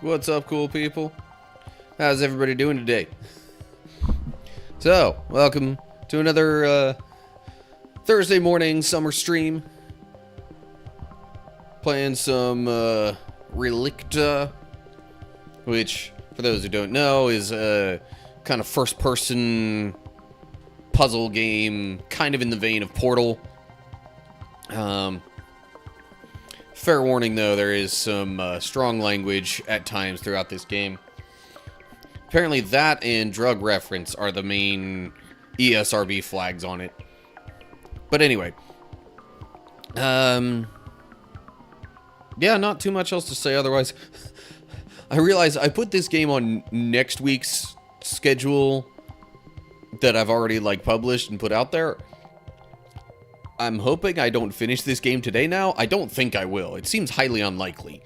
What's up, cool people? How's everybody doing today? So, welcome to another Thursday morning summer stream. Playing some Relicta, which, for those who don't know, is a kind of first-person puzzle game, kind of in the vein of Portal. Fair warning, though, there is some strong language at times throughout this game. Apparently that and drug reference are the main ESRB flags on it. But anyway. Yeah, not too much else to say otherwise. I realize I put this game on next week's schedule that I've already, published and put out there. I'm hoping I don't finish this game today now. I don't think I will. It seems highly unlikely,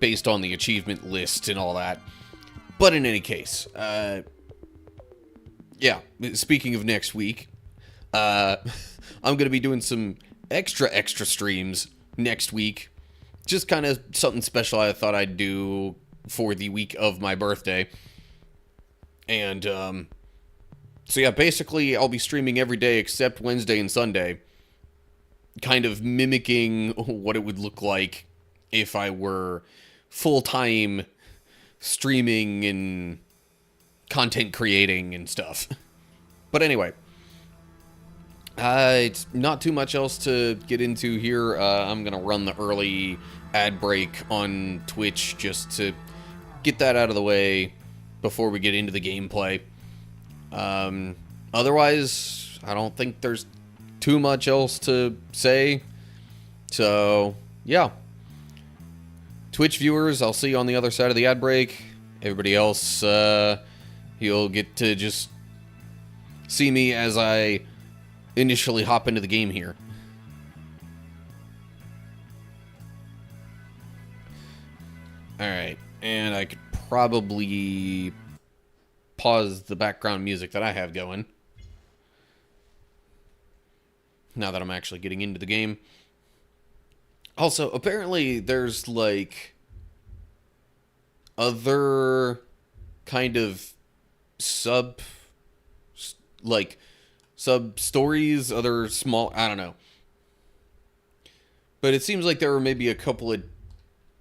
based on the achievement list and all that. But in any case, yeah, speaking of next week, I'm going to be doing some extra streams next week. Just kind of something special I thought I'd do for the week of my birthday. And, so yeah, basically I'll be streaming every day except Wednesday and Sunday. Kind of mimicking what it would look like if I were full-time streaming and content creating and stuff. But anyway, it's not too much else to get into here. I'm going to run the early ad break on Twitch just to get that out of the way before we get into the gameplay. Otherwise, I don't think there's too much else to say. So, yeah. Twitch viewers, I'll see you on the other side of the ad break. Everybody else, you'll get to just see me as I initially hop into the game here. Alright, and I could probably pause the background music that I have going now that I'm actually getting into the game. Also, apparently there's other kind of sub stories, other small, I don't know. But it seems like there were maybe a couple of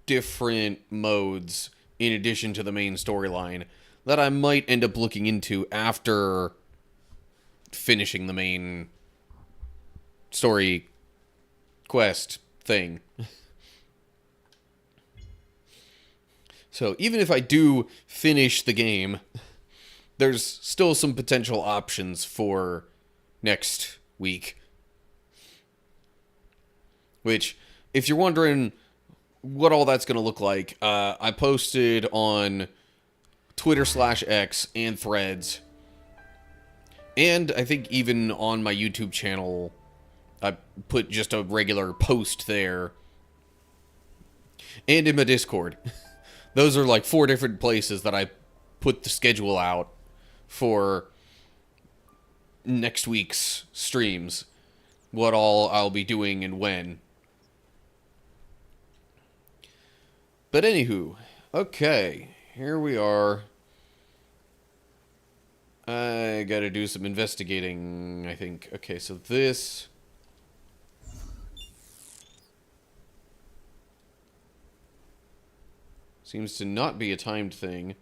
different modes in addition to the main storyline that I might end up looking into after finishing the main story quest thing. So even if I do finish the game, there's still some potential options for next week. Which, if you're wondering what all that's going to look like, I posted on Twitter/X and Threads, and I think even on my YouTube channel, I put just a regular post there, and in my Discord. Those are 4 different places that I put the schedule out for next week's streams, what all I'll be doing and when. But anywho, okay, here we are. I gotta do some investigating, I think. Okay, so this seems to not be a timed thing.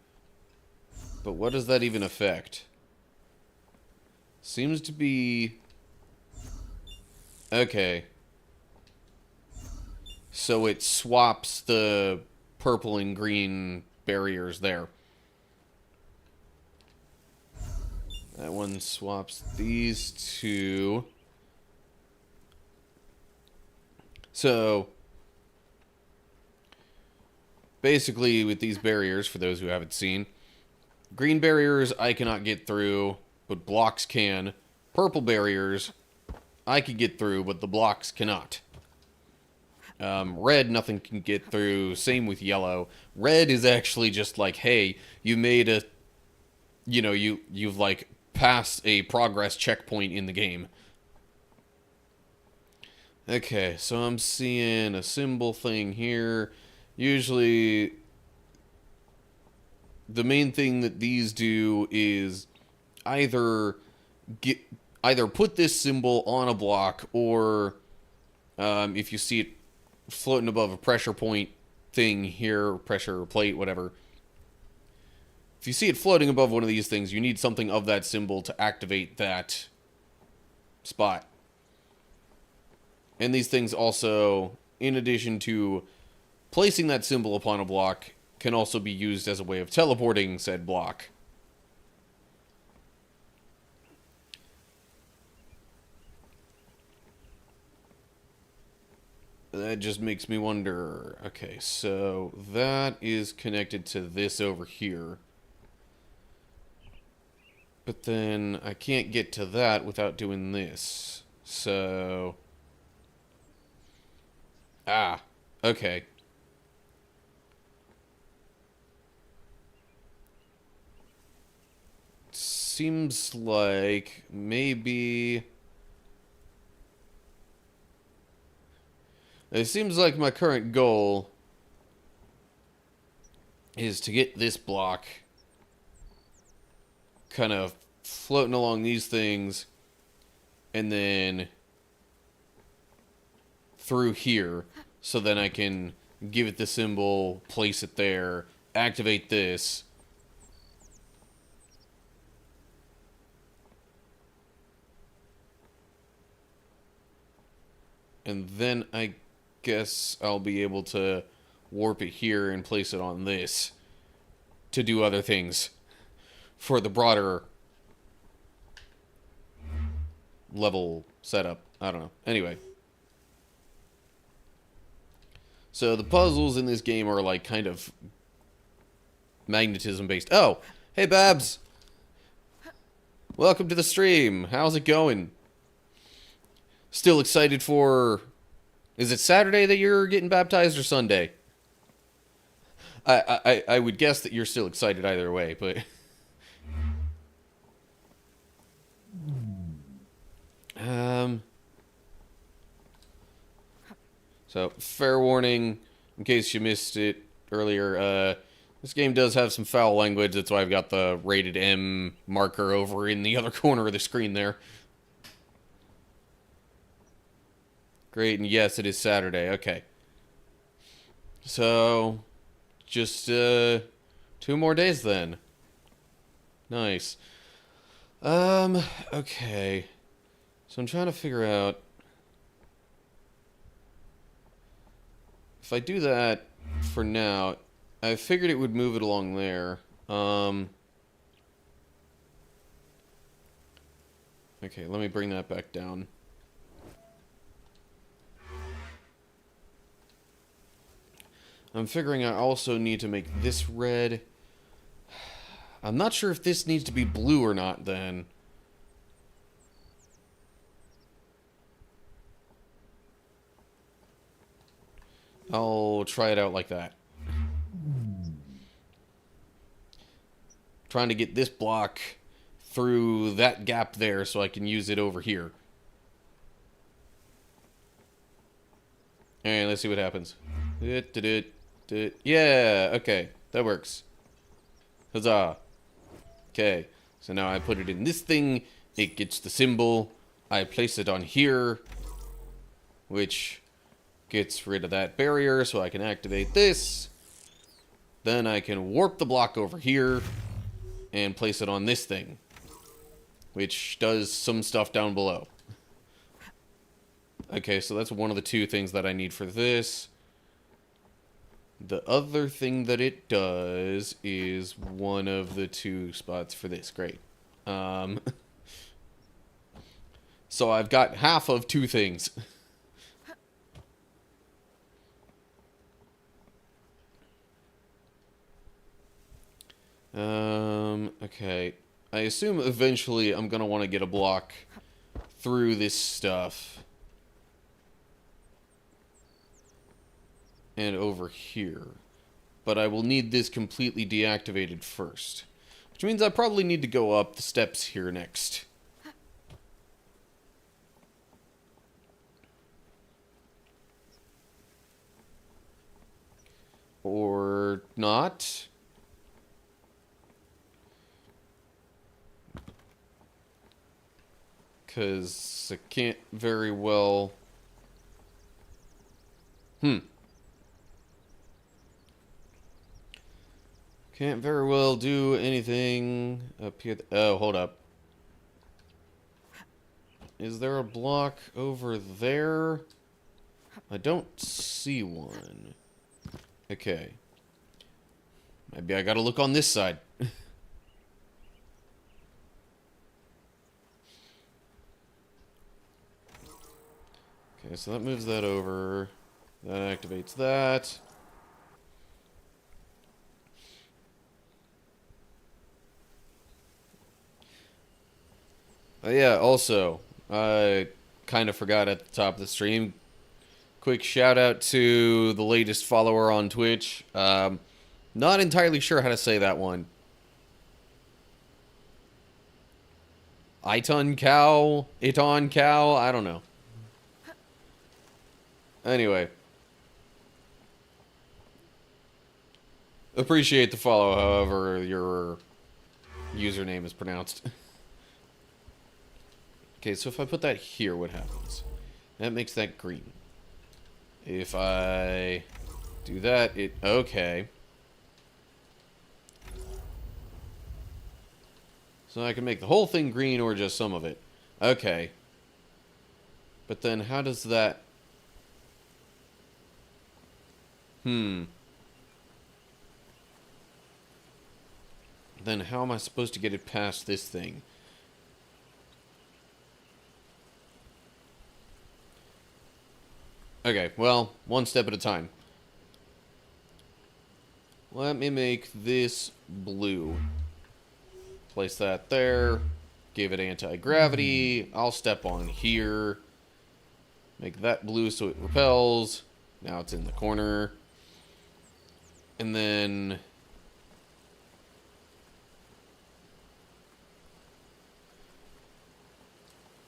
But what does that even affect? Seems to be... Okay. So it swaps the purple and green barriers there. That one swaps these two. So, basically with these barriers, for those who haven't seen, green barriers I cannot get through, but blocks can. Purple barriers I can get through, but the blocks cannot. Red, nothing can get through. Same with yellow. Red is actually just hey, you made a... you've passed a progress checkpoint in the game. Okay, so I'm seeing a symbol thing here. Usually, the main thing that these do is either get either put this symbol on a block, or if you see it floating above a pressure point thing here, pressure plate, whatever. If you see it floating above one of these things, you need something of that symbol to activate that spot. And these things also, in addition to placing that symbol upon a block, can also be used as a way of teleporting said block. That just makes me wonder. Okay, so that is connected to this over here. But then I can't get to that without doing this. So... Ah, okay. Seems like maybe... It seems like my current goal is to get this block kind of floating along these things and then through here, so then I can give it the symbol, place it there, activate this. And then I guess I'll be able to warp it here and place it on this to do other things for the broader level setup. I don't know. Anyway. So the puzzles in this game are like kind of magnetism based. Oh, hey Babs. Welcome to the stream. How's it going? Still excited for... Is it Saturday that you're getting baptized or Sunday? I would guess that you're still excited either way, but... So, fair warning, in case you missed it earlier, this game does have some foul language. That's why I've got the rated M marker over in the other corner of the screen there. Great, and yes, it is Saturday. Okay. So, just 2 more days then. Nice. Okay. So I'm trying to figure out... If I do that for now, I figured it would move it along there. Okay, let me bring that back down. I'm figuring I also need to make this red. I'm not sure if this needs to be blue or not, then. I'll try it out like that. Trying to get this block through that gap there so I can use it over here. Alright, let's see what happens. Yeah, okay, that works. Huzzah. Okay, so now I put it in this thing, it gets the symbol, I place it on here, which gets rid of that barrier so I can activate this. Then I can warp the block over here and place it on this thing, which does some stuff down below. Okay, so that's one of the 2 things that I need for this. The other thing that it does is one of the 2 spots for this. Great. So I've got half of 2 things. Okay. I assume eventually I'm gonna want to get a block through this stuff. And over here. But I will need this completely deactivated first. Which means I probably need to go up the steps here next. Or not. Because I can't very well... Can't very well do anything up here. Oh, hold up. Is there a block over there? I don't see one. Okay. Maybe I gotta look on this side. Okay, so that moves that over. That activates that. Yeah, also, I kind of forgot at the top of the stream. Quick shout out to the latest follower on Twitch. Not entirely sure how to say that one. Iton Cow? Iton Cow? I don't know. Anyway. Appreciate the follow, however your username is pronounced. Okay, so if I put that here, what happens? That makes that green. If I do that, it... Okay. So I can make the whole thing green or just some of it. Okay. But then how does that... Then how am I supposed to get it past this thing? Okay, well, one step at a time. Let me make this blue. Place that there. Give it anti-gravity. I'll step on here. Make that blue so it repels. Now it's in the corner. And then...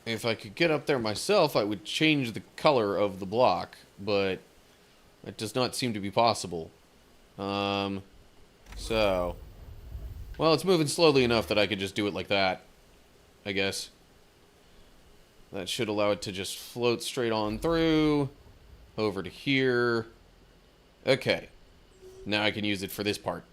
if I could get up there myself, I would change the color of the block, but that does not seem to be possible. So... well, it's moving slowly enough that I could just do it like that, I guess. That should allow it to just float straight on through, over to here. Okay. Now I can use it for this part.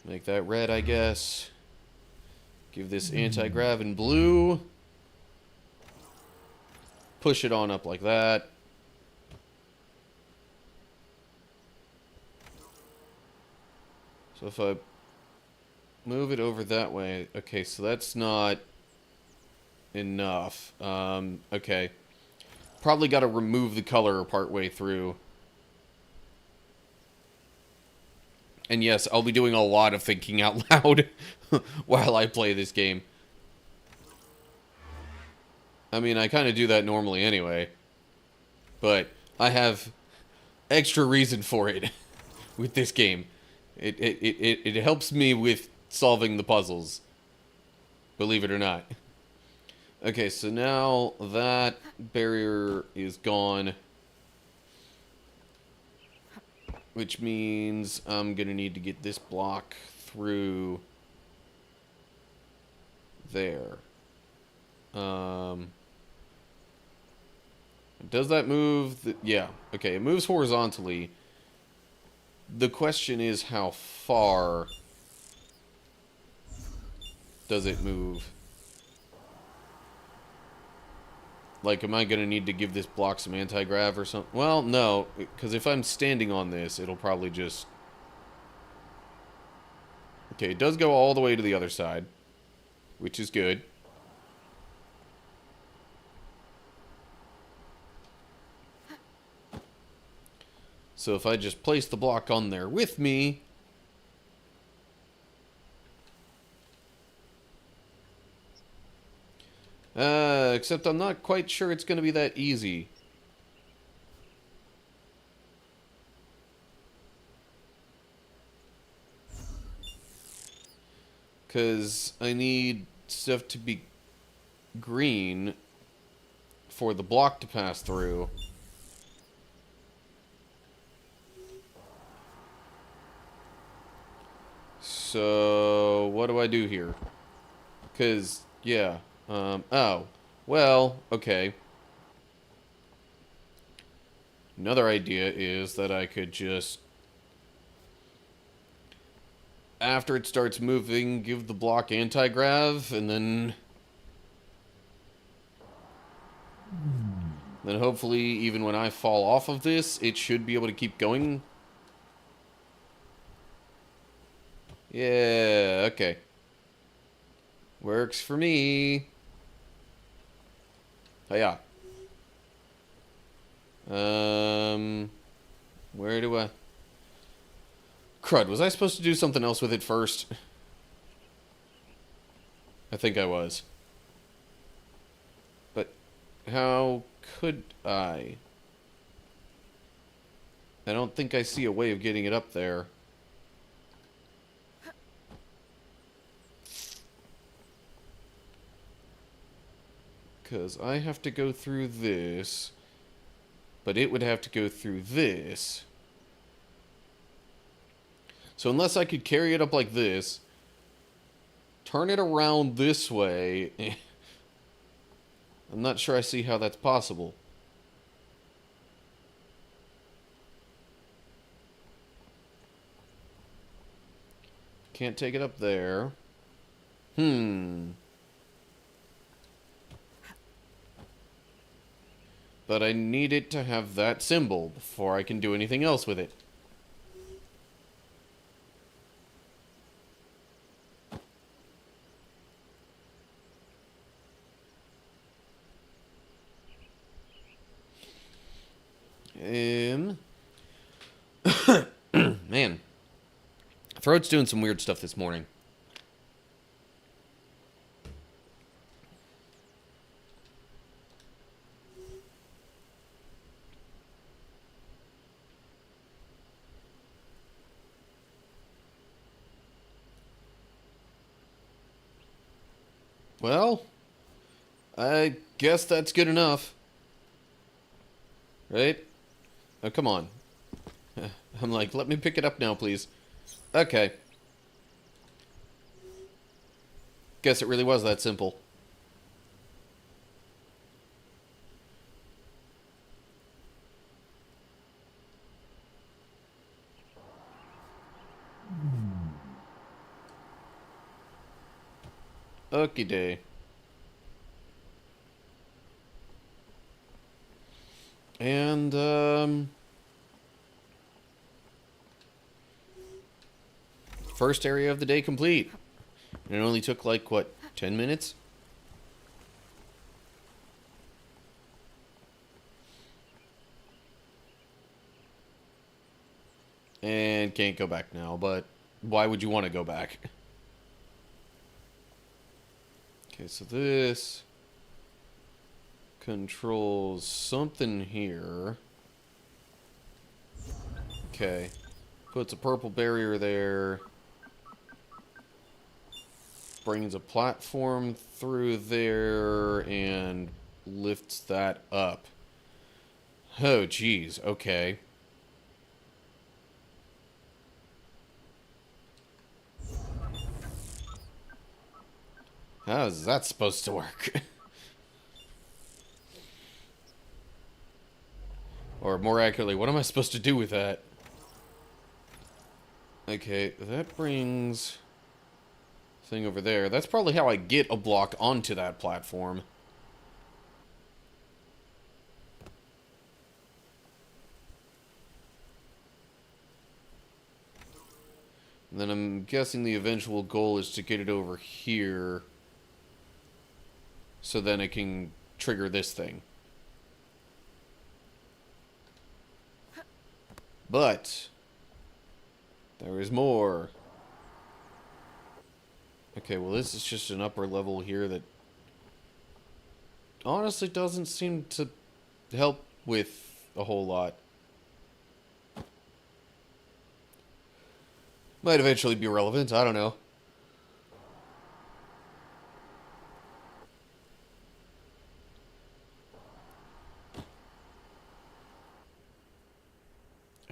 Make that red, I guess. Give this anti-grav in blue. Push it on up like that. So if I move it over that way... okay, so that's not enough. Okay. Probably got to remove the color partway through. And yes, I'll be doing a lot of thinking out loud while I play this game. I mean, I kind of do that normally anyway. But I have extra reason for it with this game. It helps me with solving the puzzles. Believe it or not. Okay, so now that barrier is gone. Which means I'm going to need to get this block through there. Does that move? Yeah. Okay, it moves horizontally. The question is how far does it move? Like, am I going to need to give this block some anti-grav or something? Well, no, because if I'm standing on this, it'll probably just... okay, it does go all the way to the other side, which is good. So if I just place the block on there with me... except I'm not quite sure it's going to be that easy. Because I need stuff to be green for the block to pass through. So, what do I do here? Because, yeah. Oh. Well, okay. Another idea is that I could just, after it starts moving, give the block anti-grav, and then hopefully, even when I fall off of this, it should be able to keep going. Yeah, okay. Works for me. Hiya. Where do I... Crud, was I supposed to do something else with it first? I think I was. But how could I? I don't think I see a way of getting it up there. Because I have to go through this, but it would have to go through this. So unless I could carry it up like this, turn it around this way, I'm not sure I see how that's possible. Can't take it up there. But I need it to have that symbol before I can do anything else with it. Man. Throat's doing some weird stuff this morning. Well, I guess that's good enough. Right? Oh, come on. I'm like, let me pick it up now, please. Okay. Guess it really was that simple. Okie day. And, first area of the day complete. And it only took, like, what, 10 minutes? And can't go back now, but why would you want to go back? Okay, so this controls something here. Okay. Puts a purple barrier there. Brings a platform through there and lifts that up. Oh, geez. Okay. How is that supposed to work? Or more accurately, what am I supposed to do with that? Okay, that brings thing over there. That's probably how I get a block onto that platform. And then I'm guessing the eventual goal is to get it over here, so then it can trigger this thing. But there is more. Okay, well, this is just an upper level here that honestly doesn't seem to help with a whole lot. Might eventually be relevant, I don't know.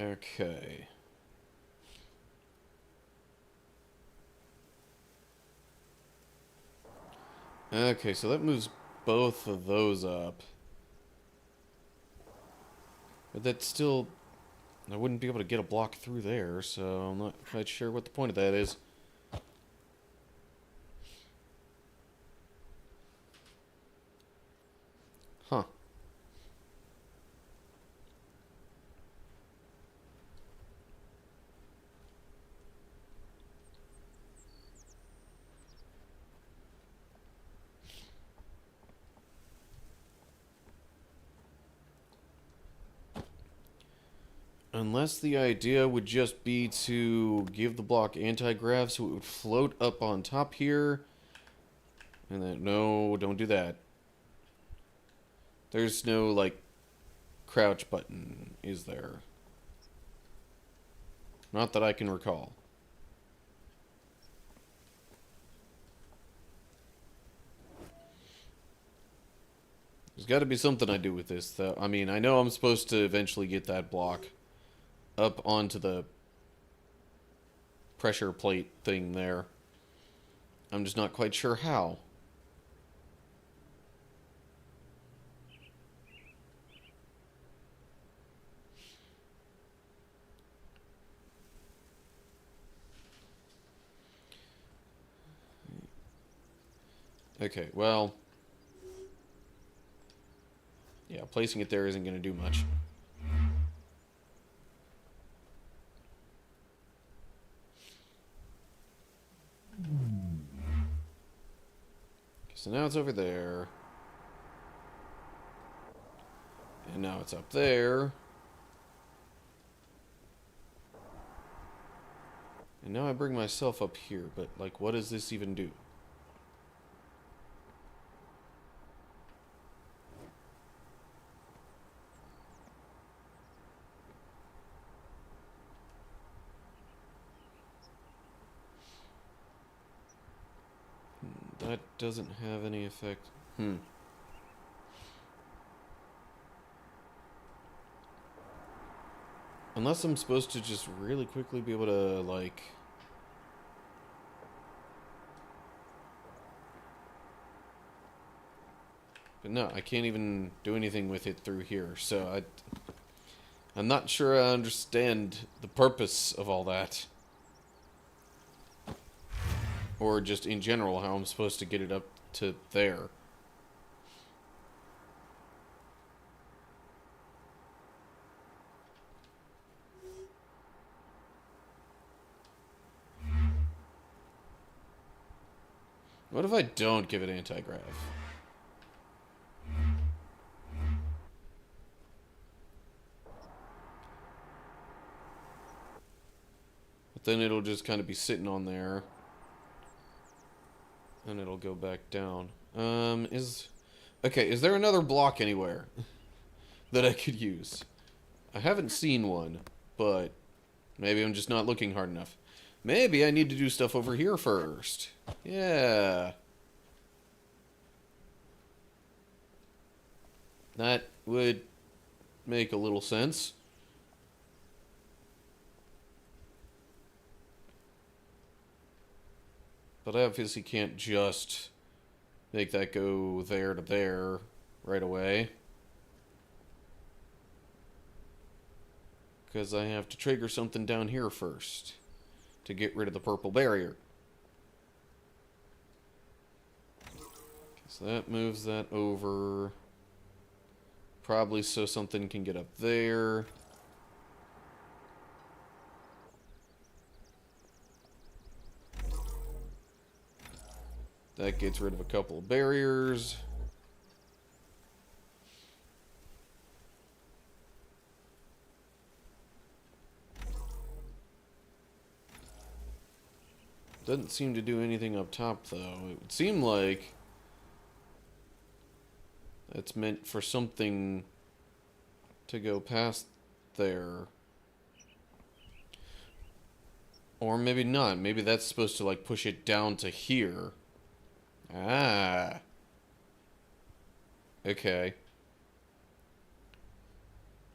Okay. Okay, so that moves both of those up. But that's still... I wouldn't be able to get a block through there, so I'm not quite sure what the point of that is. Huh. Unless the idea would just be to give the block anti-grav so it would float up on top here. And then, no, don't do that. There's no, like, crouch button, is there? Not that I can recall. There's got to be something I do with this, though. I mean, I know I'm supposed to eventually get that block up onto the pressure plate thing there. I'm just not quite sure how. Okay, well... yeah, placing it there isn't going to do much. So now it's over there. And now it's up there. And now I bring myself up here, but, like, what does this even do? That doesn't have any effect. Unless I'm supposed to just really quickly be able to, like... but no, I can't even do anything with it through here, so I'm not sure I understand the purpose of all that. Or just in general, how I'm supposed to get it up to there. What if I don't give it anti-grav? But then it'll just kind of be sitting on there. And it'll go back down. Okay, is there another block anywhere that I could use? I haven't seen one, but maybe I'm just not looking hard enough. Maybe I need to do stuff over here first. Yeah. That would make a little sense. But I obviously can't just make that go there to there right away. Because I have to trigger something down here first to get rid of the purple barrier. So that moves that over. Probably so something can get up there. That gets rid of a couple of barriers. Doesn't seem to do anything up top, though. It would seem like that's meant for something to go past there. Or maybe not. Maybe that's supposed to, like, push it down to here. Ah. Okay.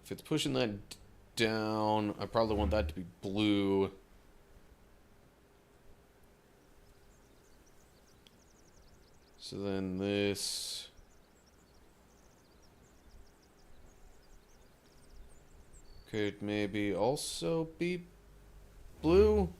If it's pushing that down. I probably want that to be blue. So then this... could maybe also be blue?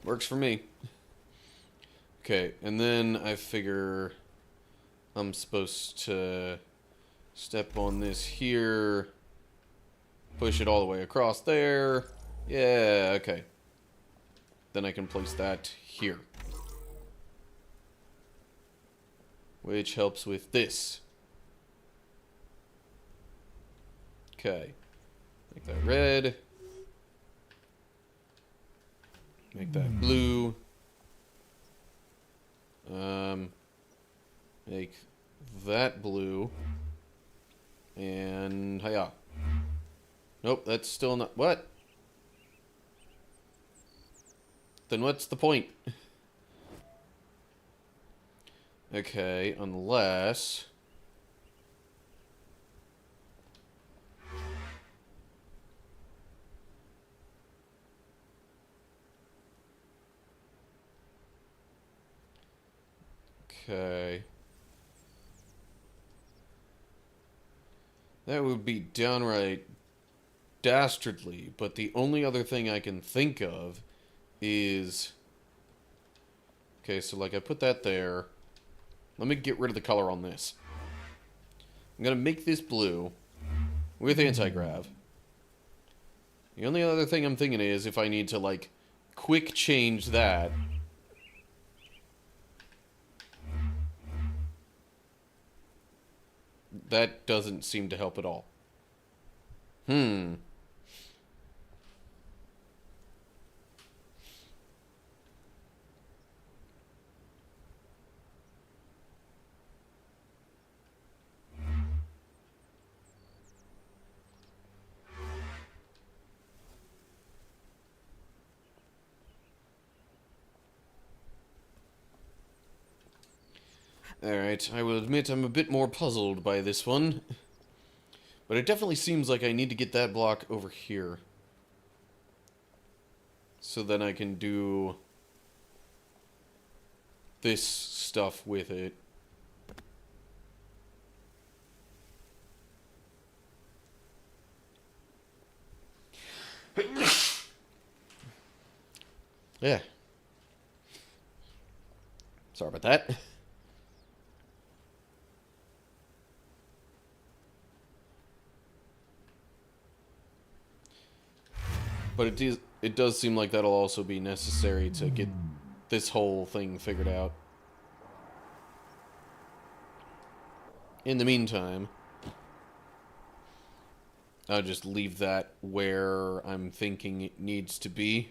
Works for me. Okay, and then I figure I'm supposed to step on this here, push it all the way across there. Yeah, okay. Then I can place that here. Which helps with this. Okay. Make that red. Make that blue. Make that blue. And hiya. Nope, that's still not... What? Then what's the point? Okay, unless... Okay. That would be downright dastardly, but the only other thing I can think of is... Okay, so like I put that there. Let me get rid of the color on this. I'm gonna make this blue with anti-grav. The only other thing I'm thinking is if I need to like quick change that. That doesn't seem to help at all. Alright, I will admit I'm a bit more puzzled by this one. But it definitely seems like I need to get that block over here. So then I can do this stuff with it. Yeah. Sorry about that. But it does seem like that'll also be necessary to get this whole thing figured out. In the meantime, I'll just leave that where I'm thinking it needs to be.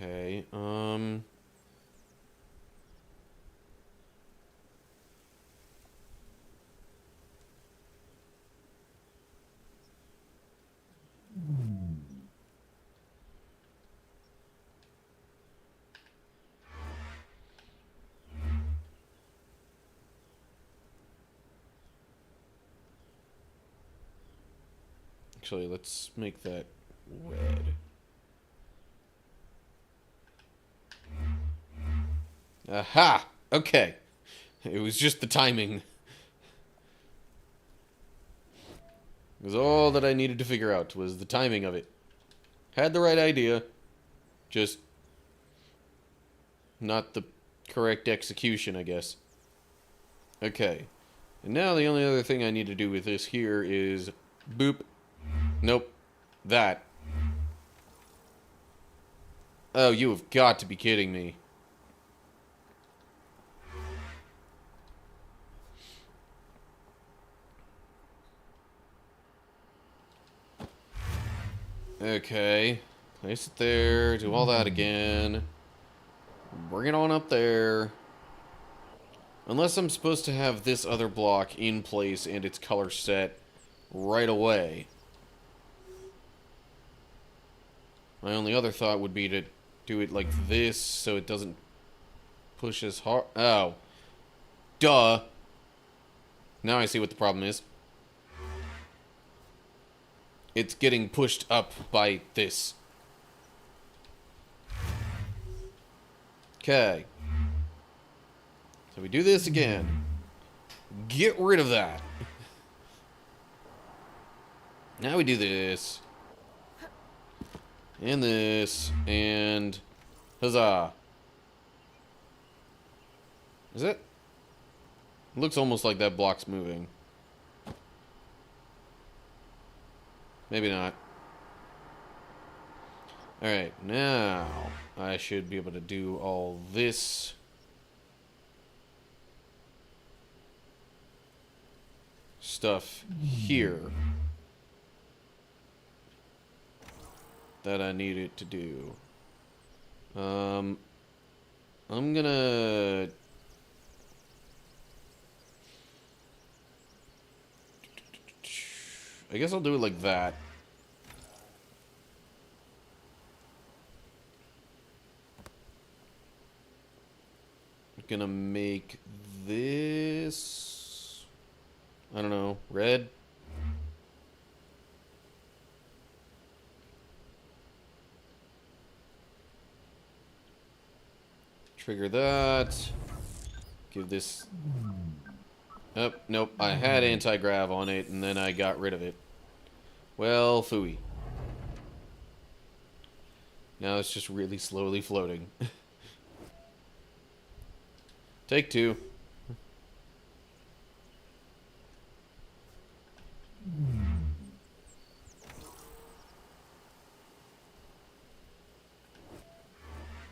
Okay, actually, let's make that red. Aha! Okay. It was just the timing. It was all that I needed to figure out was the timing of it. Had the right idea, just not the correct execution, I guess. Okay. And now the only other thing I need to do with this here is boop. Nope. That. Oh, you have got to be kidding me. Okay. Place it there. Do all that again. Bring it on up there. Unless I'm supposed to have this other block in place and its color set right away. My only other thought would be to do it like this so it doesn't push as hard. Oh. Duh. Now I see what the problem is. It's getting pushed up by this. Okay. So we do this again. Get rid of that. Now we do this. And this. And huzzah. Is it? It looks almost like that block's moving. Maybe not. Alright, now I should be able to do all this. Stuff here that I need it to do. I'm gonna I guess I'll do it like that. I'm gonna make this, I don't know, red. Trigger that. Give this... Oh, nope. I had anti-grav on it, and then I got rid of it. Well, phooey. Now it's just really slowly floating. Take two.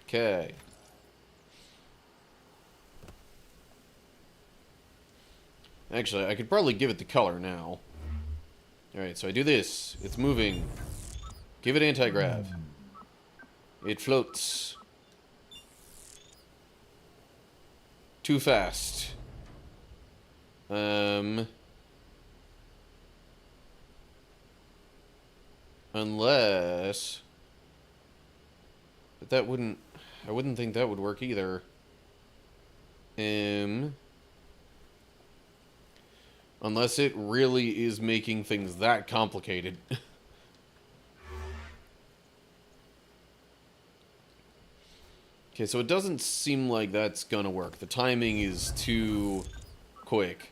Okay. Actually, I could probably give it the color now. Alright, so I do this. It's moving. Give it anti-grav. It floats. Too fast. Unless... But that wouldn't... I wouldn't think that would work either. Unless it really is making things that complicated. Okay, so it doesn't seem like that's gonna work. The timing is too quick.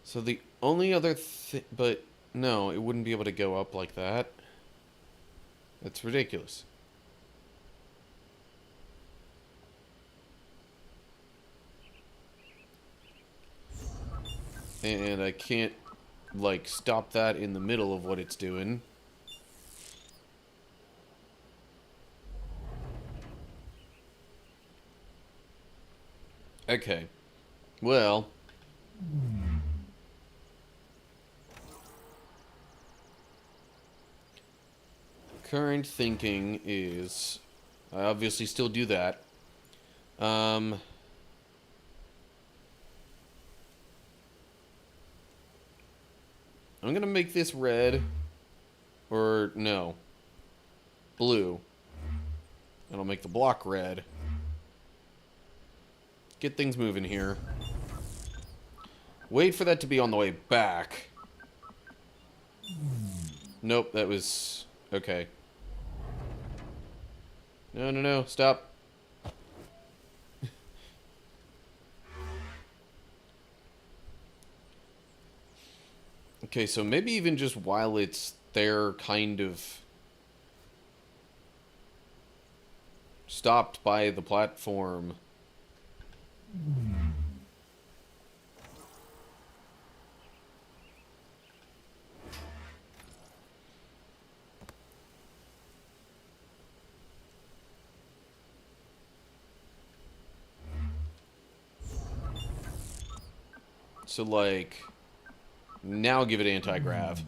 So the only other thing... But... No, it wouldn't be able to go up like that. That's ridiculous. And I can't, like, stop that in the middle of what it's doing. Okay. Well... Current thinking is... I obviously still do that. I'm gonna make this red. Or, no. Blue. And I'll make the block red. Get things moving here. Wait for that to be on the way back. Nope, that was... Okay. No, no, no, stop. Okay, so maybe even just while it's there, kind of stopped by the platform. So, like, now give it anti-grav.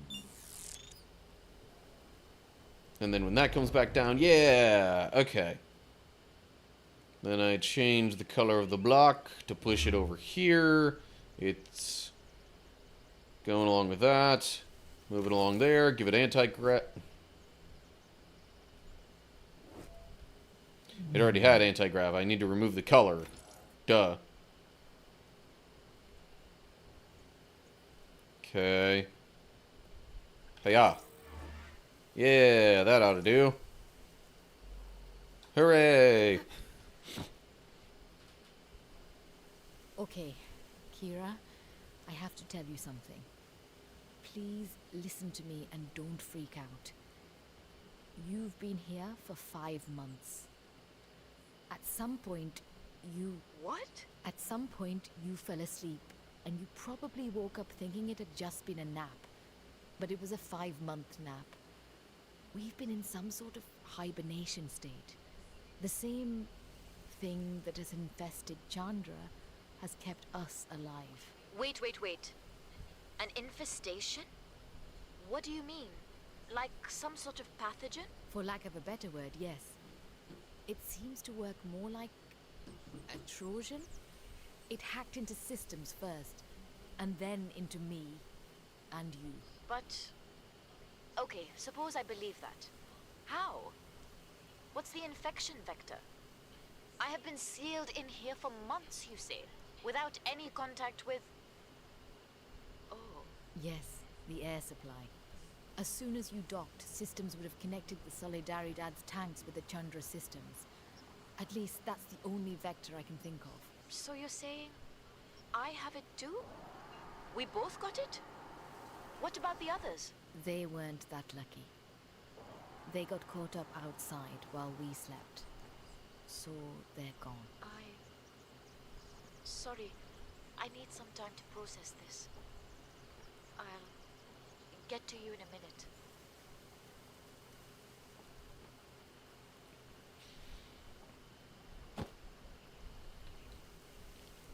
And then when that comes back down, yeah, okay. Then I change the color of the block to push it over here. It's going along with that. Move it along there, give it anti-grav. It already had anti-grav. I need to remove the color. Duh. Okay. Hey-ya. Yeah, that ought to do. Hooray! Okay, Kira, I have to tell you something. Please listen to me and don't freak out. You've been here for 5 months. At some point, you... What? At some point, you fell asleep, and you probably woke up thinking it had just been a nap. But it was a 5-month nap. We've been in some sort of hibernation state. The same thing that has infested Chandra has kept us alive. Wait. An infestation? What do you mean? Like some sort of pathogen? For lack of a better word, yes. It seems to work more like a Trojan. It hacked into systems first, and then into me and you. But... Okay, suppose I believe that. How? What's the infection vector? I have been sealed in here for months, you say, without any contact with... Oh. Yes, the air supply. As soon as you docked, systems would have connected the Solidaridad's tanks with the Chandra systems. At least that's the only vector I can think of. So you're saying I have it too? We both got it? What about the others? They weren't that lucky. They got caught up outside while we slept. So they're gone. Sorry. I need some time to process this. I'll get to you in a minute.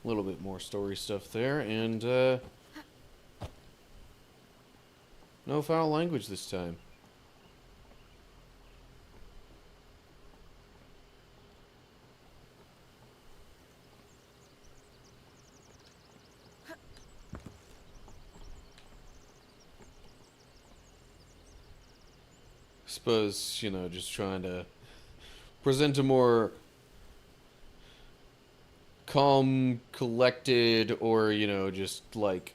A little bit more story stuff there, and, no foul language this time. Suppose, you know, just trying to present a more calm, collected, or, you know, just, like,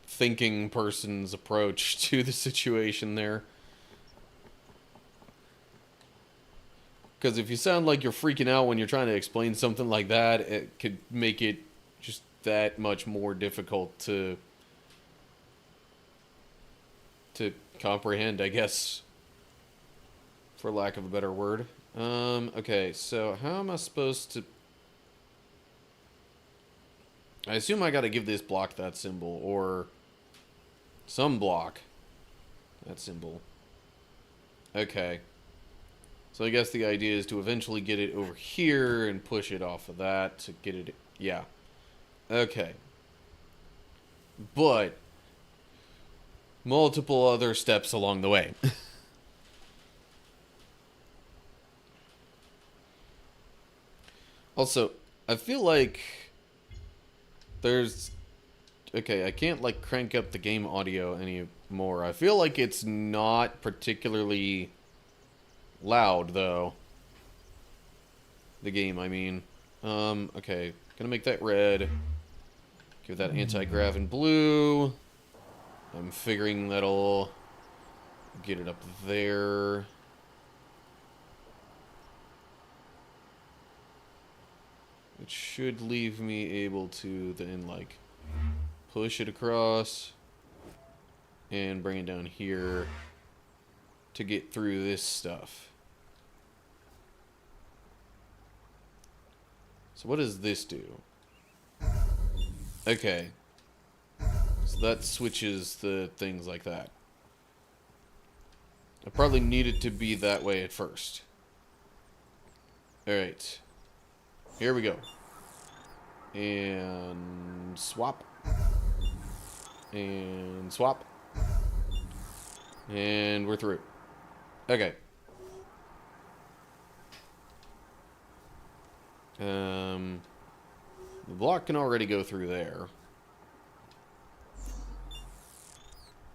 thinking person's approach to the situation there. Because if you sound like you're freaking out when you're trying to explain something like that, it could make it just that much more difficult to comprehend, I guess, for lack of a better word. Okay, so how am I supposed to... I assume I gotta give this block that symbol, or some block that symbol. Okay. So I guess the idea is to eventually get it over here and push it off of that to get it... Yeah. Okay. But multiple other steps along the way. Also, I feel like there's... Okay, I can't, like, crank up the game audio anymore. I feel like it's not particularly loud, though. The game, I mean. Okay. Gonna make that red. Give that anti-grav in blue. I'm figuring that'll get it up there. It should leave me able to then, like, push it across and bring it down here to get through this stuff. So what does this do? Okay. So that switches the things like that. I probably need it to be that way at first. Alright. Here we go. And swap. And swap. And we're through. Okay. The block can already go through there.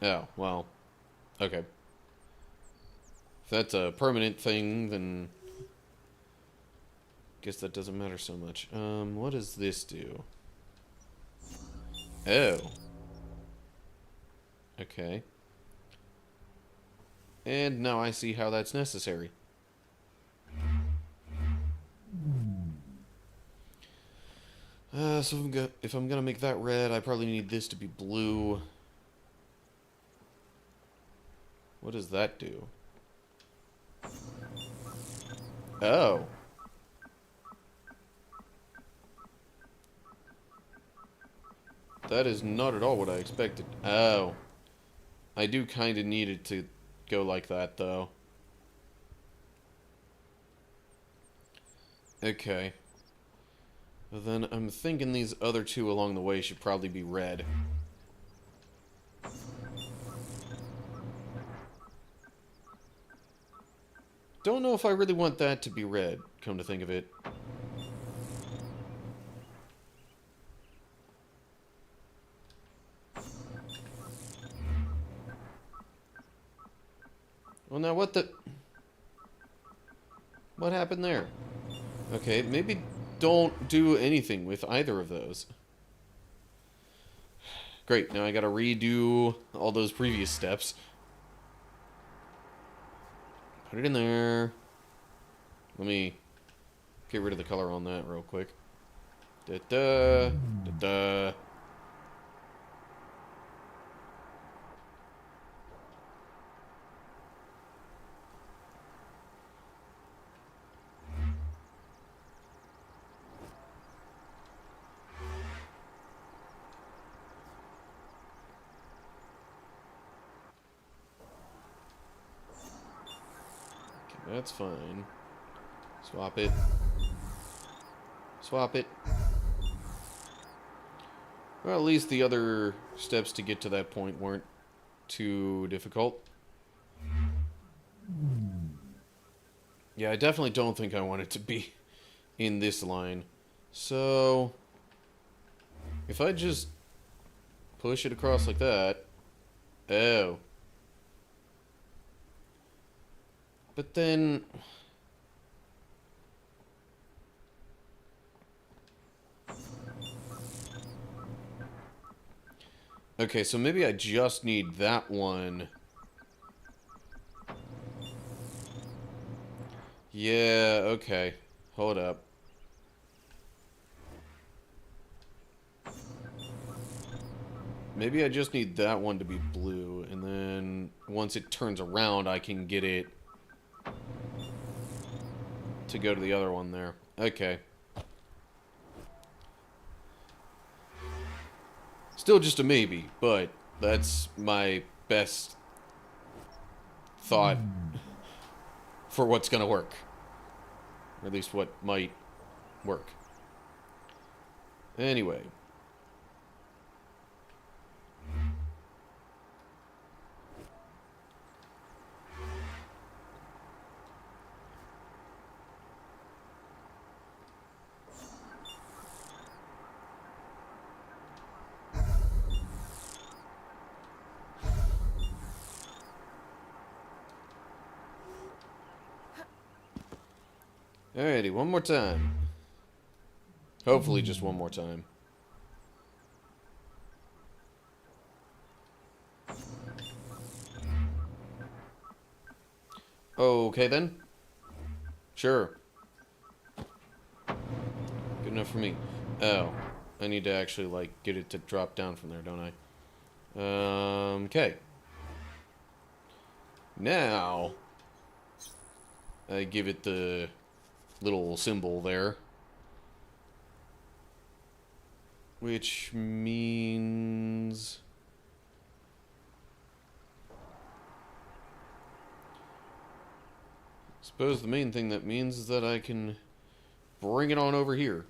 Oh, well. Okay. If that's a permanent thing, then guess that doesn't matter so much. What does this do? Oh. Okay. And now I see how that's necessary. So if I'm gonna make that red, I probably need this to be blue. What does that do? Oh. That is not at all what I expected. Oh. I do kind of need it to go like that, though. Okay. Well, then I'm thinking these other two along the way should probably be red. Don't know if I really want that to be red, come to think of it. Well, now what the... What happened there? Okay, maybe don't do anything with either of those. Great, now I gotta redo all those previous steps. Put it in there. Let me get rid of the color on that real quick. Da-da, da-da. That's fine. Swap it. Swap it. Well, at least the other steps to get to that point weren't too difficult. Yeah, I definitely don't think I want it to be in this line. So, if I just push it across like that... Oh. But then... Okay, so maybe I just need that one. Yeah, okay. Hold up. Maybe I just need that one to be blue, and then once it turns around, I can get it to go to the other one there. Okay. Still just a maybe, but that's my best thought for what's gonna work. Or at least what might work. Anyway. Alrighty, one more time. Hopefully just one more time. Okay then. Sure. Good enough for me. Oh. I need to actually, like, get it to drop down from there, don't I? Okay. Now, I give it the little symbol there. Which means... I suppose the main thing that means is that I can bring it on over here.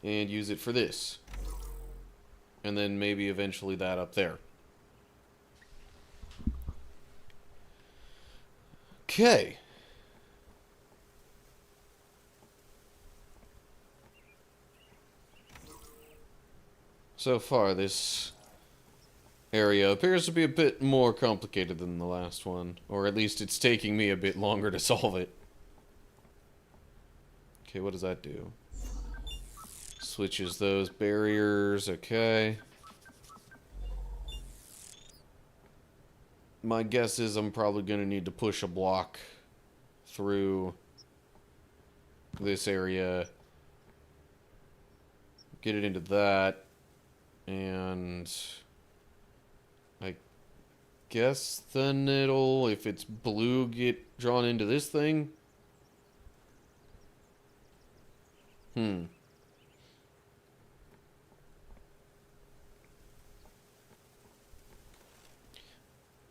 and use it for this. And then maybe eventually that up there. Okay. So far, this area appears to be a bit more complicated than the last one. Or at least it's taking me a bit longer to solve it. Okay, what does that do? Switches those barriers, okay. My guess is I'm probably going to need to push a block through this area. Get it into that. And I guess then it'll, if it's blue, get drawn into this thing.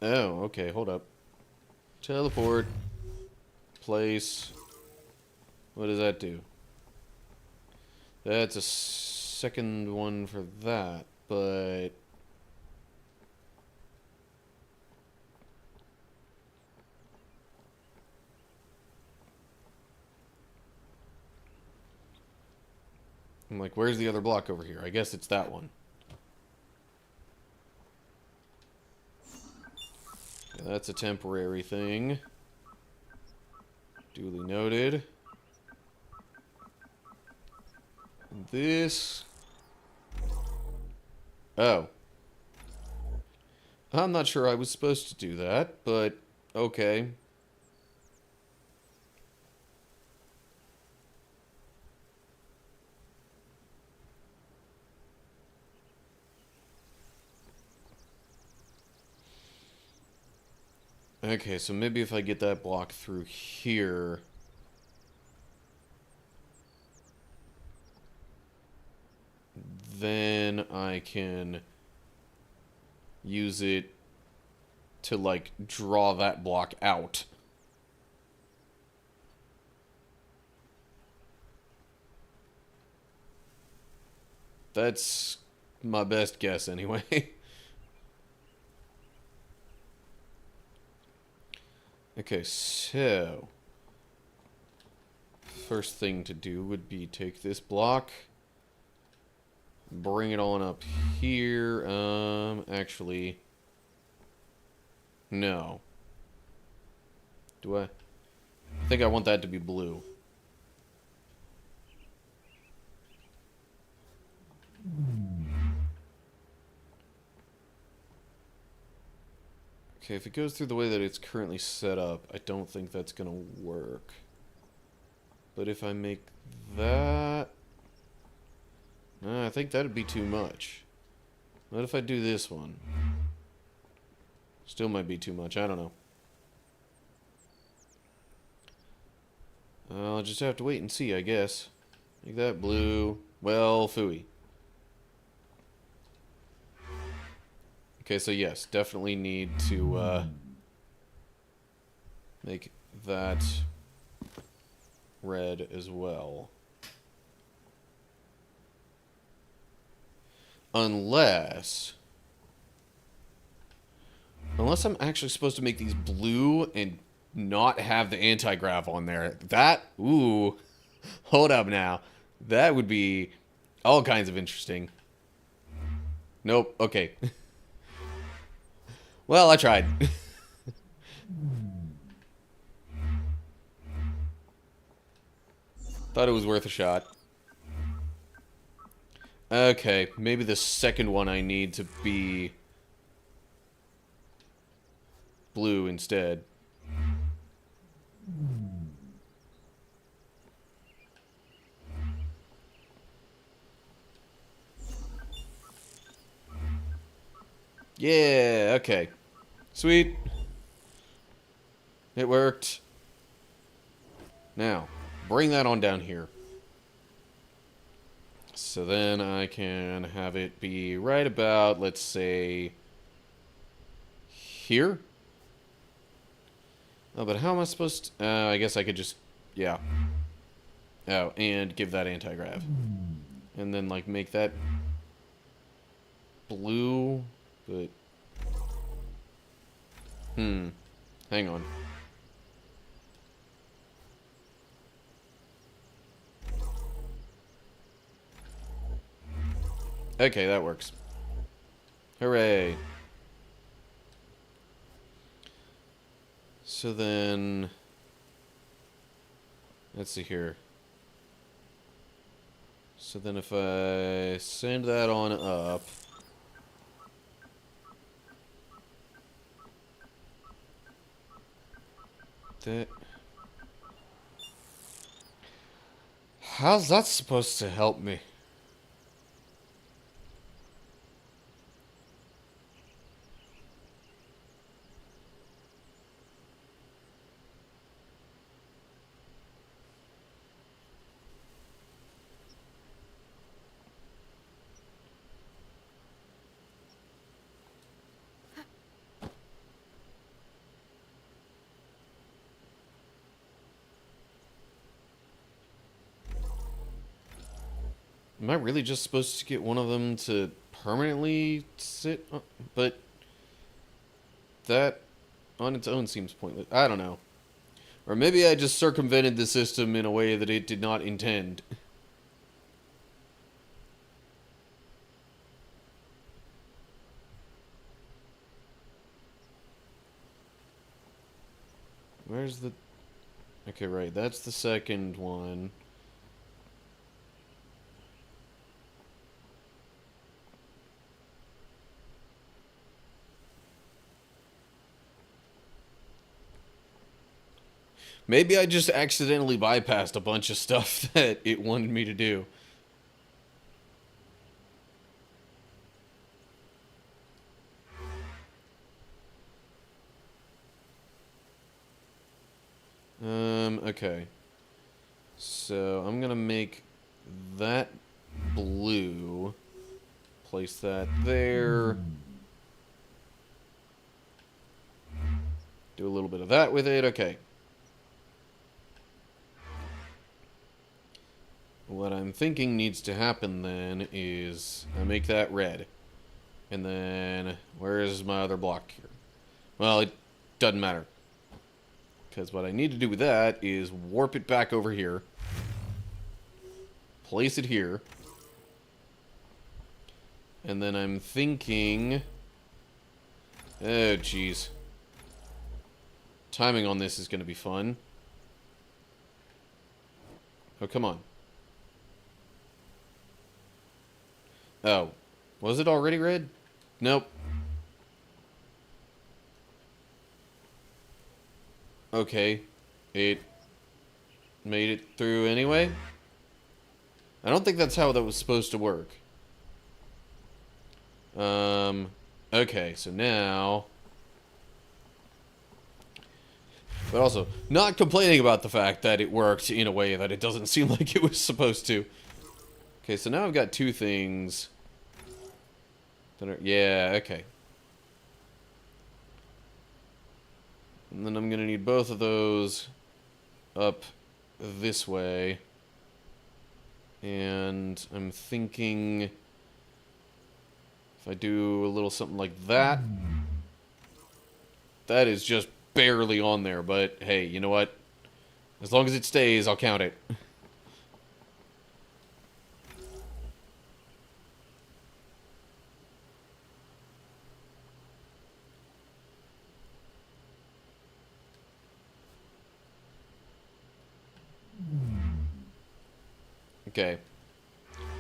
Oh, okay, hold up. Teleport. Place. What does that do? That's a second one for that, but... I'm like, where's the other block over here? I guess it's that one. Yeah, that's a temporary thing. Duly noted. This... Oh. I'm not sure I was supposed to do that, but okay. Okay, so maybe if I get that block through here... then I can use it to, like, draw that block out. That's my best guess, anyway. Okay, so... first thing to do would be take this block... bring it on up here. Actually... no. Do I think I want that to be blue. Okay, if it goes through the way that it's currently set up, I don't think that's gonna work. But if I make that... I think that'd be too much. What if I do this one? Still might be too much, I don't know. I'll just have to wait and see, I guess. Make that blue. Well, phooey. Okay, so yes, definitely need to make that red as well. Unless I'm actually supposed to make these blue and not have the anti-grav on there. That, ooh, hold up now. That would be all kinds of interesting. Nope, okay. Well, I tried. Thought it was worth a shot. Okay, maybe the second one I need to be blue instead. Yeah, okay. Sweet. It worked. Now, bring that on down here. So then I can have it be right about, let's say, here? Oh, but how am I supposed to... I guess I could just... yeah. Oh, and give that anti-grav. And then, like, make that blue, but... Hang on. Okay, that works. Hooray. So then... Let's see here. So then if I send that on up... That... How's that supposed to help me? Am I really just supposed to get one of them to permanently sit on? But that on its own seems pointless. I don't know. Or maybe I just circumvented the system in a way that it did not intend. Where's the... Okay, right. That's the second one. Maybe I just accidentally bypassed a bunch of stuff that it wanted me to do. Okay. So, I'm gonna make that blue. Place that there. Do a little bit of that with it. Okay. What I'm thinking needs to happen then is I make that red. And then, where is my other block here? Well, it doesn't matter. Because what I need to do with that is warp it back over here. Place it here. And then I'm thinking... Oh, jeez. Timing on this is going to be fun. Oh, come on. Oh. Was it already red? Nope. Okay. It made it through anyway? I don't think that's how that was supposed to work. Okay, so now... But also, not complaining about the fact that it worked in a way that it doesn't seem like it was supposed to. Okay, so now I've got two things. That are, yeah, okay. And then I'm going to need both of those up this way. And I'm thinking if I do a little something like that. That is just barely on there, but hey, you know what? As long as it stays, I'll count it. Okay.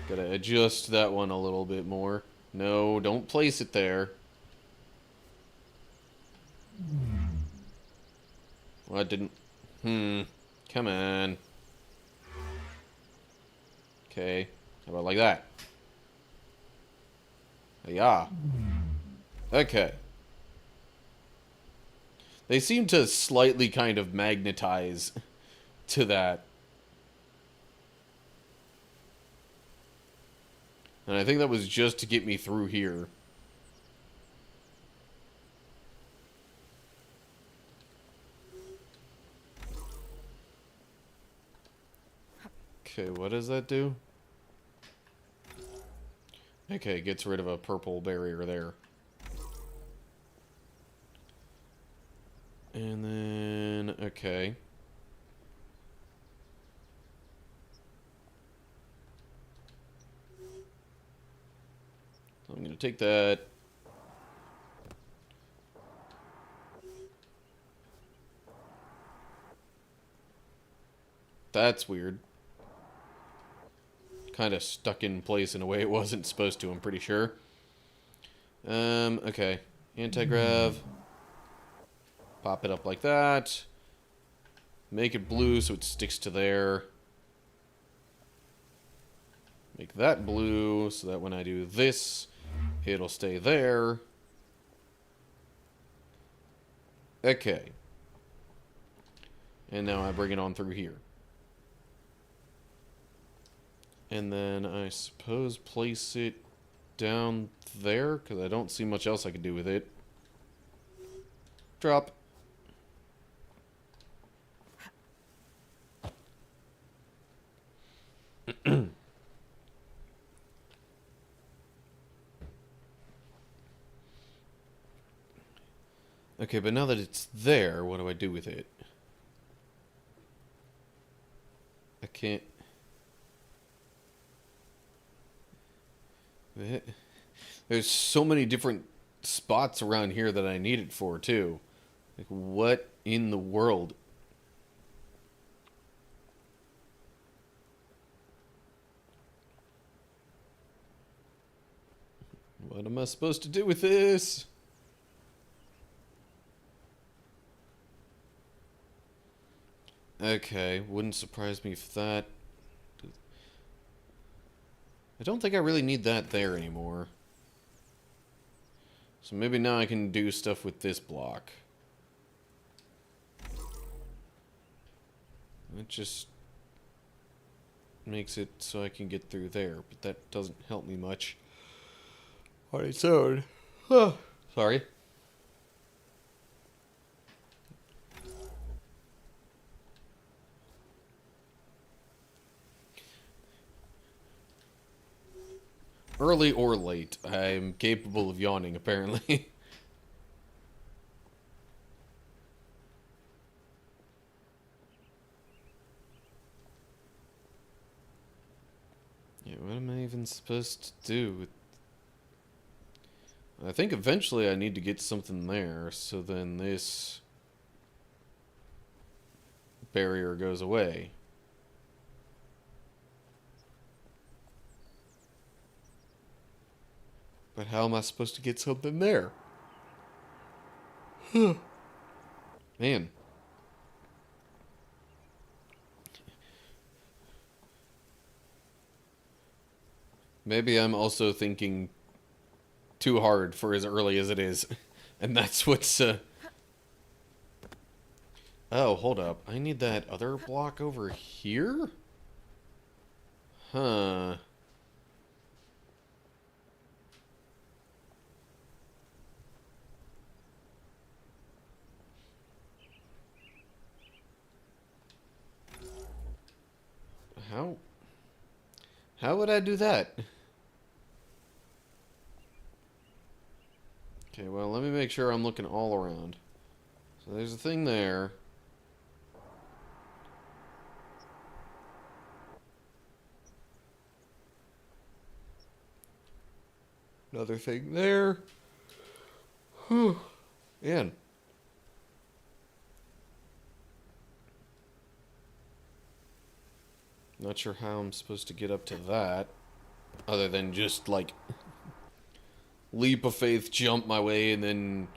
Gotta adjust that one a little bit more. No, don't place it there. Well, I didn't... Come on. Okay. How about like that? Yeah. Okay. They seem to slightly kind of magnetize to that. And I think that was just to get me through here. Okay, what does that do? Okay, gets rid of a purple barrier there. And then, okay. I'm going to take that. That's weird. Kind of stuck in place in a way it wasn't supposed to, I'm pretty sure. Okay. Anti-grav. Pop it up like that. Make it blue so it sticks to there. Make that blue so that when I do this, it'll stay there. Okay. And now I bring it on through here. And then I suppose place it down there, because I don't see much else I could do with it. Drop. Okay, but now that it's there, what do I do with it? I can't... There's so many different spots around here that I need it for, too. Like, what in the world? What am I supposed to do with this? Okay, wouldn't surprise me if that... I don't think I really need that there anymore. So maybe now I can do stuff with this block. It just makes it so I can get through there, but that doesn't help me much on its own. Oh, sorry. Early or late, I'm capable of yawning, apparently. Yeah, what am I even supposed to do? I think eventually I need to get something there, so then this barrier goes away. But how am I supposed to get something there? Man. Maybe I'm also thinking too hard for as early as it is. And that's what's, Oh, hold up. I need that other block over here? Huh. How? How would I do that? Okay, well, let me make sure I'm looking all around. So there's a thing there. Another thing there. Whew. Man. Not sure how I'm supposed to get up to that. Other than just, like, leap of faith, jump my way, and then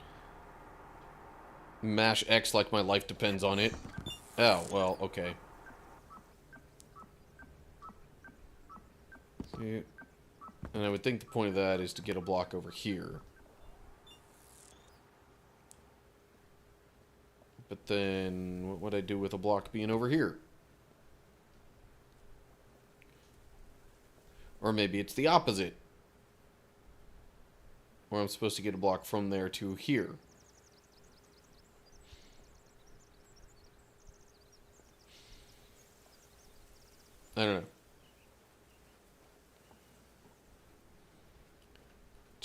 mash X like my life depends on it. Oh, well, okay. See? And I would think the point of that is to get a block over here. But then, what would I do with a block being over here? Or maybe it's the opposite. Where I'm supposed to get a block from there to here. I don't know.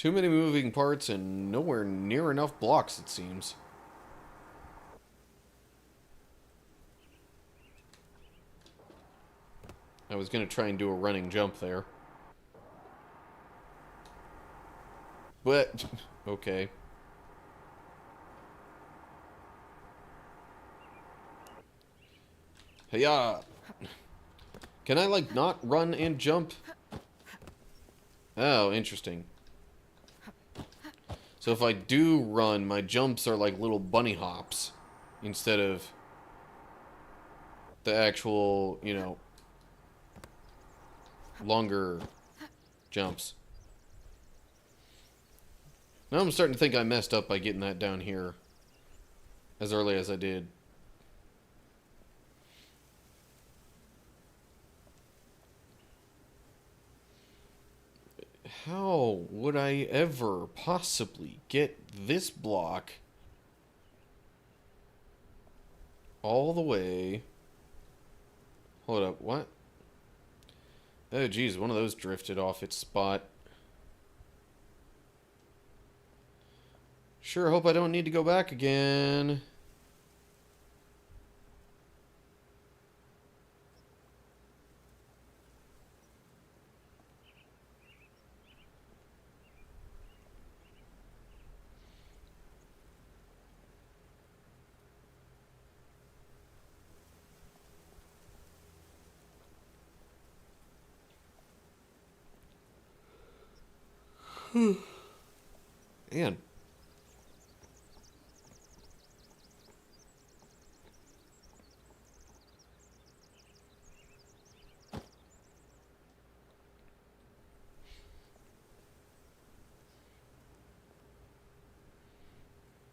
Too many moving parts and nowhere near enough blocks, it seems. I was going to try and do a running jump there. But, okay. Hey-ya! Can I, like, not run and jump? Oh, interesting. So if I do run, my jumps are like little bunny hops instead of the actual, you know, longer jumps. Now I'm starting to think I messed up by getting that down here as early as I did. How would I ever possibly get this block all the way? Hold up, what? Oh geez, one of those drifted off its spot. Sure hope I don't need to go back again. Man.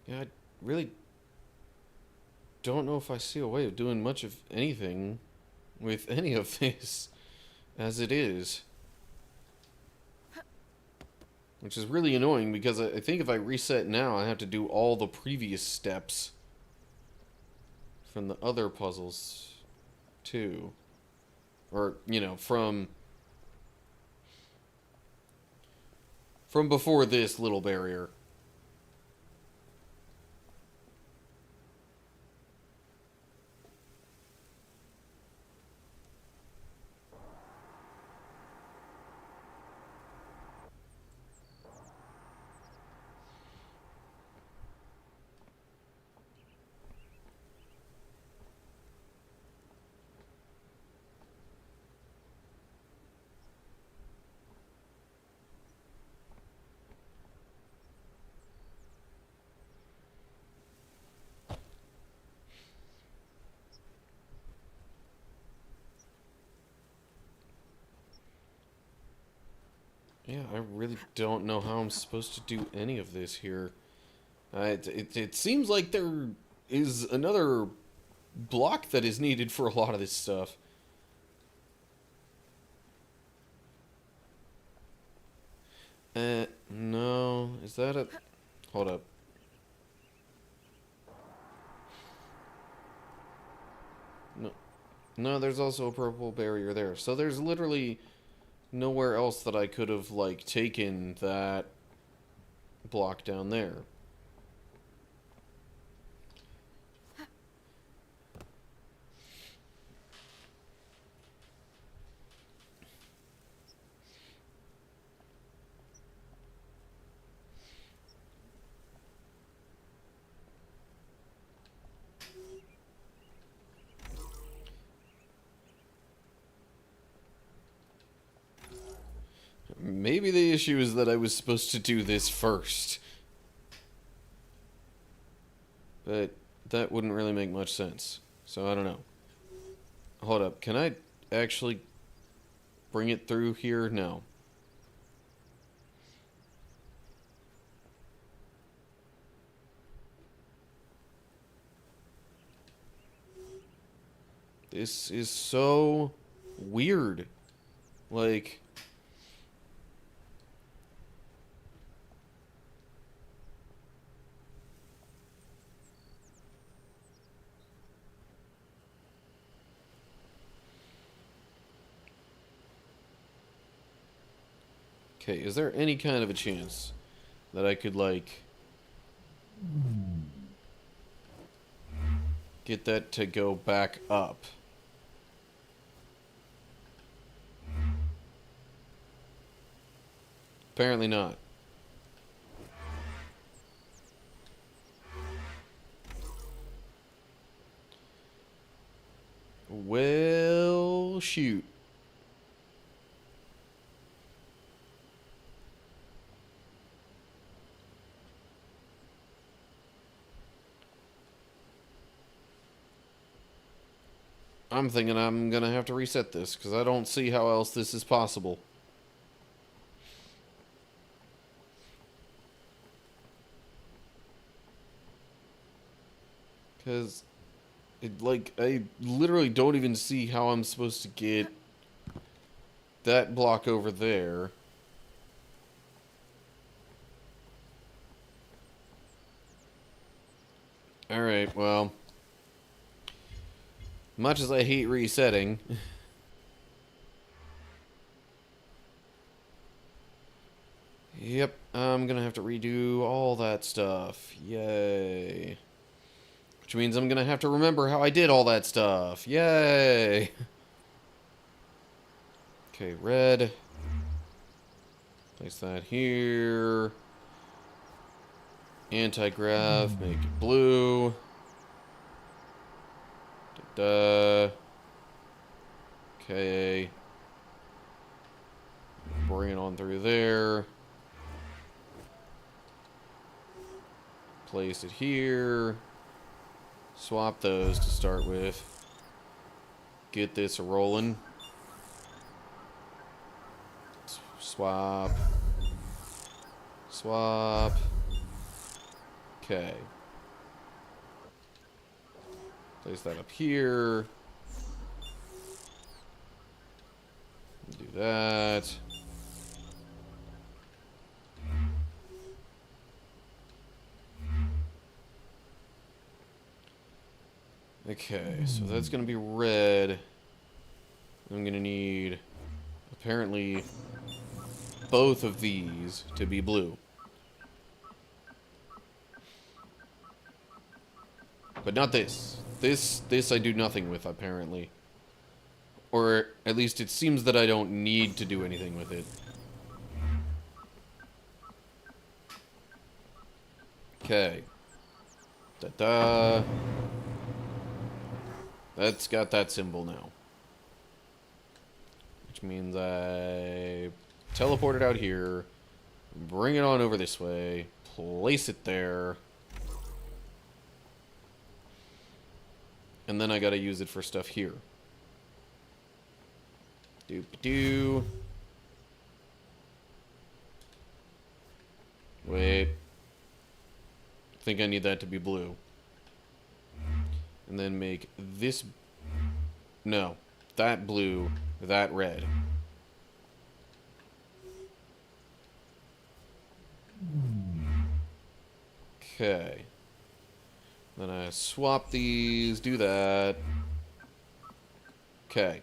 Yeah, I really don't know if I see a way of doing much of anything with any of this as it is. Which is really annoying because I think if I reset now, I have to do all the previous steps from the other puzzles too. Or, you know, from before this little barrier. Yeah, I really don't know how I'm supposed to do any of this here. It seems like there is another block that is needed for a lot of this stuff. No. Is that a... Hold up. No. No, there's also a purple barrier there. So there's literally nowhere else that I could have, like, taken that block down there. Maybe the issue is that I was supposed to do this first. But that wouldn't really make much sense. So I don't know. Hold up. Can I actually bring it through here? No. This is so weird. Like... Okay, is there any kind of a chance that I could, like, get that to go back up. Apparently not. Well, shoot. I'm thinking I'm gonna have to reset this, because I don't see how else this is possible. Because, I literally don't even see how I'm supposed to get that block over there. Alright, well. Much as I hate resetting. Yep, I'm gonna have to redo all that stuff. Yay. Which means I'm gonna have to remember how I did all that stuff. Yay! Okay, red. Place that here. Anti-grav, make it blue. Da-da. Okay. Bring it on through there. Place it here. Swap those to start with. Get this rolling. Swap. Swap. Okay. Place that up here. Do that. Okay, so that's gonna be red. I'm gonna need, apparently, both of these to be blue. But not this. This I do nothing with, apparently. Or at least it seems that I don't need to do anything with it. Okay. Da-da. That's got that symbol now. Which means I teleport it out here, bring it on over this way, place it there, and then I gotta use it for stuff here. Doop-doo. Wait. I think I need that to be blue. And then make this... No. That blue, that red. Okay. Then I swap these, do that. Okay.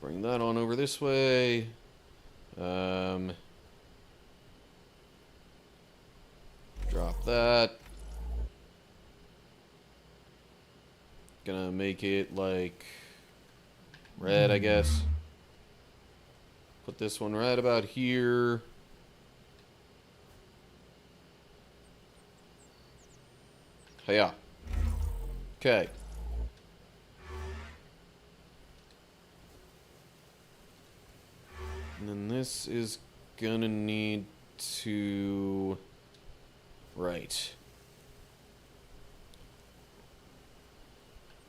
Bring that on over this way. Drop that. Gonna make it like red, I guess. Put this one right about here. Hiya. Okay. And then this is gonna need to... Right.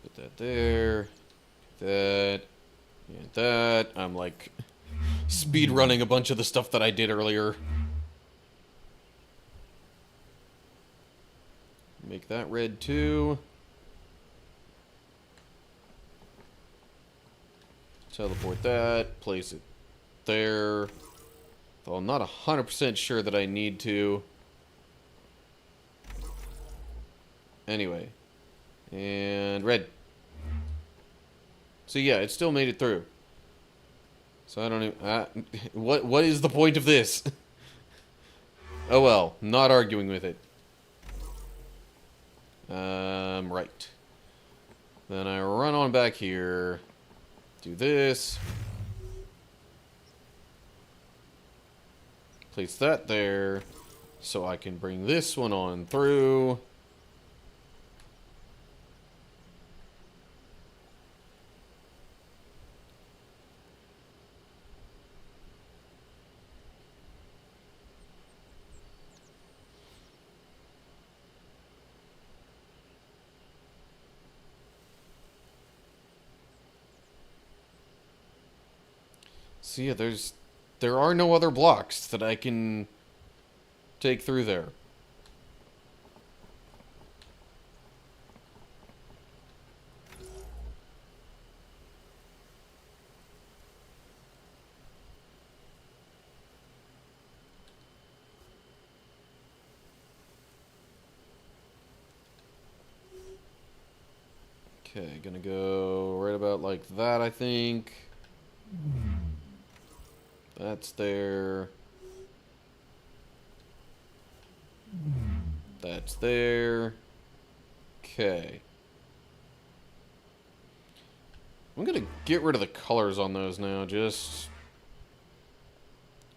Put that there. That. And that. I'm like speed running a bunch of the stuff that I did earlier. Make that red too. Teleport that. Place it there. Though I'm not 100% sure that I need to. Anyway. And red. So yeah, it still made it through. So I don't even... what is the point of this? Oh well, not arguing with it. Right. Then I run on back here. Do this. Place that there. So I can bring this one on through. So yeah, there are no other blocks that I can take through there. Okay, gonna go right about like that, I think. That's there. That's there. Okay. I'm gonna get rid of the colors on those now, just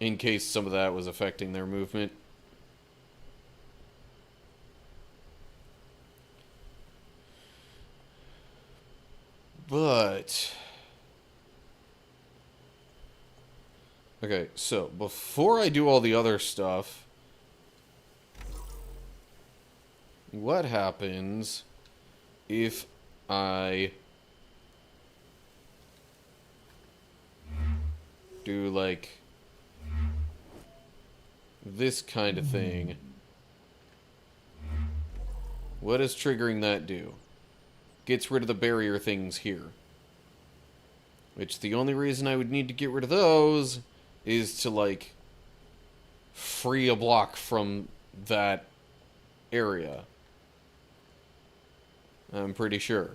in case some of that was affecting their movement. But... okay, so before I do all the other stuff, what happens if I do like this kind of thing? What does triggering that do? Gets rid of the barrier things here. Which the only reason I would need to get rid of those is to, like, free a block from that area. I'm pretty sure.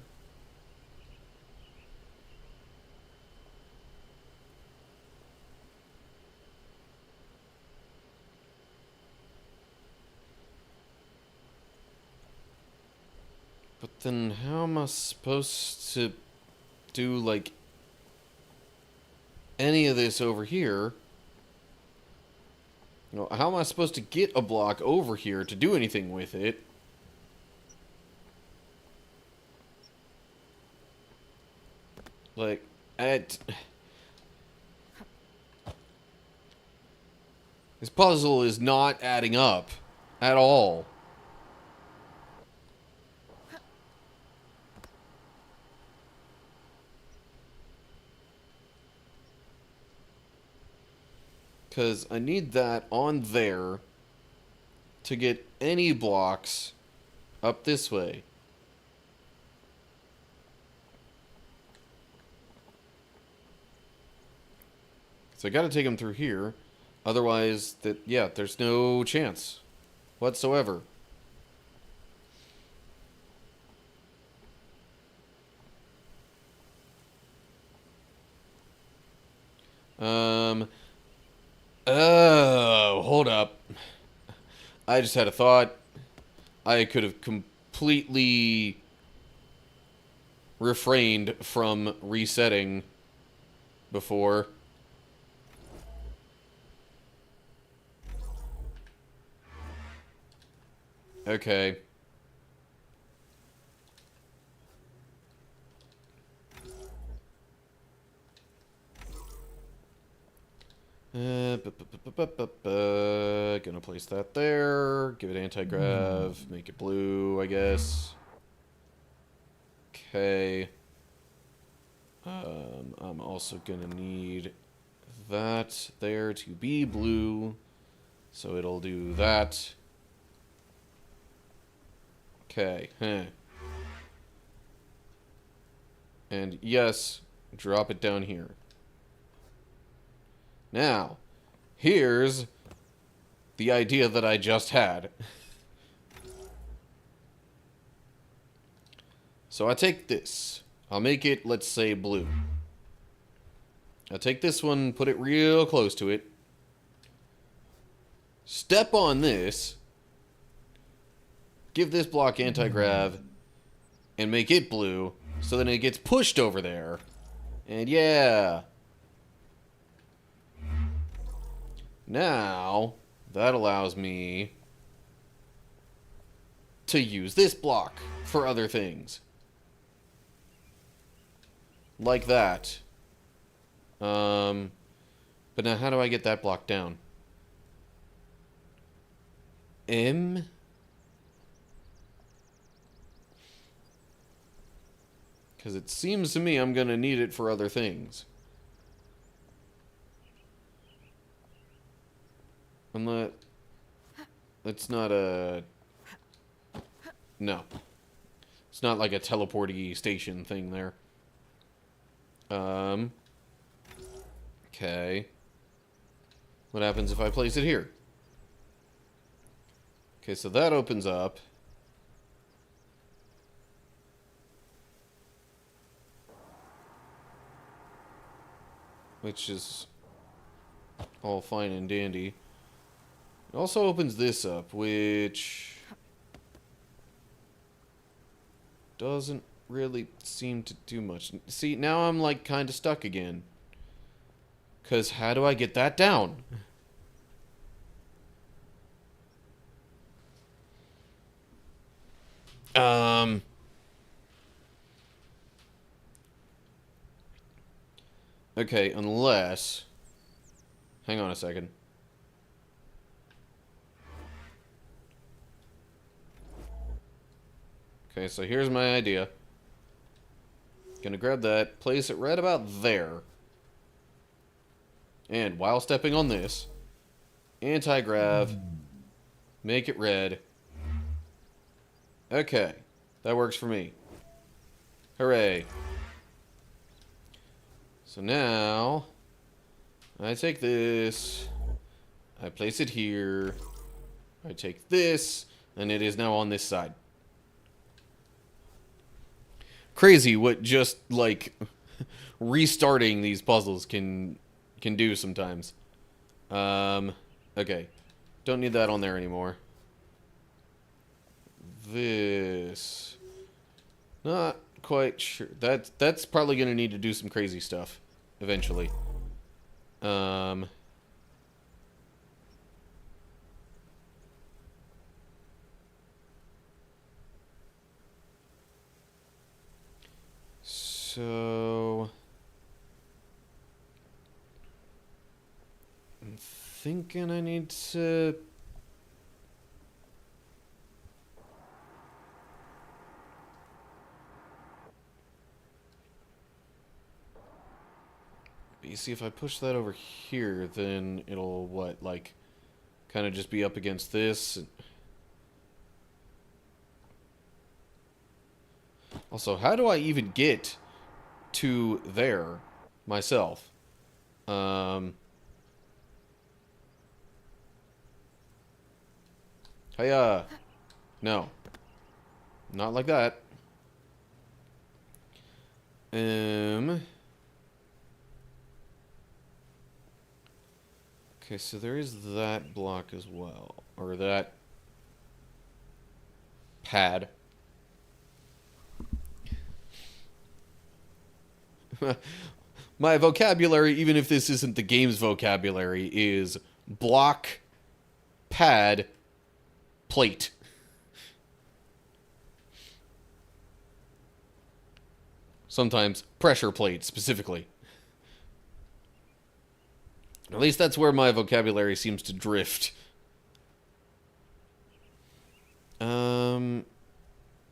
But then how am I supposed to do, like, any of this over here? You know, how am I supposed to get a block over here to do anything with it? Like, this puzzle is not adding up at all. Because I need that on there to get any blocks up this way. So I gotta take them through here. Otherwise, yeah, there's no chance whatsoever. Oh, hold up. I just had a thought. I could have completely refrained from resetting before. Okay. Gonna place that there. Give it anti-grav. Make it blue, I guess. Okay. I'm also gonna need that there to be blue. So it'll do that. Okay. And yes, drop it down here. Now, here's the idea that I just had. So I take this. I'll make it, let's say, blue. I'll take this one, put it real close to it. Step on this. Give this block anti-grav. And make it blue. So then it gets pushed over there. And yeah. Now, that allows me to use this block for other things. Like that. But now how do I get that block down? M? Because it seems to me I'm going to need it for other things. Unless... It's not a... No. It's not like a teleporty station thing there. Okay. What happens if I place it here? Okay, so that opens up. Which is all fine and dandy. It also opens this up, which doesn't really seem to do much. See, now I'm like kind of stuck again. Because how do I get that down? Okay, unless... Hang on a second. Okay, so here's my idea. Gonna grab that, place it right about there. And while stepping on this, anti-grav, make it red. Okay, that works for me. Hooray. So now, I take this, I place it here, I take this, and it is now on this side. Crazy what just, like, restarting these puzzles can do sometimes. Okay. Don't need that on there anymore. This. Not quite sure. That's probably going to need to do some crazy stuff eventually. So I'm thinking I need to you see if I push that over here, then it'll what, like kind of just be up against this. Also, how do I even get to there myself? Hiya. No. Not like that. Okay, so there is that block as well. Or that pad. My vocabulary, even if this isn't the game's vocabulary, is block, pad, plate. Sometimes pressure plate, specifically. At least that's where my vocabulary seems to drift.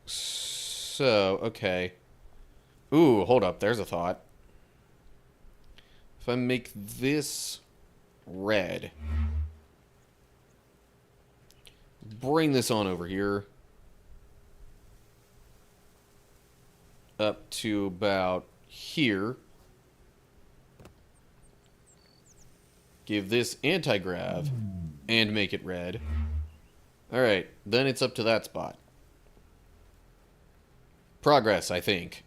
So, okay. Ooh, hold up, there's a thought. If I make this red, bring this on over here, up to about here. Give this anti-grav and make it red. Alright, then it's up to that spot. Progress, I think.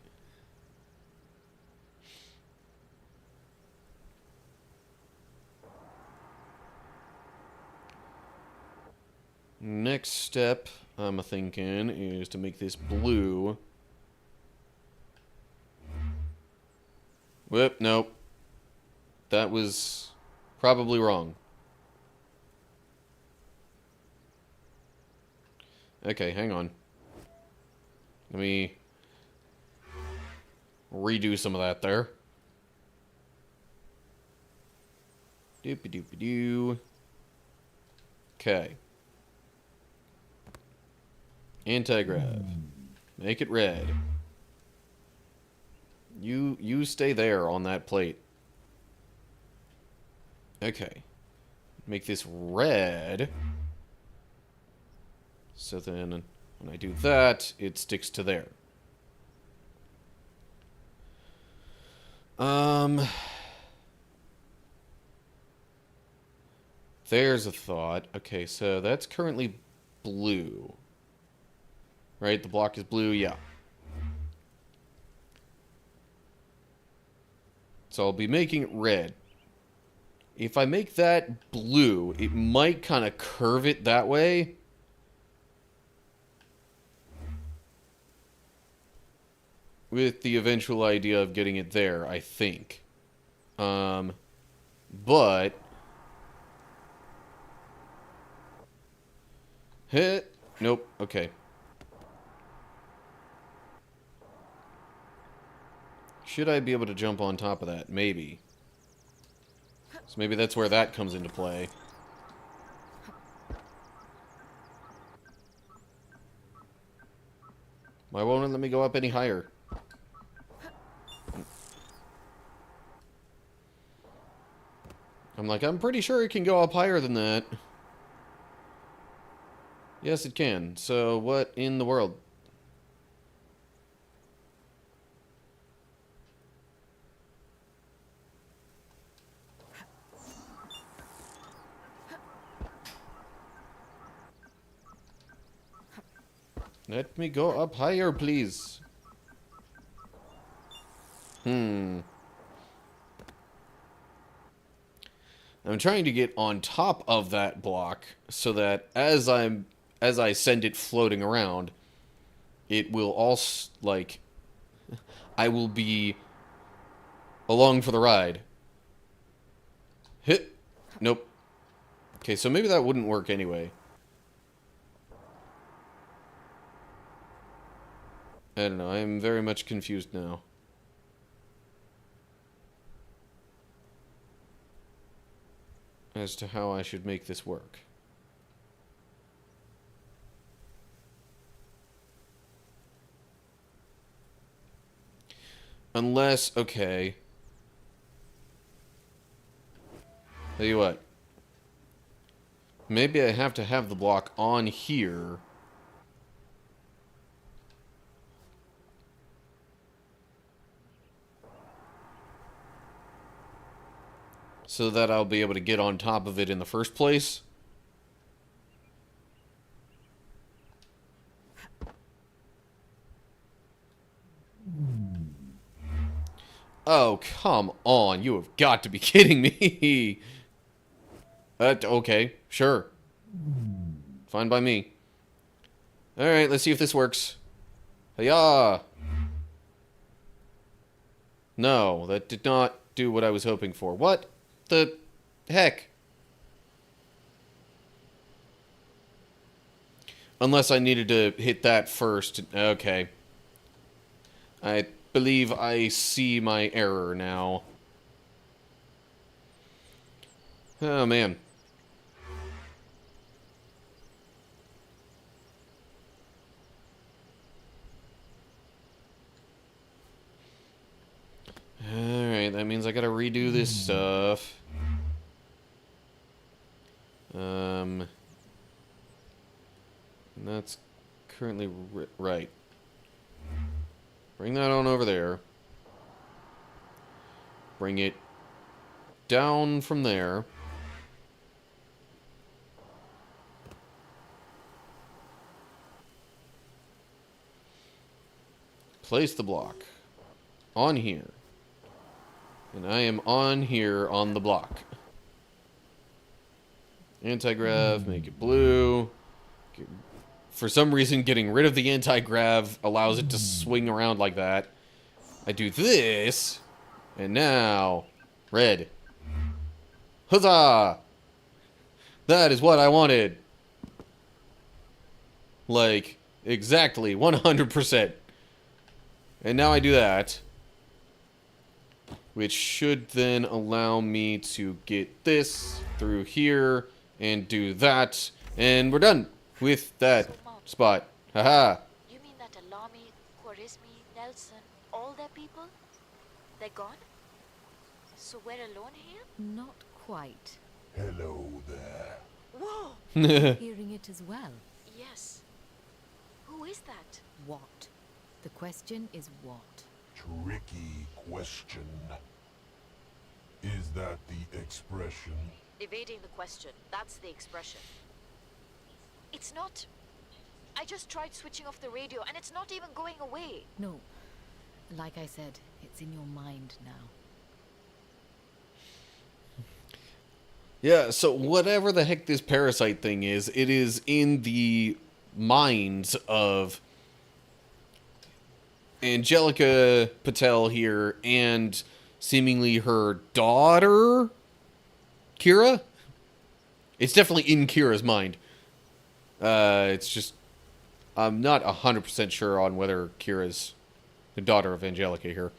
Next step, I'm thinking, is to make this blue. Whoop, nope. That was probably wrong. Okay, hang on. Let me redo some of that there. Doopy-doopy-doo. Okay. Anti-grav. Make it red. You stay there on that plate. Okay. Make this red. So then, when I do that, it sticks to there. There's a thought. Okay, so that's currently blue. Right? The block is blue, yeah. So I'll be making it red. If I make that blue, it might kind of curve it that way. With the eventual idea of getting it there, I think. But... Hit. Nope. Okay. Should I be able to jump on top of that? Maybe. So maybe that's where that comes into play. Why won't it let me go up any higher? I'm like, I'm pretty sure it can go up higher than that. Yes, it can. So, what in the world? Let me go up higher, please. I'm trying to get on top of that block so that as I send it floating around, it will also, like, I will be along for the ride. Hit. Nope. Okay, so maybe that wouldn't work anyway. I don't know, I'm very much confused now. As to how I should make this work. Unless, okay. Tell you what. Maybe I have to have the block on here. So that I'll be able to get on top of it in the first place. Oh, come on. You have got to be kidding me. Okay, sure. Fine by me. Alright, let's see if this works. Hiya! No, that did not do what I was hoping for. What the heck? Unless I needed to hit that first. Okay. I believe I see my error now. Oh, man. Alright, that means I gotta redo this stuff. That's currently right. Bring that on over there. Bring it down from there. place the block on here. And I am on here on the block. Anti-grav, make it blue. For some reason, getting rid of the anti-grav allows it to swing around like that. I do this, and now, red. Huzzah! That is what I wanted. Like, exactly, 100%. And now I do that. Which should then allow me to get this through here and do that. And we're done with that spot. Haha. You mean that Alami, Khwarizmi, Nelson, all their people? They're gone? So we're alone here? Not quite. Hello there. Whoa! Hearing it as well. Yes. Who is that? What? The question is what? Tricky question. Is that the expression? Evading the question. That's the expression. It's not... I just tried switching off the radio and it's not even going away. No. Like I said, it's in your mind now. Yeah, so whatever the heck this parasite thing is, it is in the minds of Angelica Patel here and seemingly her daughter, Kira? It's definitely in Kira's mind. It's just, I'm not 100% sure on whether Kira's the daughter of Angelica here.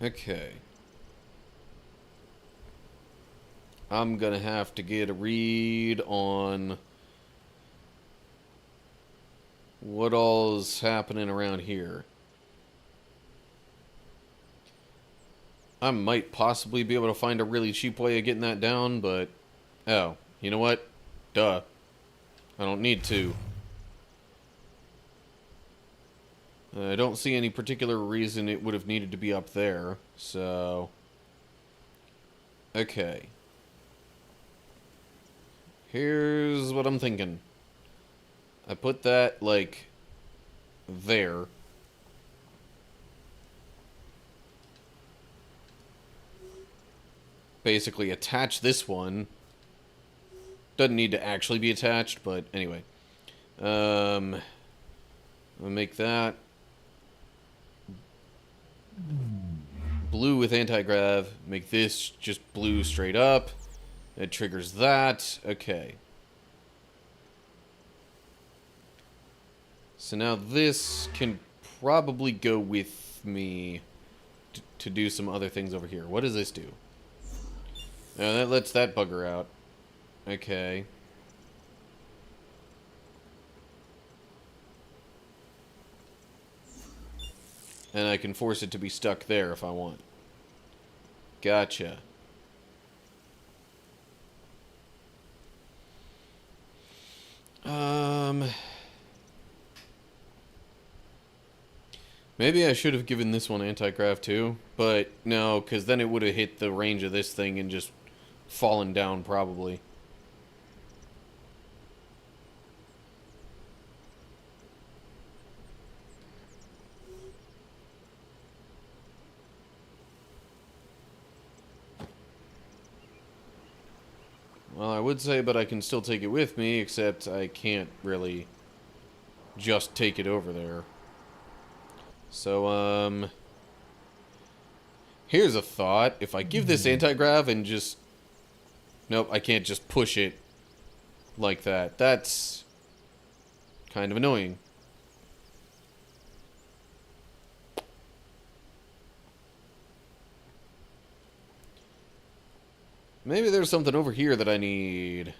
Okay. I'm gonna have to get a read on what all's happening around here. I might possibly be able to find a really cheap way of getting that down, but... Oh, you know what? Duh. I don't need to. I don't see any particular reason it would have needed to be up there, so... Okay. Here's what I'm thinking. I put that, like, there. Basically attach this one. Doesn't need to actually be attached, but anyway. I'll make that blue with anti-grav. Make this just blue straight up. It triggers that. Okay. So now this can probably go with me to do some other things over here. What does this do? Now that lets that bugger out. Okay. And I can force it to be stuck there if I want. Gotcha. Maybe I should have given this one anti-grav too, but no, because then it would have hit the range of this thing and just fallen down probably. Well, I would say, but I can still take it with me, except I can't really just take it over there. So, here's a thought. If I give this anti-grav and just... Nope, I can't just push it like that. That's kind of annoying. Maybe there's something over here that I need.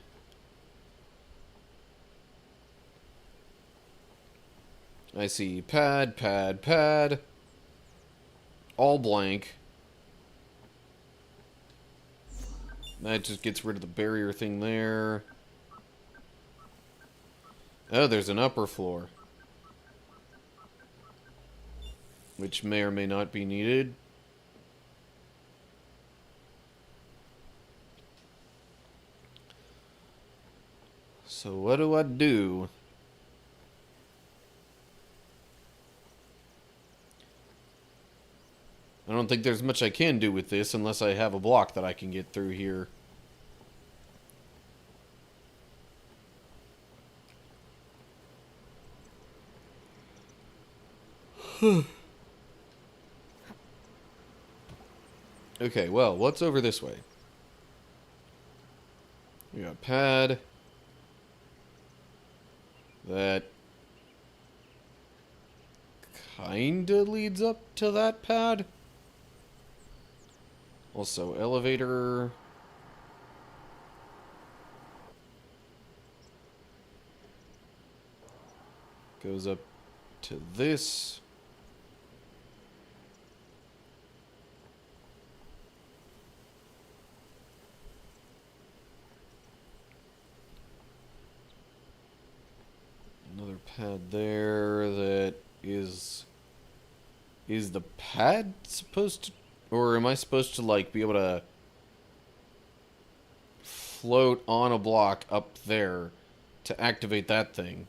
I see pad, pad, pad. All blank. That just gets rid of the barrier thing there. Oh, there's an upper floor. Which may or may not be needed. So what do I do? I don't think there's much I can do with this unless I have a block that I can get through here. Okay, well, what's over this way? We got a pad. That kinda leads up to that pad. Also, elevator. Goes up to this. Another pad there that is the pad supposed to, or am I supposed to like be able to float on a block up there to activate that thing?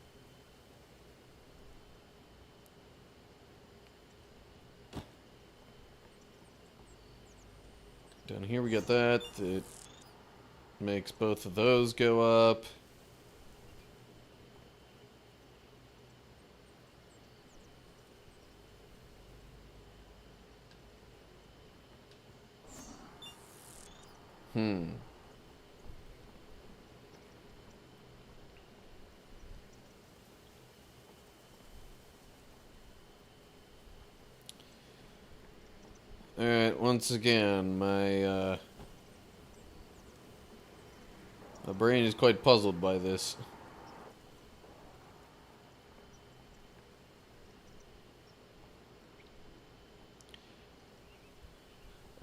Down here we got that. That makes both of those go up. Alright, once again, my brain is quite puzzled by this.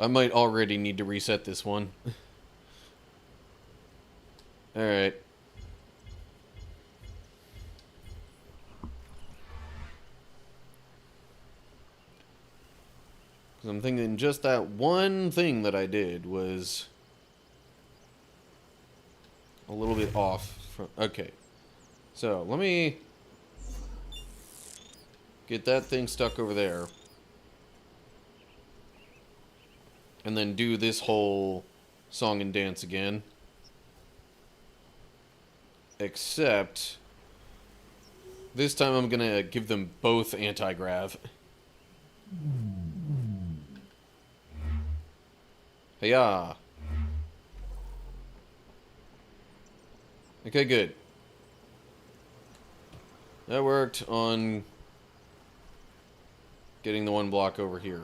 I might already need to reset this one. Alright. Because I'm thinking just that one thing that I did was a little bit off. Okay. So, let me get that thing stuck over there. And then do this whole song and dance again. Except, this time I'm gonna give them both anti-grav. Hey-ya! Okay, good. That worked on getting the one block over here.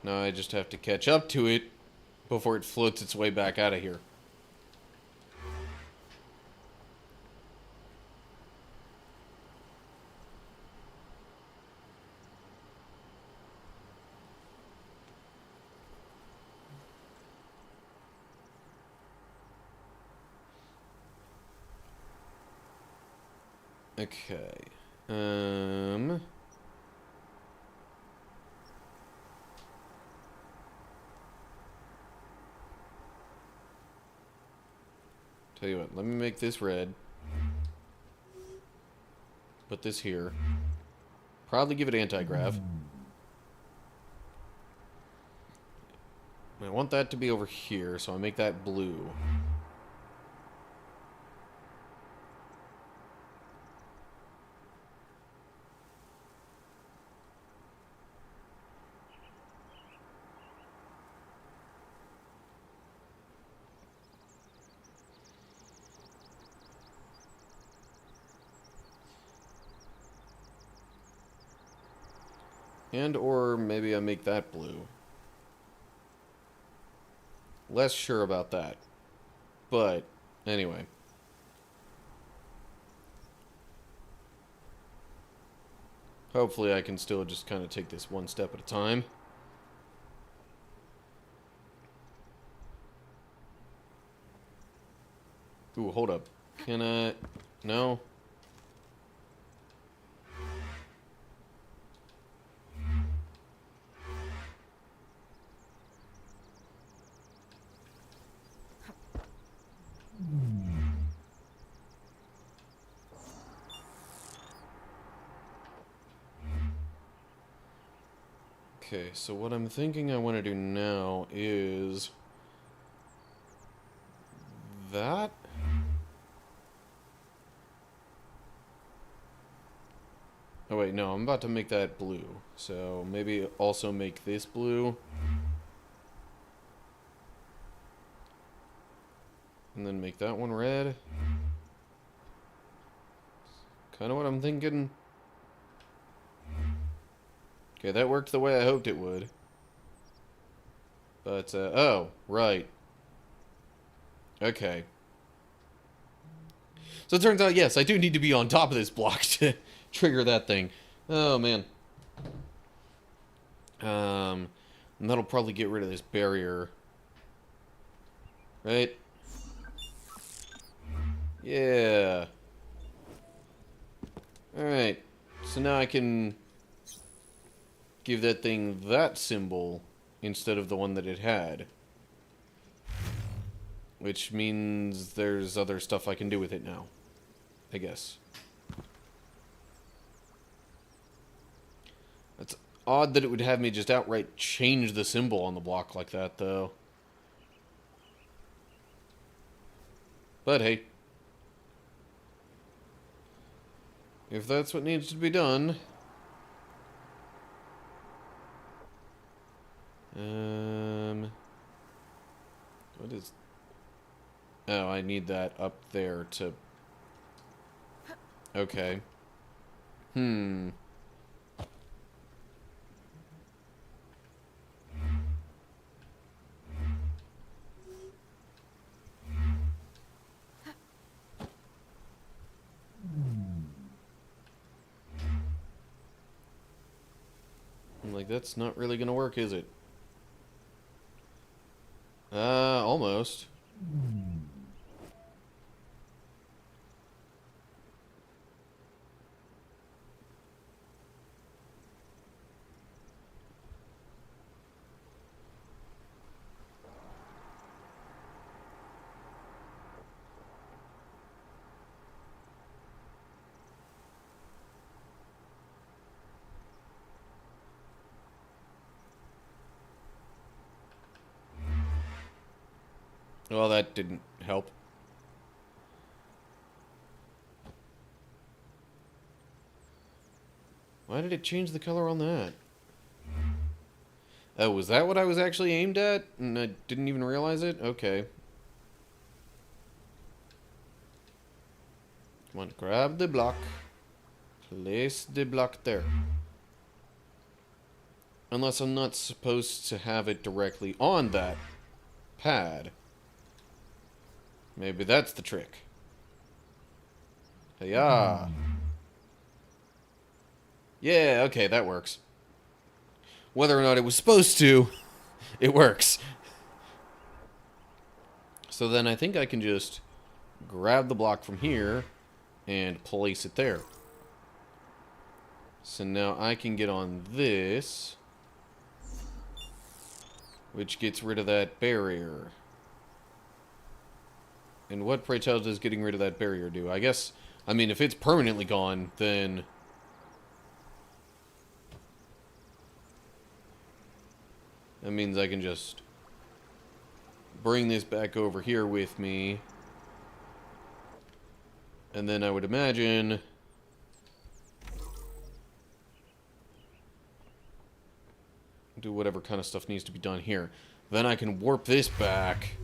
Now I just have to catch up to it before it floats its way back out of here. Okay. Tell you what, let me make this red. Put this here. Probably give it anti-grav. I want that to be over here, so I make that blue. And or maybe I make that blue. Less sure about that. But, anyway. Hopefully I can still just kind of take this one step at a time. Ooh, hold up. Can I... No? Okay, so what I'm thinking I want to do now is that. Oh wait, no, I'm about to make that blue. So maybe also make this blue. And then make that one red. Kind of what I'm thinking. Okay, that worked the way I hoped it would. But, oh, right. Okay. So it turns out, yes, I do need to be on top of this block to trigger that thing. Oh, man. And that'll probably get rid of this barrier. Right? Yeah. Alright. So now I can give that thing that symbol instead of the one that it had. Which means there's other stuff I can do with it now, I guess. It's odd that it would have me just outright change the symbol on the block like that, though. But hey. If that's what needs to be done... What is... Oh, I need that up there to... Okay. I'm like, that's not really gonna work, is it? Almost. Well, that didn't help. Why did it change the color on that? Oh, was that what I was actually aimed at? And I didn't even realize it? Okay. Come on, grab the block. Place the block there. Unless I'm not supposed to have it directly on that pad. Maybe that's the trick. Hey-ya. Yeah, okay, that works. Whether or not it was supposed to, it works. So then I think I can just grab the block from here and place it there. So now I can get on this, which gets rid of that barrier. And what, pray tell, does getting rid of that barrier do? I guess, I mean, if it's permanently gone, then... that means I can just bring this back over here with me. And then I would imagine... do whatever kind of stuff needs to be done here. Then I can warp this back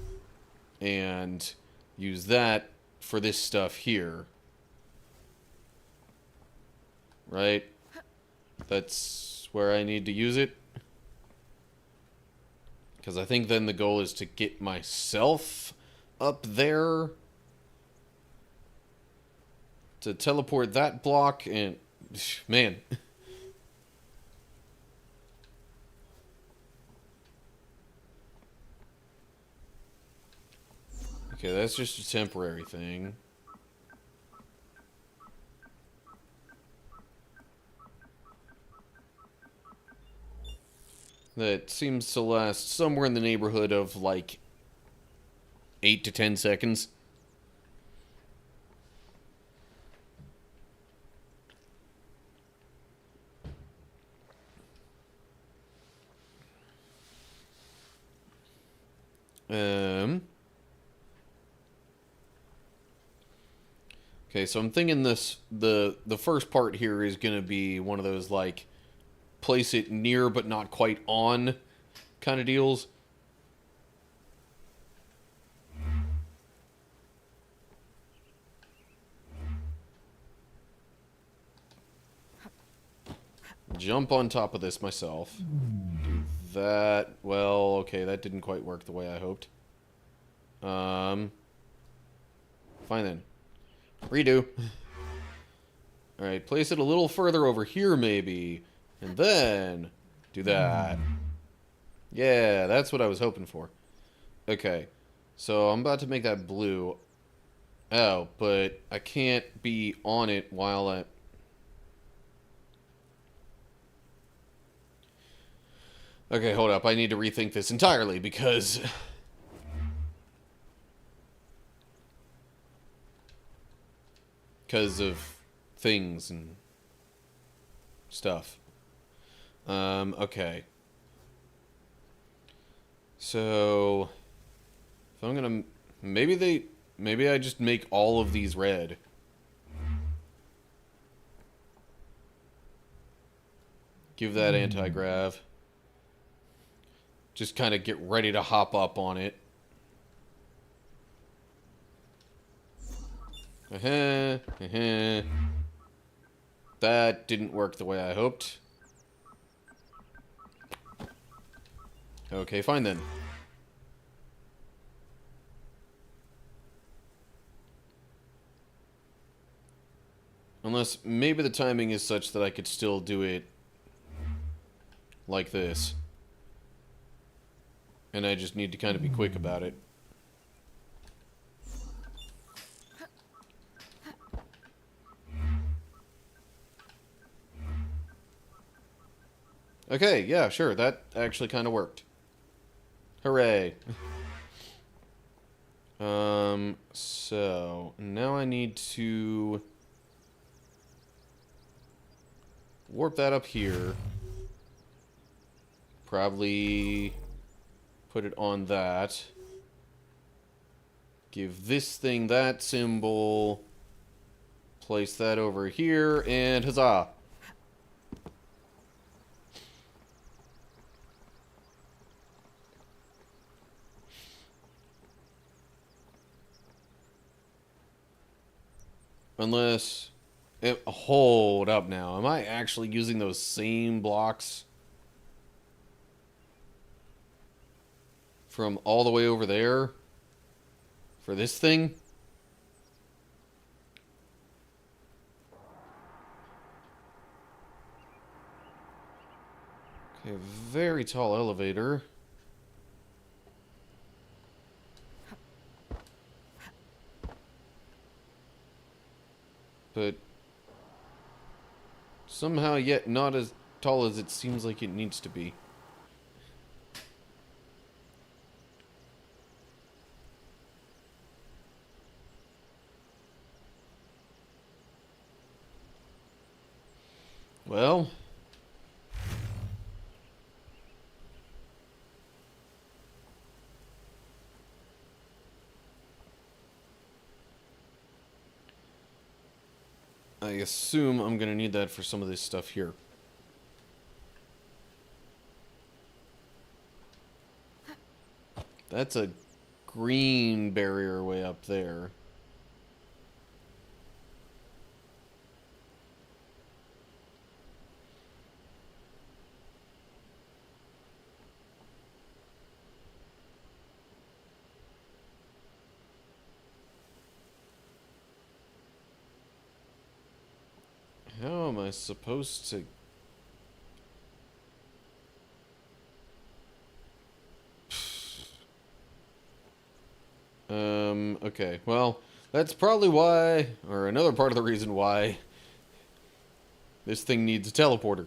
and use that for this stuff here. Right? That's where I need to use it. Because I think then the goal is to get myself up there to teleport that block and... man. Okay, that's just a temporary thing. That seems to last somewhere in the neighborhood of, like, 8 to 10 seconds. Okay, so I'm thinking the first part here is gonna be one of those like place it near but not quite on kind of deals. Jump on top of this myself. Do that. Well, okay, that didn't quite work the way I hoped. Fine then. Redo. Alright, place it a little further over here maybe. And then do that. Yeah, that's what I was hoping for. Okay. So I'm about to make that blue. Oh, but I can't be on it while I... Okay, hold up. I need to rethink this entirely because... because of things and stuff. Okay. So... if I'm gonna... maybe I just make all of these red. Give that anti-grav. Just kind of get ready to hop up on it. That didn't work the way I hoped. Okay, fine then. Unless maybe the timing is such that I could still do it like this. And I just need to kind of be quick about it. Okay, yeah, sure. That actually kind of worked. Hooray. So now I need to warp that up here. Probably put it on that. Give this thing that symbol. Place that over here, and huzzah! Unless... hold up now. Am I actually using those same blocks from all the way over there for this thing? Okay, very tall elevator. But somehow yet not as tall as it seems like it needs to be. Well, I assume I'm gonna need that for some of this stuff here. That's a green barrier way up there. How am I supposed to... okay, well, that's probably why, or another part of the reason why this thing needs a teleporter.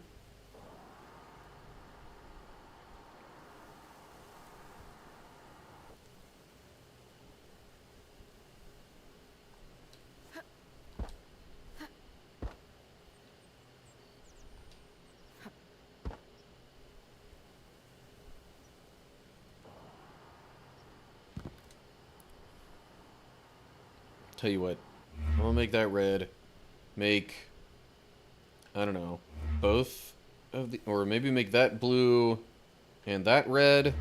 Tell you what. I'm gonna make that red. Make, I don't know, both of the, or maybe make that blue and that red.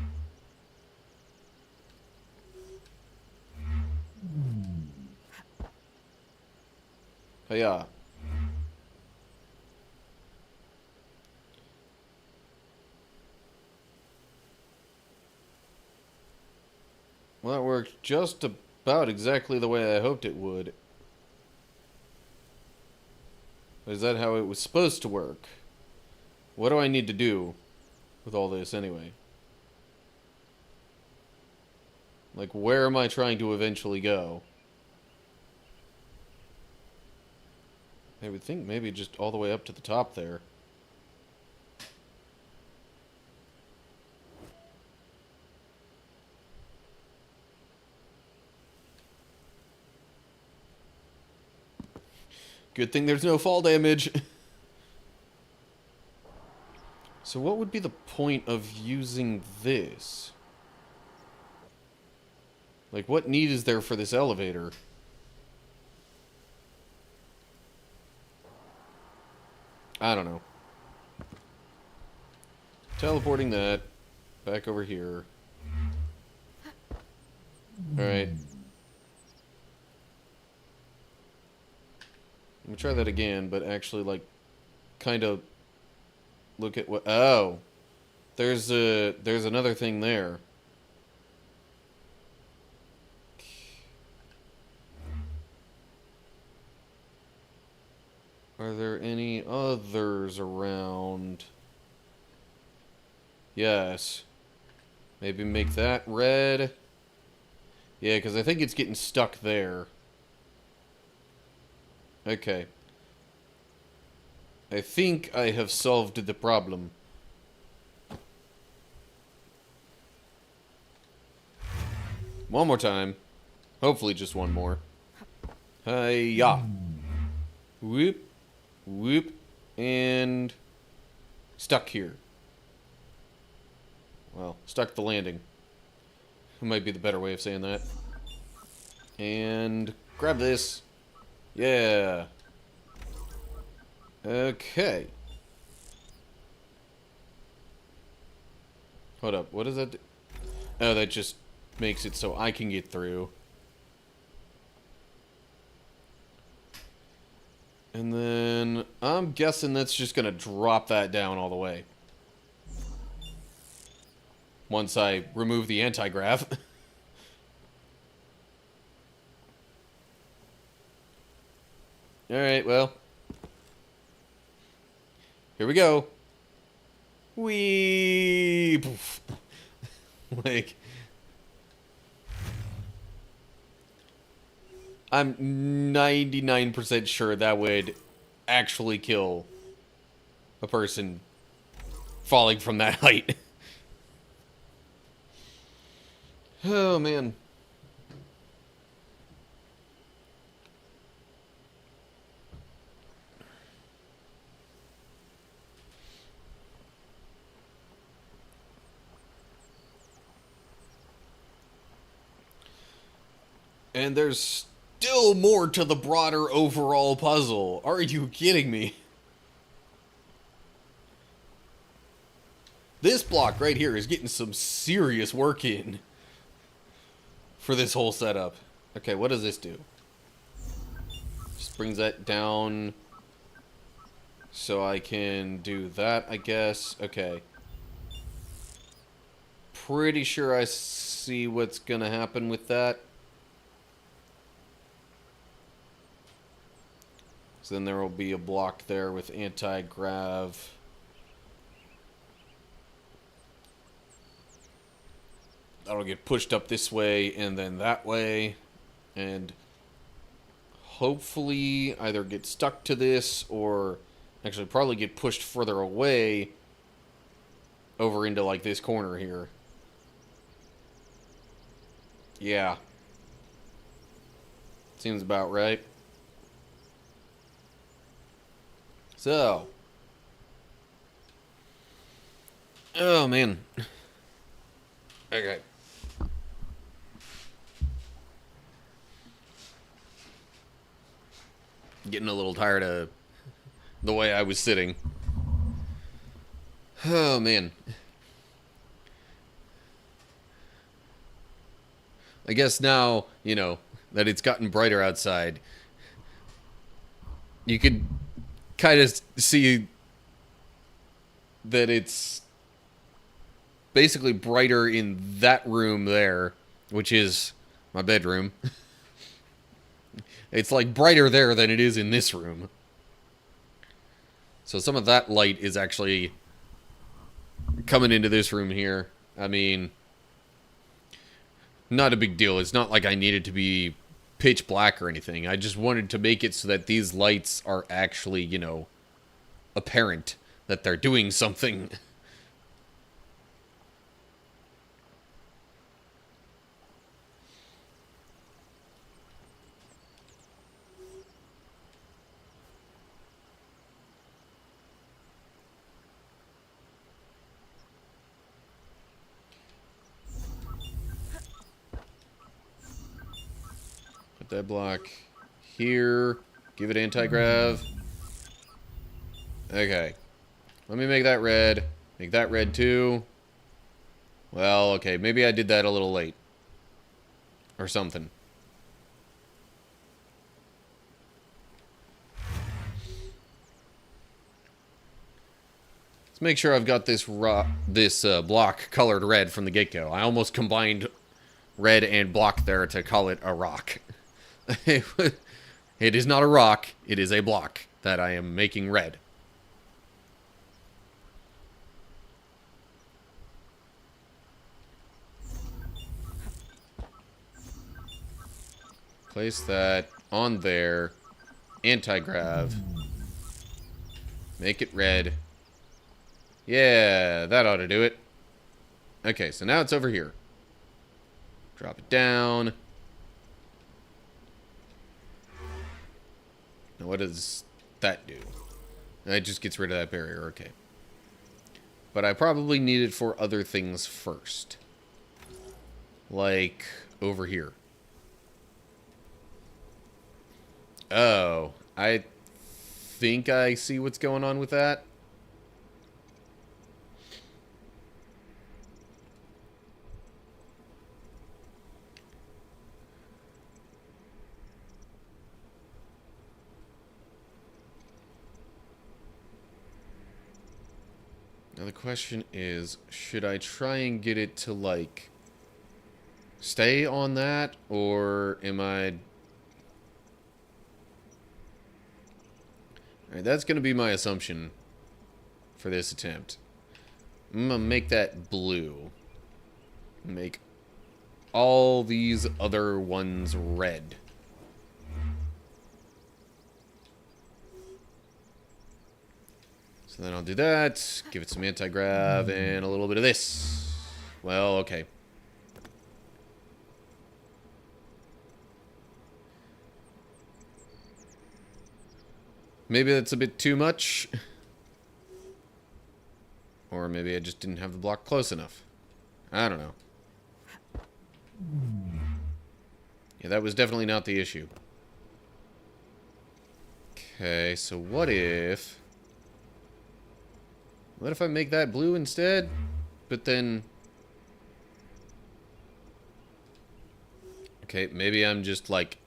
Oh yeah. Well, that worked just about exactly the way I hoped it would. Is that how it was supposed to work? What do I need to do with all this anyway? Like, where am I trying to eventually go? I would think maybe just all the way up to the top there. Good thing there's no fall damage. So what would be the point of using this? Like, what need is there for this elevator? I don't know. Teleporting that back over here. Alright. Let me try that again, but actually, like, kind of look at what... Oh! There's another thing there. Are there any others around? Yes. Maybe make that red. Yeah, because I think it's getting stuck there. Okay. I think I have solved the problem. One more time. Hopefully just one more. Hi-ya. Whoop. Whoop. And... stuck here. Well, stuck the landing. Might be the better way of saying that. And... grab this. Yeah. Okay. Hold up. What does that do? Oh, that just makes it so I can get through. And then I'm guessing that's just going to drop that down all the way. Once I remove the anti-grav. Alright, well. Here we go. Whee! Poof. Like... I'm 99% sure that would actually kill a person falling from that height. Oh, man. And there's still more to the broader overall puzzle. Are you kidding me? This block right here is getting some serious work in for this whole setup. Okay, what does this do? Just brings that down so I can do that, I guess. Okay. Pretty sure I see what's gonna happen with that. So then there will be a block there with anti-grav. That'll get pushed up this way and then that way. And hopefully either get stuck to this or actually probably get pushed further away over into like this corner here. Yeah. Seems about right. So. Oh, man. Okay. Getting a little tired of the way I was sitting. Oh, man. I guess now, you know, that it's gotten brighter outside, you could kind of see that it's basically brighter in that room there, which is my bedroom. It's like brighter there than it is in this room. So some of that light is actually coming into this room here. I mean, not a big deal. It's not like I needed to be pitch black or anything. I just wanted to make it so that these lights are actually, you know, apparent that they're doing something. Put that block here. Give it anti-grav. Okay. Let me make that red. Make that red too. Well, okay. Maybe I did that a little late. Or something. Let's make sure I've got this block colored red from the get-go. I almost combined red and block there to call it a rock. It is not a rock. It is a block that I am making red. Place that on there. Anti-grav. Make it red. Yeah, that ought to do it. Okay, so now it's over here. Drop it down. Now what does that do? It just gets rid of that barrier, okay. But I probably need it for other things first. Like over here. Oh, I think I see what's going on with that. Now the question is, should I try and get it to, like, stay on that, or am I... Alright, that's going to be my assumption for this attempt. I'm going to make that blue. Make all these other ones red. So then I'll do that, give it some anti-grav, and a little bit of this. Well, okay. Maybe that's a bit too much. Or maybe I just didn't have the block close enough. I don't know. Yeah, that was definitely not the issue. Okay, so what if... What if I make that blue instead? But then... Okay, maybe I'm just, like...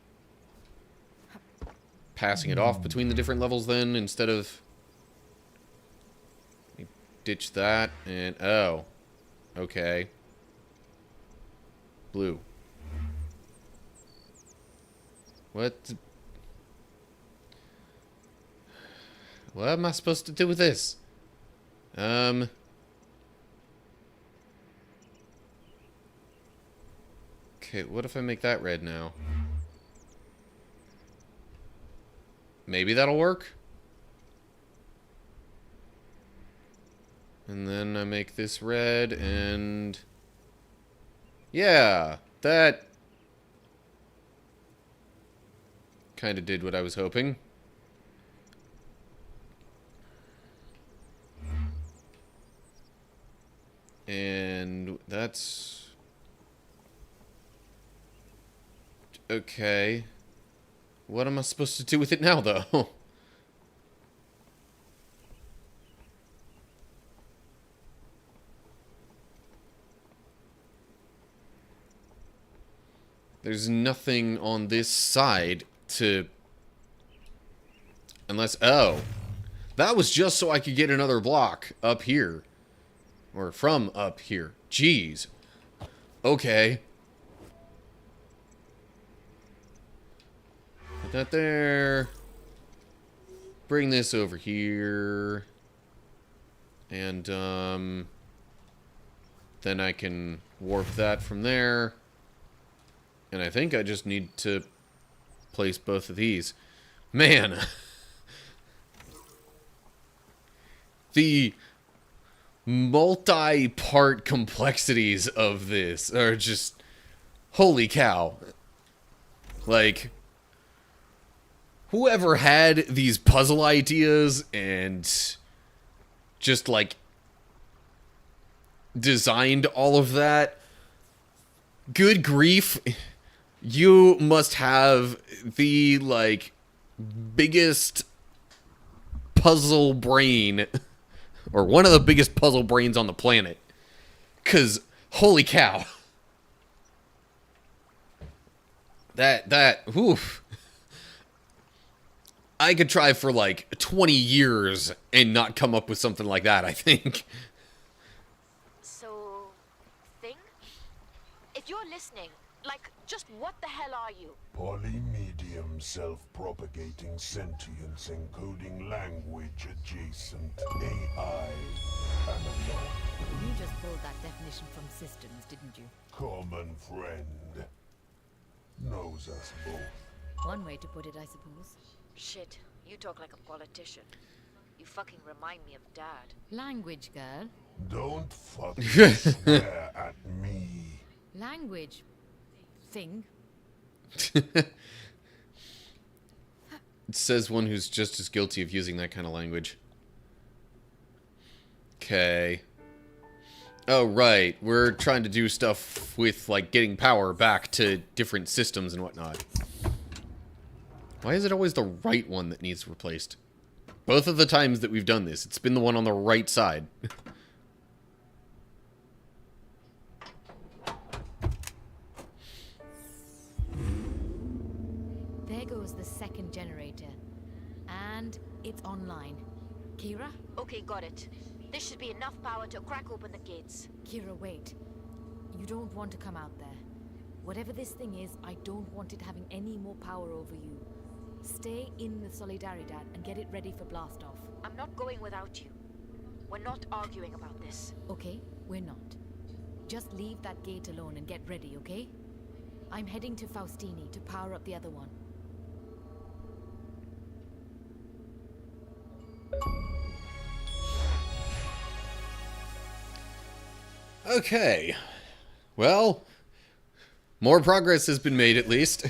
passing it off between the different levels then, instead of... Ditch that, and... Oh. Okay. Blue. What? What am I supposed to do with this? Okay, what if I make that red now? Maybe that'll work? And then I make this red, and... Yeah, that... kind of did what I was hoping. And that's... Okay. What am I supposed to do with it now, though? There's nothing on this side to... Unless... Oh. That was just so I could get another block up here. Or from up here. Jeez. Okay. Put that there. Bring this over here. And, then I can warp that from there. And I think I just need to place both of these. Man. The multi-part complexities of this are just... Holy cow. Like... Whoever had these puzzle ideas and... just, like... designed all of that... Good grief... You must have the, like, biggest puzzle brain, or one of the biggest puzzle brains on the planet. 'Cause, holy cow. Oof. I could try for, like, 20 years and not come up with something like that, I think. So, thing? If you're listening, like, just what the hell are you? Polymedium self-propagating sentience encoding language adjacent AI analog. You just pulled that definition from systems, didn't you? Common friend. Knows us both. One way to put it, I suppose. Shit, you talk like a politician. You fucking remind me of Dad. Language, girl. Don't fucking swear at me. Language. Thing. It says one who's just as guilty of using that kind of language. Okay. Oh, right. We're trying to do stuff with, like, getting power back to different systems and whatnot. Why is it always the right one that needs replaced? Both of the times that we've done this, it's been the one on the right side. There goes the second generator. And it's online. Kira? Okay, got it. This should be enough power to crack open the gates. Kira, wait. You don't want to come out there. Whatever this thing is, I don't want it having any more power over you. Stay in the Solidaridad and get it ready for blast-off. I'm not going without you. We're not arguing about this. Okay, we're not. Just leave that gate alone and get ready, okay? I'm heading to Faustini to power up the other one. Okay. Well, more progress has been made, at least.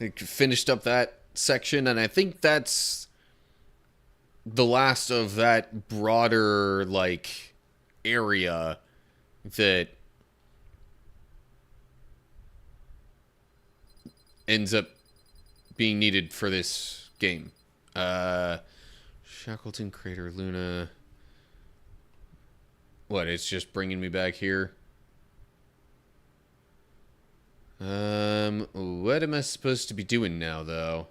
I finished up that section, and I think that's the last of that broader, like, area that ends up being needed for this game. Shackleton, Crater, Luna... What, it's just bringing me back here? What am I supposed to be doing now, though?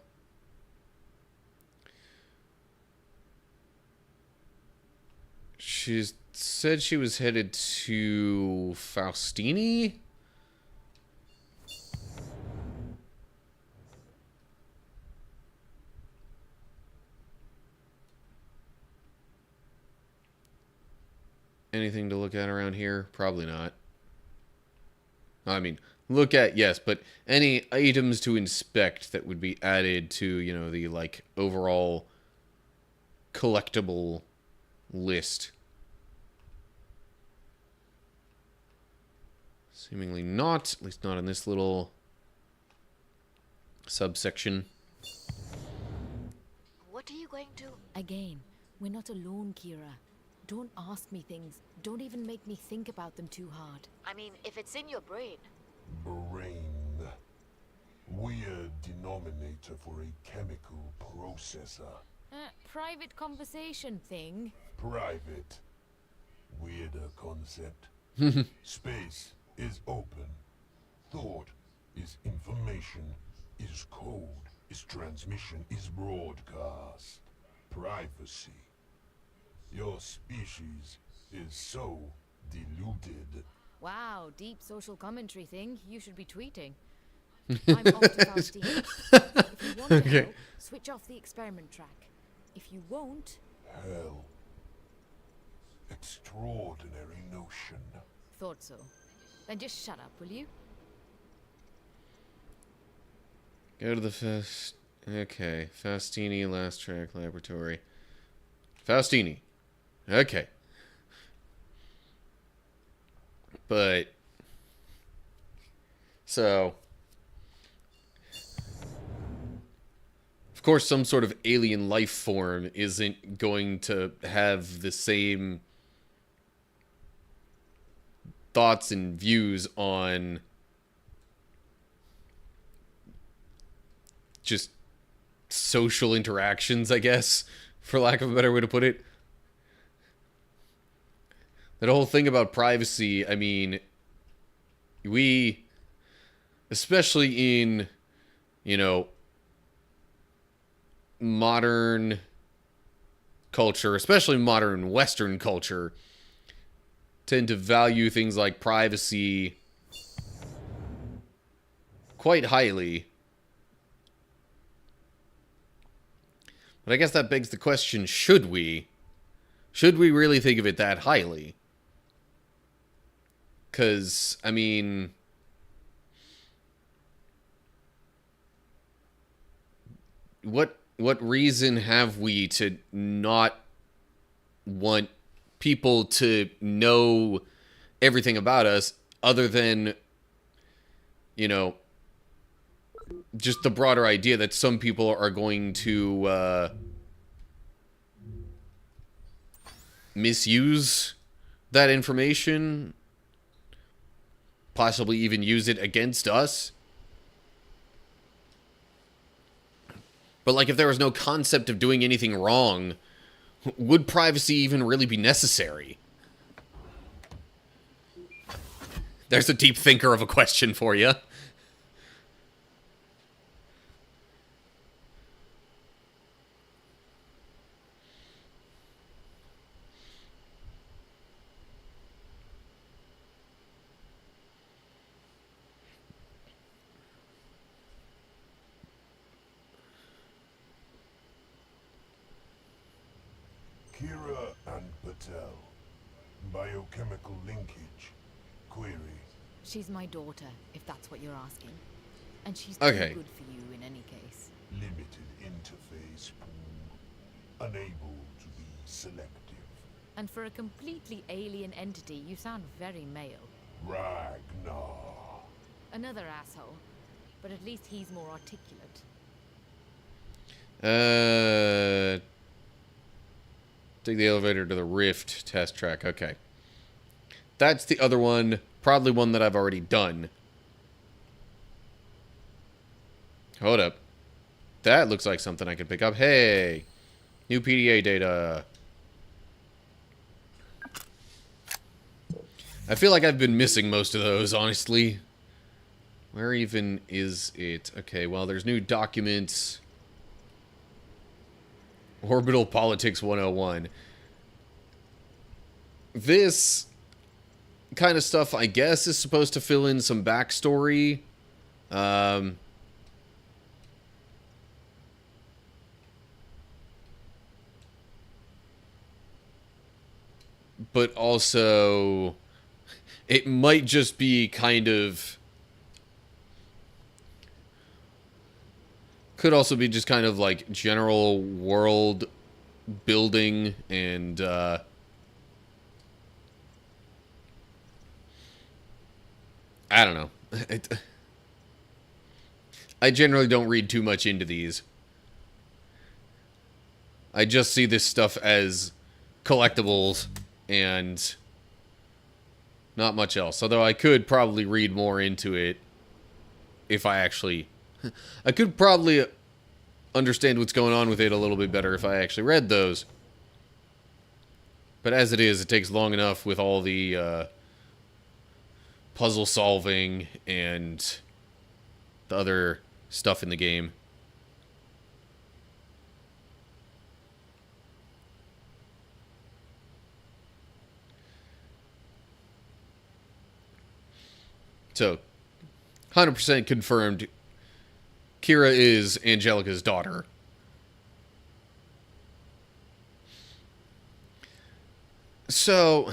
She said she was headed to Faustini? Anything to look at around here? Probably not. I mean, look at, yes, but any items to inspect that would be added to, you know, the, like, overall collectible list. Seemingly not, at least not in this little subsection. What are you going to... Again, we're not alone, Kira. Don't ask me things. Don't even make me think about them too hard. I mean, if it's in your brain. Brain. Weird denominator for a chemical processor. Private conversation thing. Private. Weirder concept. Space is open. Thought is information, is code, is transmission, is broadcast. Privacy. Your species is so deluded. Wow, deep social commentary thing. You should be tweeting. I'm off to Faustine. If you want to Okay. know, switch off the experiment track. If you won't, Hell. Extraordinary notion. thought so. Then just shut up, will you? Go to the Okay. Faustini, last track, laboratory. Faustini. Okay. But... So... Of course, some sort of alien life form isn't going to have the same thoughts and views on just social interactions, I guess, for lack of a better way to put it. That whole thing about privacy, I mean, we, especially in, you know, modern culture, especially modern Western culture, tend to value things like privacy quite highly. But I guess that begs the question, should we? Should we really think of it that highly? Because, I mean... What reason have we to not want people to know everything about us other than, you know, just the broader idea that some people are going to misuse that information, possibly even use it against us? But, like, if there was no concept of doing anything wrong, would privacy even really be necessary? There's a deep thinker of a question for you. Kira and Patel. Biochemical linkage. Query. She's my daughter, if that's what you're asking. And she's Okay. too good for you in any case. Limited interface pool. Unable to be selective. And for a completely alien entity, you sound very male. Ragnar. Another asshole. But at least he's more articulate. Take the elevator to the Rift test track. Okay. That's the other one. Probably one that I've already done. Hold up. That looks like something I can pick up. Hey! New PDA data. I feel like I've been missing most of those, honestly. Where even is it? Okay, well, there's new documents. Orbital Politics 101. This kind of stuff, I guess, is supposed to fill in some backstory. But also, it might just be kind of... Could also be just kind of like general world building and I don't know. I generally don't read too much into these. I just see this stuff as collectibles and not much else. Although I could probably read more into it if I actually I could probably understand what's going on with it a little bit better if I actually read those. But as it is, it takes long enough with all the puzzle solving and the other stuff in the game. So, 100% confirmed, Kira is Angelica's daughter. So,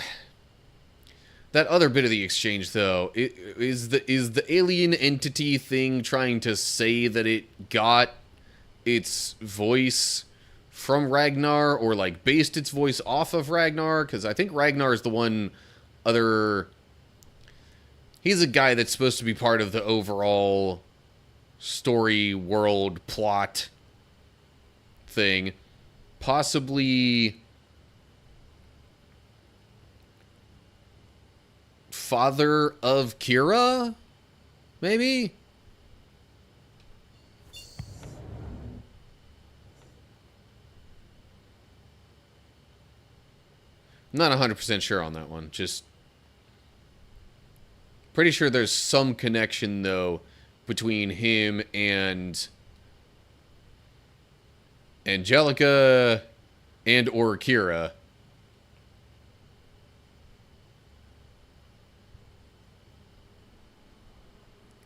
that other bit of the exchange, though, is the alien entity thing trying to say that it got its voice from Ragnar, or like based its voice off of Ragnar? Because I think Ragnar is the one other... He's a guy that's supposed to be part of the overall story, world, plot thing. Possibly father of Kira? Maybe? I'm not 100% sure on that one. Just pretty sure there's some connection, though, between him and Angelica and or Kira.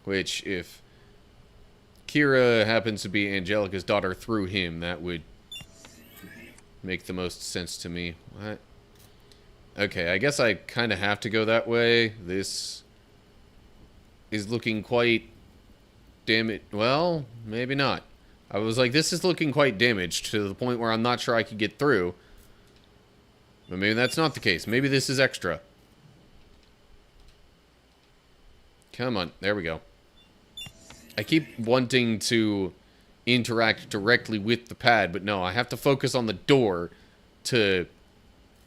Which, if Kira happens to be Angelica's daughter through him, that would make the most sense to me. What? Okay, I guess I kind of have to go that way. This is looking quite damaged. Well, maybe not. I was like, this is looking quite damaged to the point where I'm not sure I could get through. But maybe that's not the case. Maybe this is extra. Come on. There we go. I keep wanting to interact directly with the pad, but no, I have to focus on the door to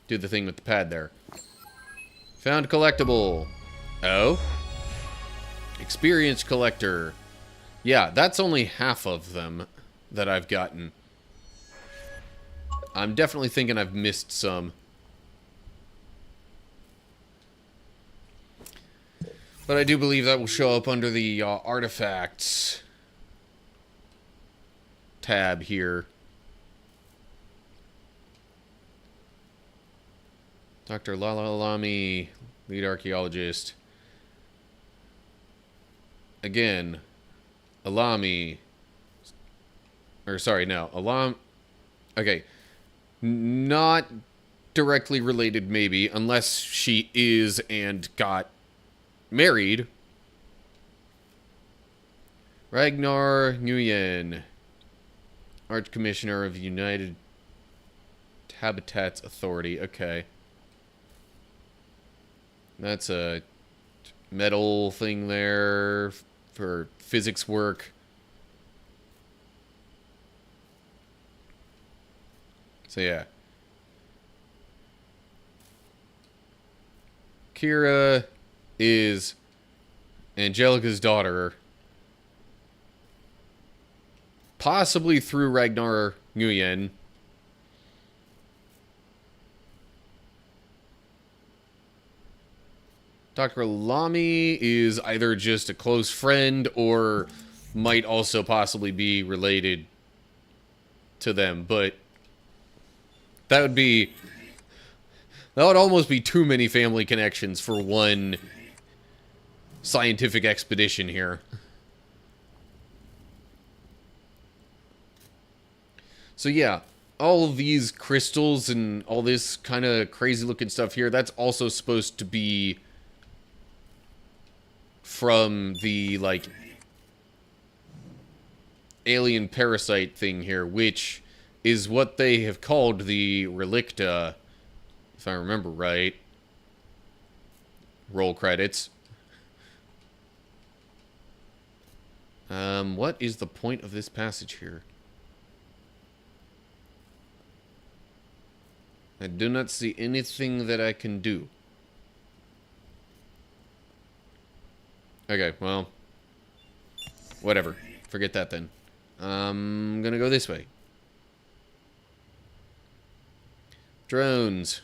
do the thing with the pad there. Found collectible. Oh? Experience collector. Yeah, that's only half of them that I've gotten. I'm definitely thinking I've missed some. But I do believe that will show up under the artifacts tab here. Dr. Lalalami, lead archaeologist. Again, Alami. Or, sorry, no. Okay. Not directly related, maybe, unless she is and got married. Ragnar Nguyen, Arch Commissioner of United Habitats Authority. Okay. That's a metal thing there for physics work. So yeah. Kira is Angelica's daughter. Possibly through Ragnar Nguyen. Dr. Lamy is either just a close friend or might also possibly be related to them, but that would almost be too many family connections for one scientific expedition here. So yeah, all of these crystals and all this kind of crazy looking stuff here, that's also supposed to be from the, like, alien parasite thing here, which is what they have called the Relicta, if I remember right. Roll credits. What is the point of this passage here? I do not see anything that I can do. Okay, well, whatever. forget that then. I'm gonna go this way. Drones.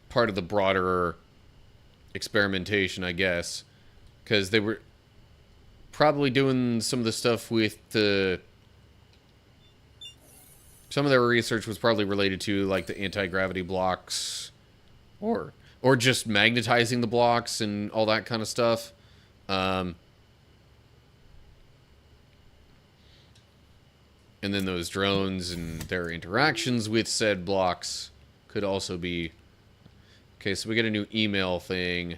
Part of the broader experimentation, I guess, because they were probably doing some of the stuff with the... Some of their research was probably related to, like, the anti-gravity blocks, or just magnetizing the blocks and all that kind of stuff. And then those drones and their interactions with said blocks could also be... Okay, so we get a new email thing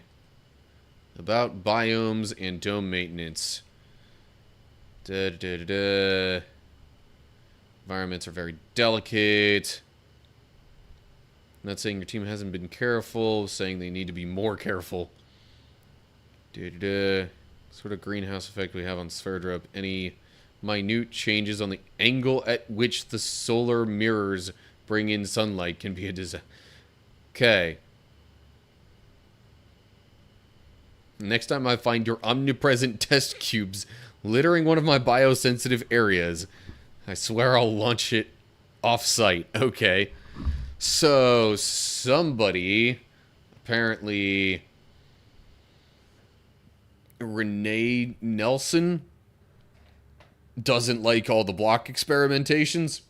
about biomes and dome maintenance. Environments are very delicate. Not saying your team hasn't been careful, saying they need to be more careful. Sort of greenhouse effect we have on Sverdrup. Any minute changes on the angle at which the solar mirrors bring in sunlight can be a disaster. Okay. Next time I find your omnipresent test cubes littering one of my biosensitive areas, I swear I'll launch it off-site. Okay. So, somebody, apparently Renee Nelson, doesn't like all the block experimentations.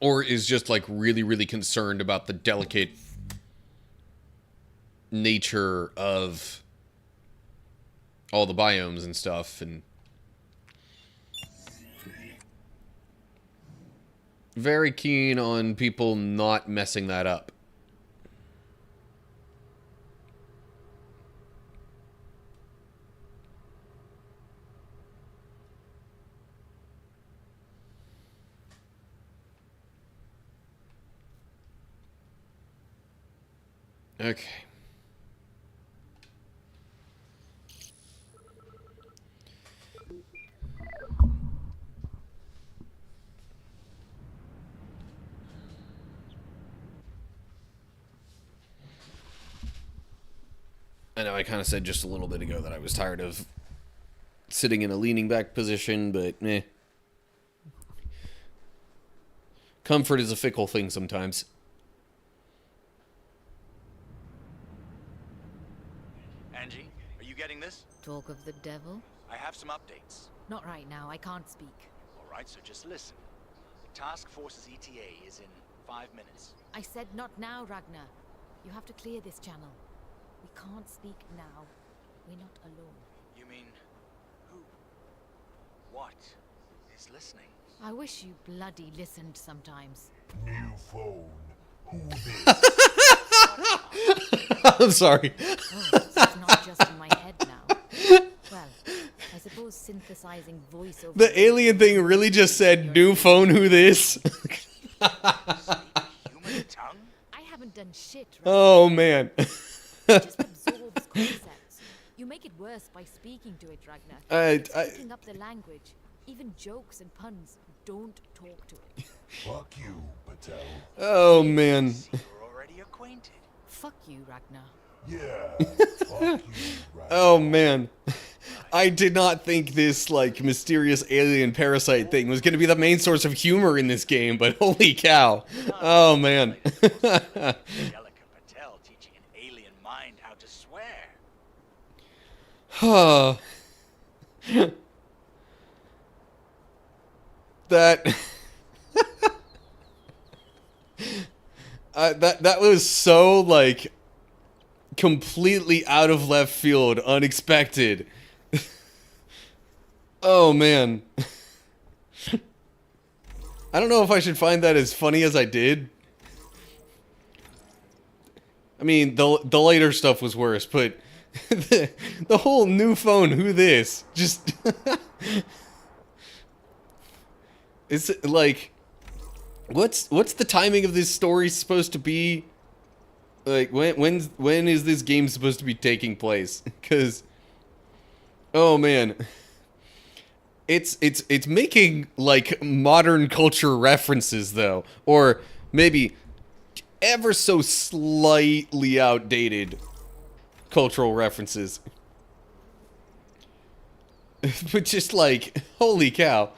Or is just, like, really, really concerned about the delicate nature of all the biomes and stuff, and very keen on people not messing that up. Okay. I know I kind of said just a little bit ago that I was tired of sitting in a leaning back position, but eh. Comfort is a fickle thing sometimes. Angie, are you getting this? Talk of the devil? I have some updates. Not right now, I can't speak. Alright, so just listen. The task force's ETA is in 5 minutes. I said not now, Ragnar. You have to clear this channel. We can't speak now. We're not alone. You mean... who? What is listening? I wish you bloody listened sometimes. New phone. Who this? I'm sorry. Oh, so it's not just in my head now. Well, I suppose synthesizing voice over... The alien thing really just said, new phone, who this? Human tongue? I haven't done shit, right? Oh, man. It just absorbs concepts. You make it worse by speaking to it, Ragnar. It's picking up the language. Even jokes and puns. Don't talk to it. Fuck you, Patel. Oh, man. You're already acquainted. Fuck you, Ragnar. Yeah. Fuck you, right? Oh, man. I did not think this, like, mysterious alien parasite thing was going to be the main source of humor in this game, but holy cow. Oh, man. Angelica Patel teaching an alien mind how to swear. That... that was so, like, completely out of left field, unexpected. Oh, man. I don't know if I should find that as funny as I did. I mean, the later stuff was worse, but the whole new phone, who this? Just... It's like... What's the timing of this story supposed to be? Like, when is this game supposed to be taking place? Because... Oh, man. It's making like modern culture references though, or maybe ever so slightly outdated cultural references. But just like, holy cow.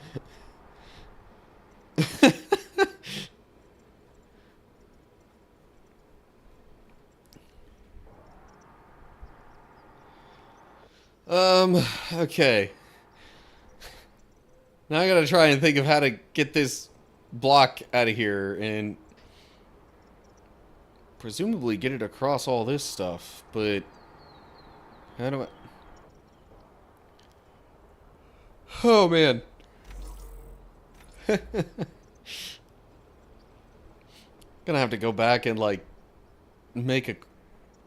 Okay. Now I gotta try and think of how to get this block out of here and presumably get it across all this stuff, but how do I... Oh, man. Gonna have to go back and, like, make a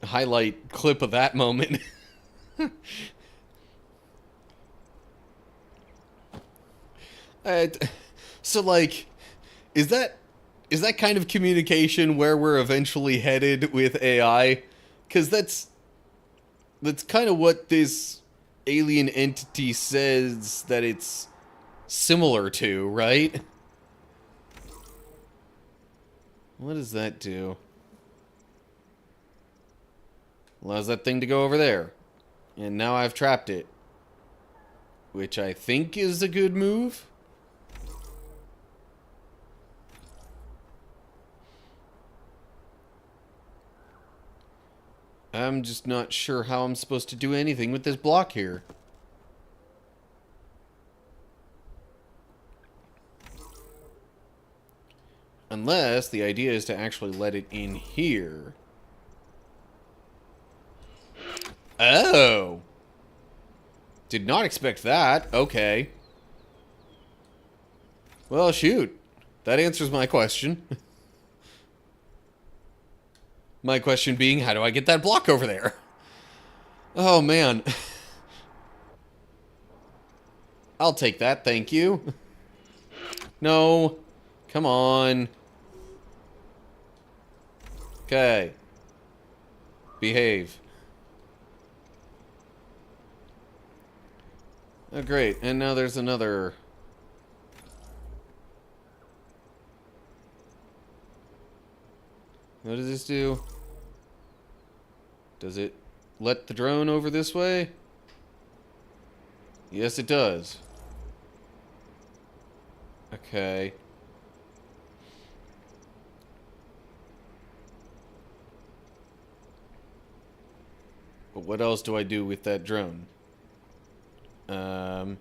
highlight clip of that moment. Uh, so, like, is that kind of communication where we're eventually headed with AI? Because that's kind of what this alien entity says that it's similar to, right? What does that do? Allows that thing to go over there. And now I've trapped it. Which I think is a good move. I'm just not sure how I'm supposed to do anything with this block here. Unless the idea is to actually let it in here. Oh! Did not expect that. Okay. Well, shoot. That answers my question. My question being, how do I get that block over there? Oh, man. I'll take that, thank you. No. Come on. Okay. Behave. Oh, great. And now there's another... What does this do? Does it let the drone over this way? Yes, it does. Okay. But what else do I do with that drone? I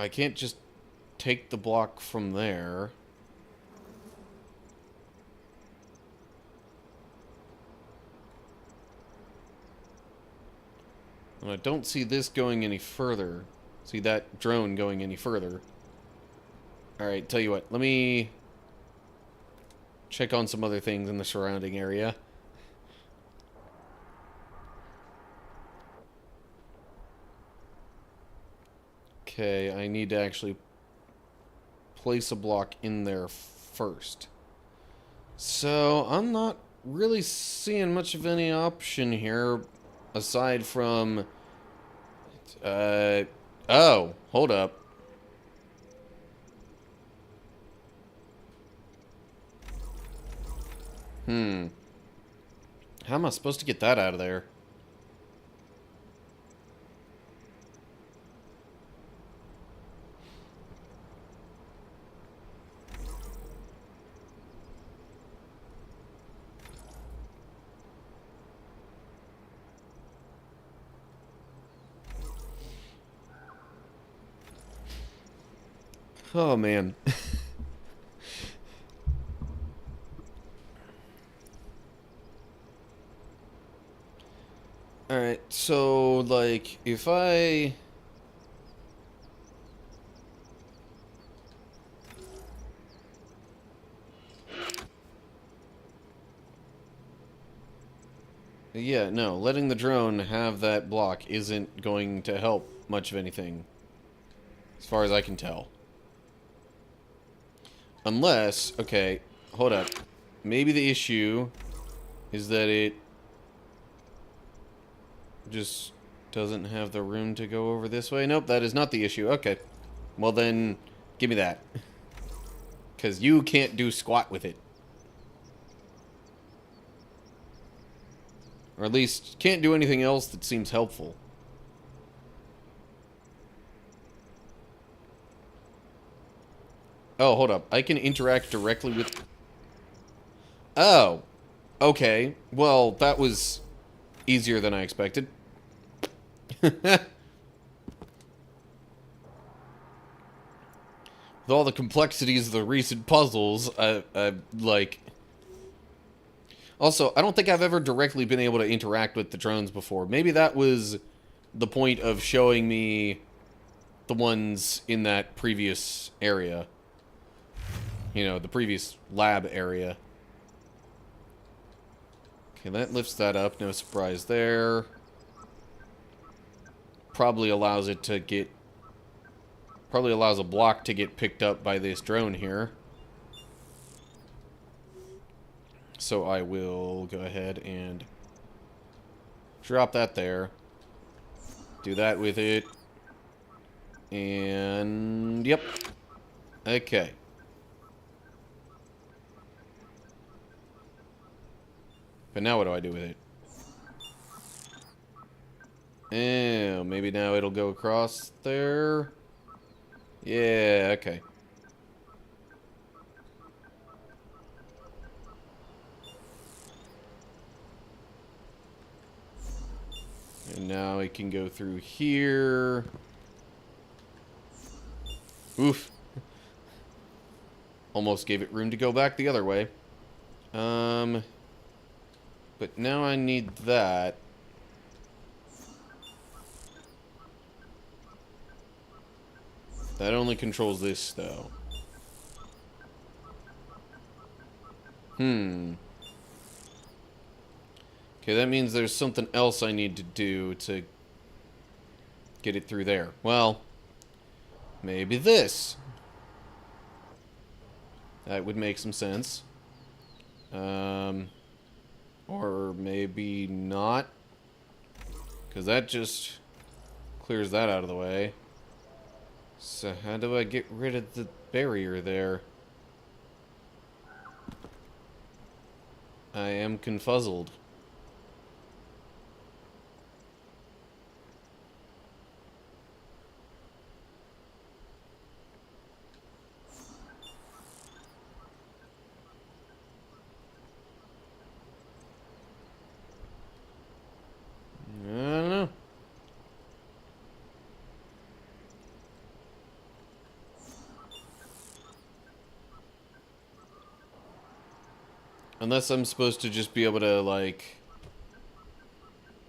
can't just take the block from there. And I don't see this going any further. See that drone going any further. Alright, tell you what. Let me check on some other things in the surrounding area. Okay, I need to actually place a block in there first. So, I'm not really seeing much of any option here aside from... oh, hold up. How am I supposed to get that out of there? Oh, man. Alright, so, like, if I... Yeah, no, letting the drone have that block isn't going to help much of anything. As far as I can tell. Unless, okay, hold up. Maybe the issue is that it just Doesn't have the room to go over this way. Nope, that is not the issue. Okay. Well then, give me that. Because you can't do squat with it. Or at least, can't do anything else that seems helpful. Oh, hold up. I can interact directly with... Oh. Okay. Well, that was easier than I expected. With all the complexities of the recent puzzles, I like... Also, I don't think I've ever directly been able to interact with the drones before. Maybe that was the point of showing me the ones in that previous area. You know, the previous lab area. Okay, that lifts that up. No surprise there. Probably allows it to get... Probably allows a block to get picked up by this drone here. So I will go ahead and drop that there. Do that with it. And... Yep. Okay. But now what do I do with it? Oh, maybe now it'll go across there. Yeah, okay. And now it can go through here. Oof. Almost gave it room to go back the other way. But now I need that. That only controls this, though. Okay, that means there's something else I need to do to get it through there. Well, maybe this. That would make some sense. Or maybe not. Because that just clears that out of the way. So how do I get rid of the barrier there? I am confuzzled. I don't know. Unless I'm supposed to just be able to, like,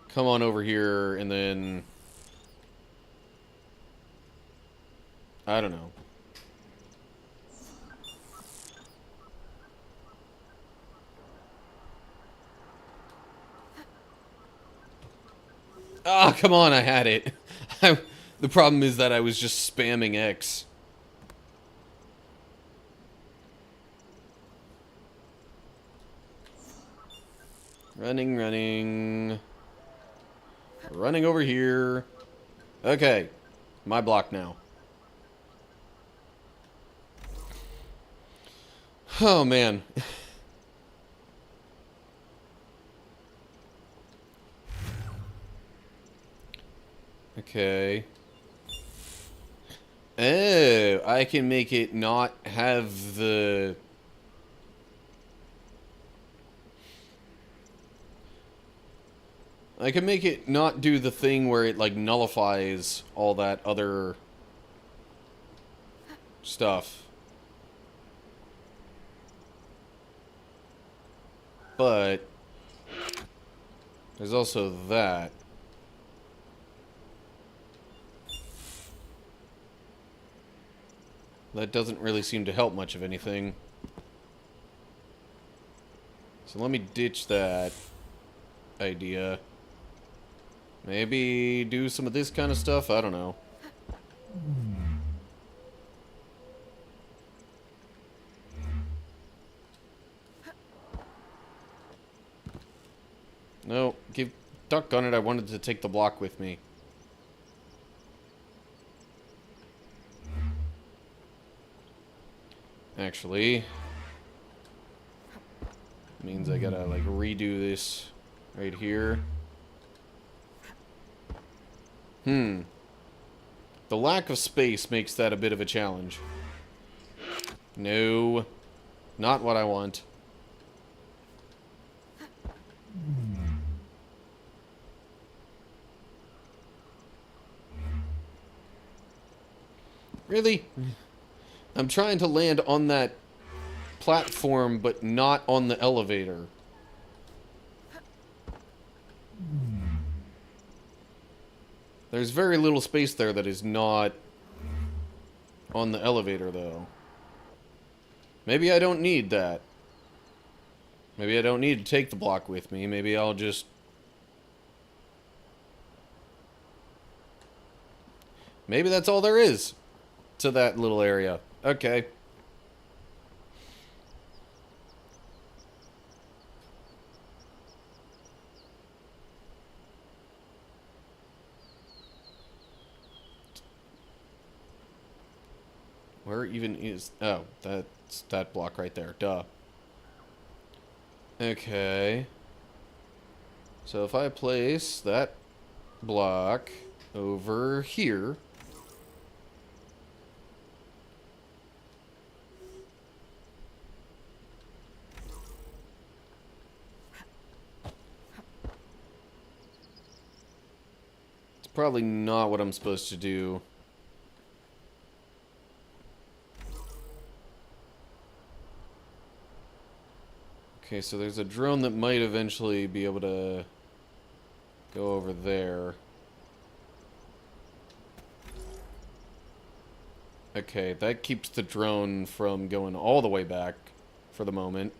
come on over here and then... I don't know. Oh, come on, I had it. The problem is that I was just spamming X. Running, running. Running over here. Okay. My block now. Oh, man. Okay. Oh, I can make it not have the... I can make it not do the thing where it, like, nullifies all that other stuff. But there's also that. That doesn't really seem to help much of anything. So let me ditch that idea. Maybe do some of this kind of stuff? I don't know. No, duck on it, I wanted to take the block with me. Actually, means I gotta, like, redo this right here. The lack of space makes that a bit of a challenge. No, not what I want. Really? I'm trying to land on that platform, but not on the elevator. There's very little space there that is not on the elevator, though. Maybe I don't need that. Maybe I don't need to take the block with me. Maybe I'll just... Maybe that's all there is to that little area. Okay. Where even is... Oh, that's that block right there. Duh. Okay. So if I place that block over here... It's probably not what I'm supposed to do. Okay, so there's a drone that might eventually be able to go over there. Okay, that keeps the drone from going all the way back for the moment.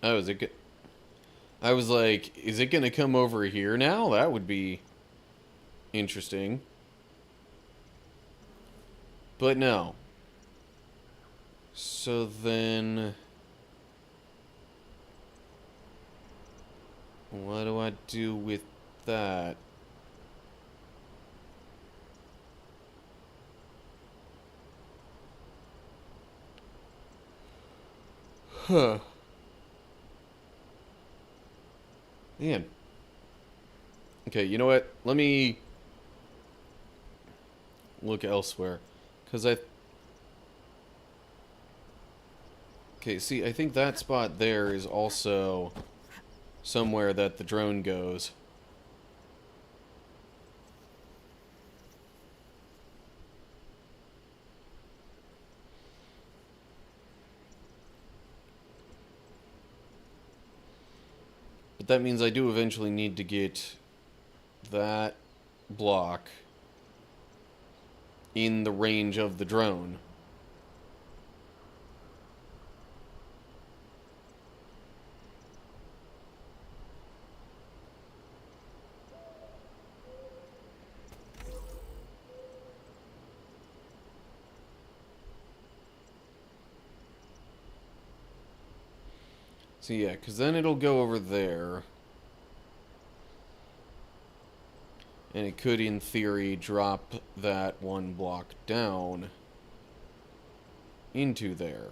Oh, is it good? I was like, is it gonna come over here now? That would be interesting. But no. So then... What do I do with that? Huh. Man. Okay, you know what? Let me look elsewhere. Because Okay, see, I think that spot there is also somewhere that the drone goes. But that means I do eventually need to get that block in the range of the drone. So yeah, because then it'll go over there. And it could, in theory, drop that one block down into there.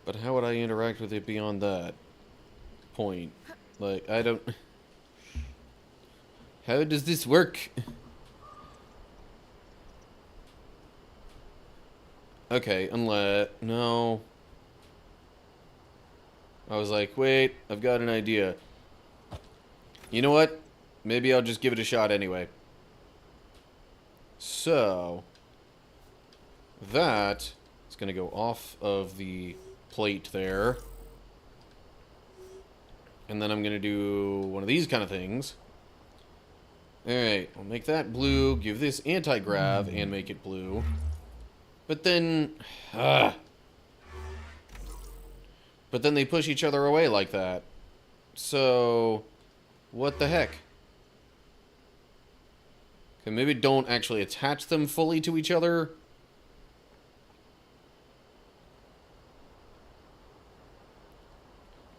But how would I interact with it beyond that point? Like, I don't... How does this work? Okay, unless... No. I was like, wait, I've got an idea. You know what? Maybe I'll just give it a shot anyway. So... That is going to go off of the plate there. And then I'm going to do one of these kind of things. Alright, we'll make that blue, give this anti-grav, and make it blue. But then... But But then they push each other away like that. So, what the heck? Okay, maybe don't actually attach them fully to each other.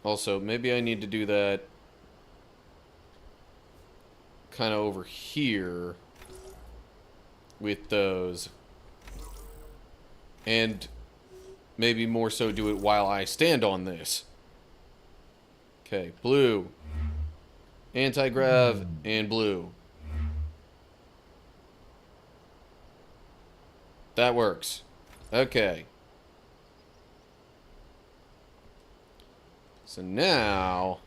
Also, maybe I need to do that kind of over here with those. And maybe more so do it while I stand on this. Okay, blue. Anti-grav and blue. That works. Okay. So now,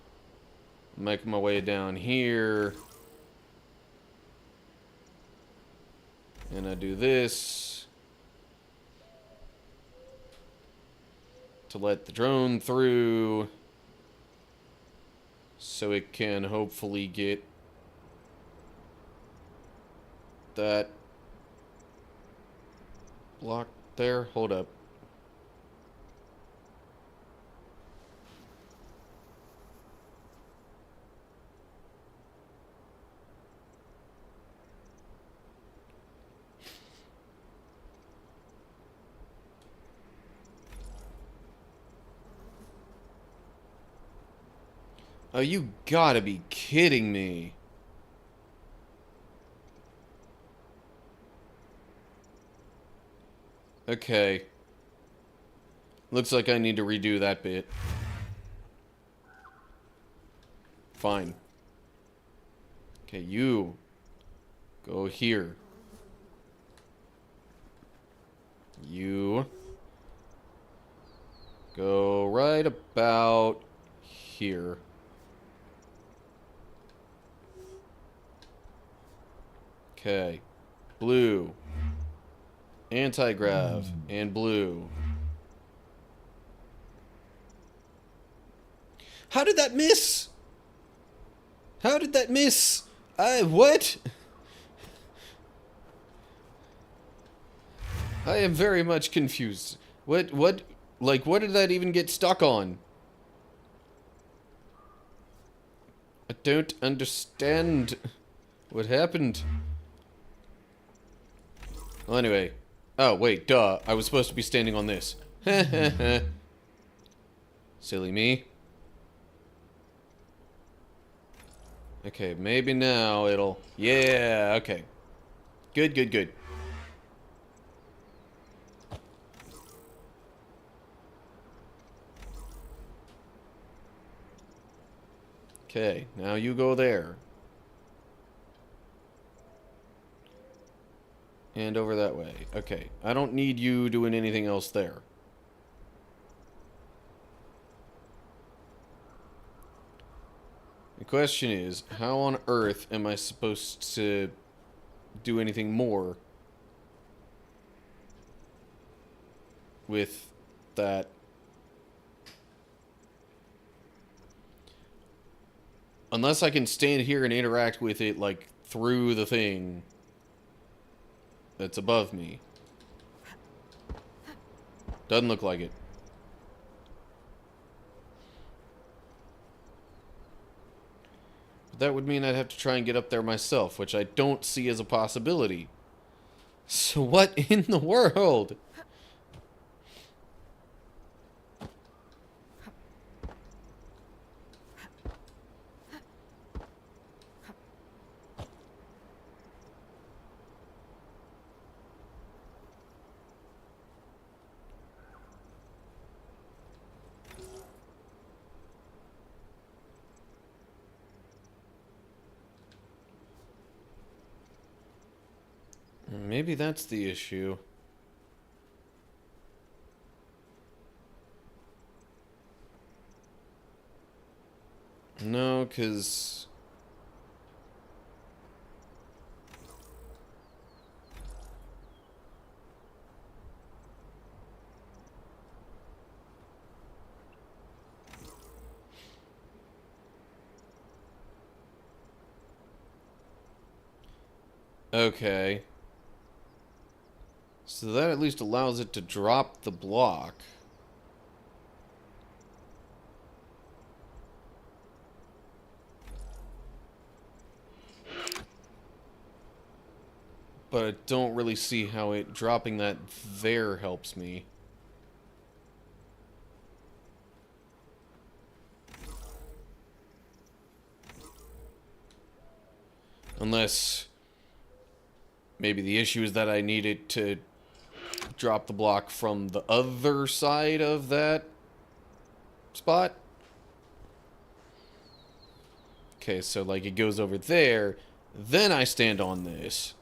I'm making my way down here. And I do this to let the drone through so it can hopefully get that block there. Hold up. Oh, you gotta be kidding me. Okay. Looks like I need to redo that bit. Fine. Okay, you go here. You go right about here. Okay. Blue. Anti-grav and blue. How did that miss? How did that miss? What? I am very much confused. What, like, what did that even get stuck on? I don't understand what happened. Well, anyway. Oh, wait, duh. I was supposed to be standing on this. Silly me. Okay, maybe now it'll... Yeah, okay. Good, good, good. Okay, now you go there. And over that way. Okay, I don't need you doing anything else there. The question is, how on earth am I supposed to do anything more with that? Unless I can stand here and interact with it, like, through the thing that's above me. Doesn't look like it. But that would mean I'd have to try and get up there myself, which I don't see as a possibility. So what in the world? Maybe that's the issue. No, 'cause... Okay. So that at least allows it to drop the block. But I don't really see how it dropping that there helps me. Unless maybe the issue is that I needed to drop the block from the other side of that spot. Okay, so like it goes over there, then I stand on this.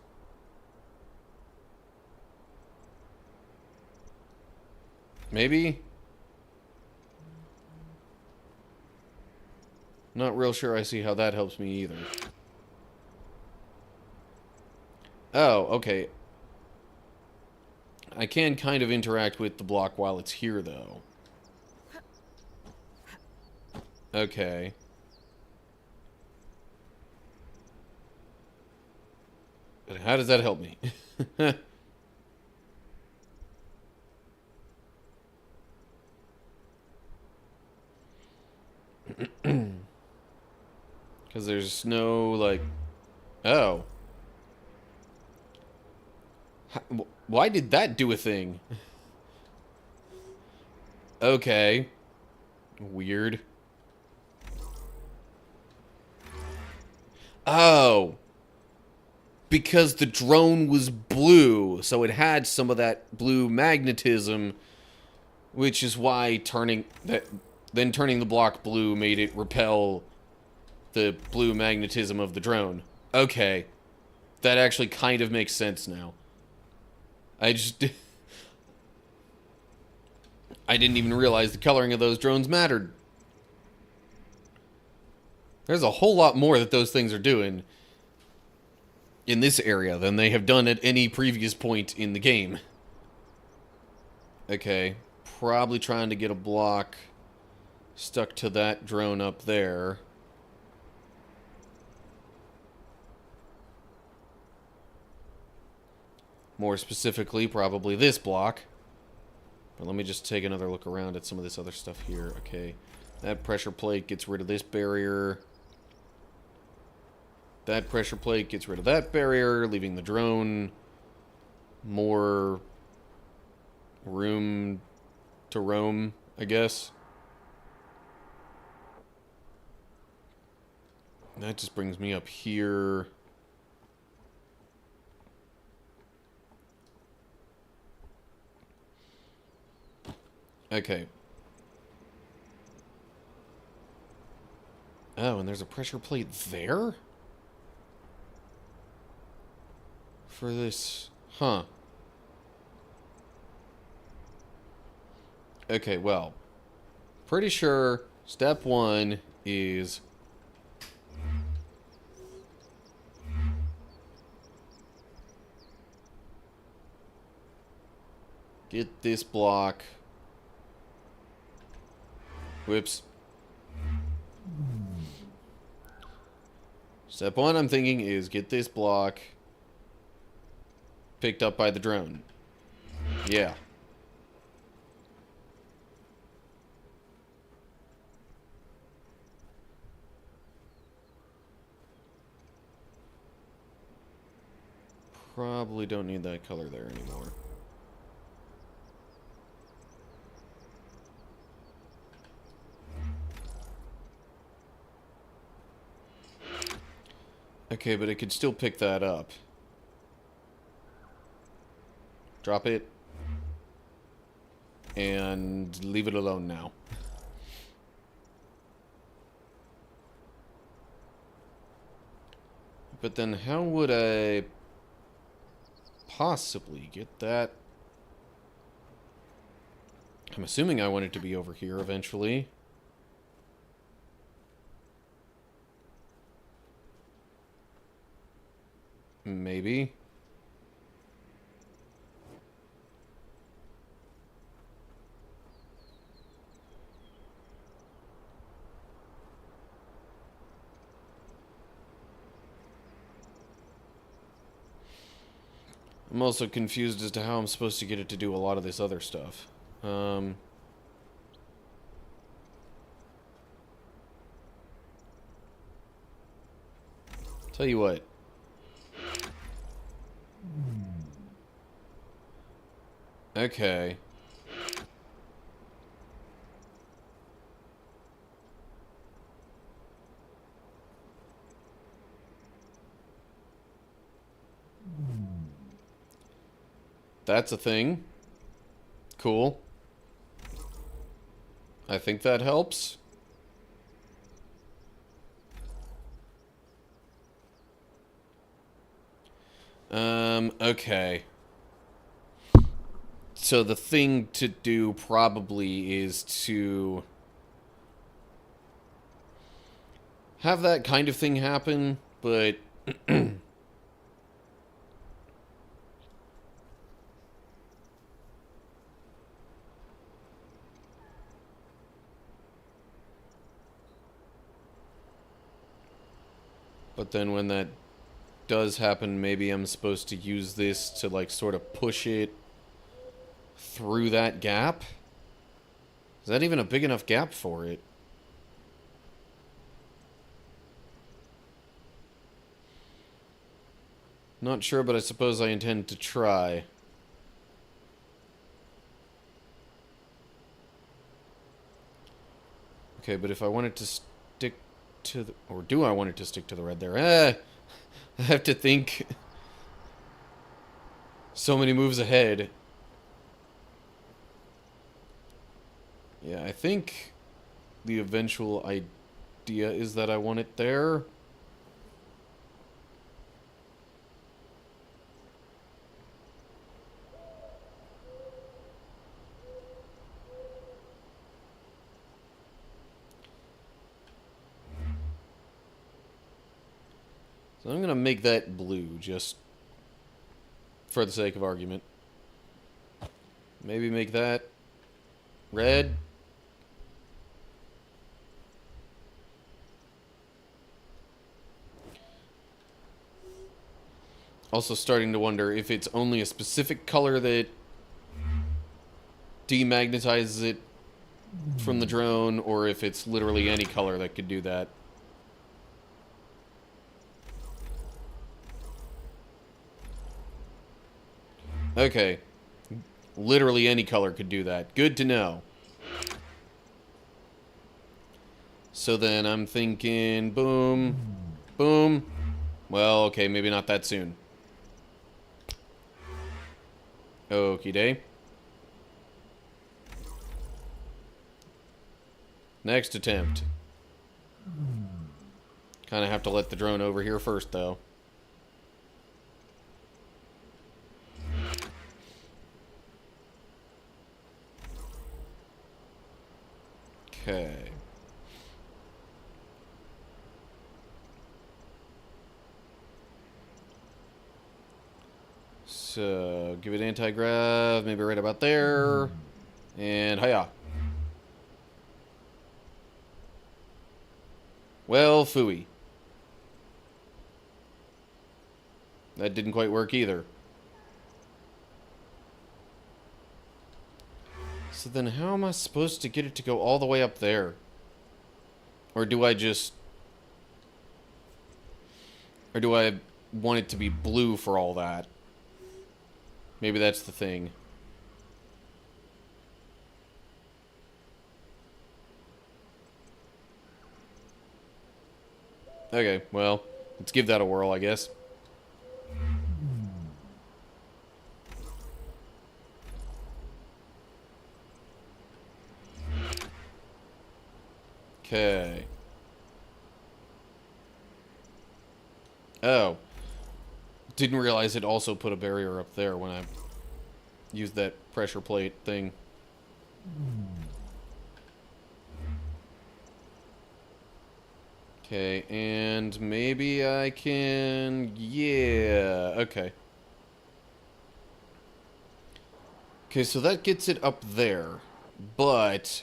Maybe? Not real sure I see how that helps me either. Oh, okay. I can kind of interact with the block while it's here, though. Okay. But how does that help me? Because there's no, like... Oh. Why did that do a thing? Okay. Weird. Oh. Because the drone was blue, so it had some of that blue magnetism, which is why turning the block blue made it repel the blue magnetism of the drone. Okay. That actually kind of makes sense now. I didn't even realize the coloring of those drones mattered. There's a whole lot more that those things are doing in this area than they have done at any previous point in the game. Okay, probably trying to get a block stuck to that drone up there. More specifically, probably this block. But let me just take another look around at some of this other stuff here. Okay, that pressure plate gets rid of this barrier. That pressure plate gets rid of that barrier, leaving the drone more room to roam, I guess. That just brings me up here. Okay. Oh, and there's a pressure plate there? For this... Huh. Okay, well. Pretty sure step one is... get this block... Whoops. Step one, I'm thinking, is get this block picked up by the drone. Yeah. Probably don't need that color there anymore. Okay, but it could still pick that up. Drop it. And leave it alone now. But then how would I possibly get that? I'm assuming I want it to be over here eventually. Maybe. I'm also confused as to how I'm supposed to get it to do a lot of this other stuff. Tell you what. Okay. That's a thing. Cool. I think that helps. Okay. So the thing to do probably is to have that kind of thing happen, but but then when that does happen, maybe I'm supposed to use this to, like, sort of push it through that gap? Is that even a big enough gap for it? Not sure, but I suppose I intend to try. Okay, but if I want it to stick to the... Or do I want it to stick to the red there? I have to think so many moves ahead. Yeah, I think the eventual idea is that I want it there. So I'm going to make that blue, just for the sake of argument. Maybe make that red. Also starting to wonder if it's only a specific color that demagnetizes it from the drone, or if it's literally any color that could do that. Okay. Literally any color could do that. Good to know. So then I'm thinking, boom, boom. Well, okay, maybe not that soon. Okie day. Next attempt. Kind of have to let the drone over here first, though. Okay. So, give it anti-grav, maybe right about there. And hiya. Well, phooey. That didn't quite work either. So then how am I supposed to get it to go all the way up there? Or do I just... Or do I want it to be blue for all that? Maybe that's the thing. Okay, well, let's give that a whirl, I guess. Okay. Oh. Didn't realize it also put a barrier up there when I used that pressure plate thing. Okay, and maybe I can... Yeah, okay. Okay, so that gets it up there, but...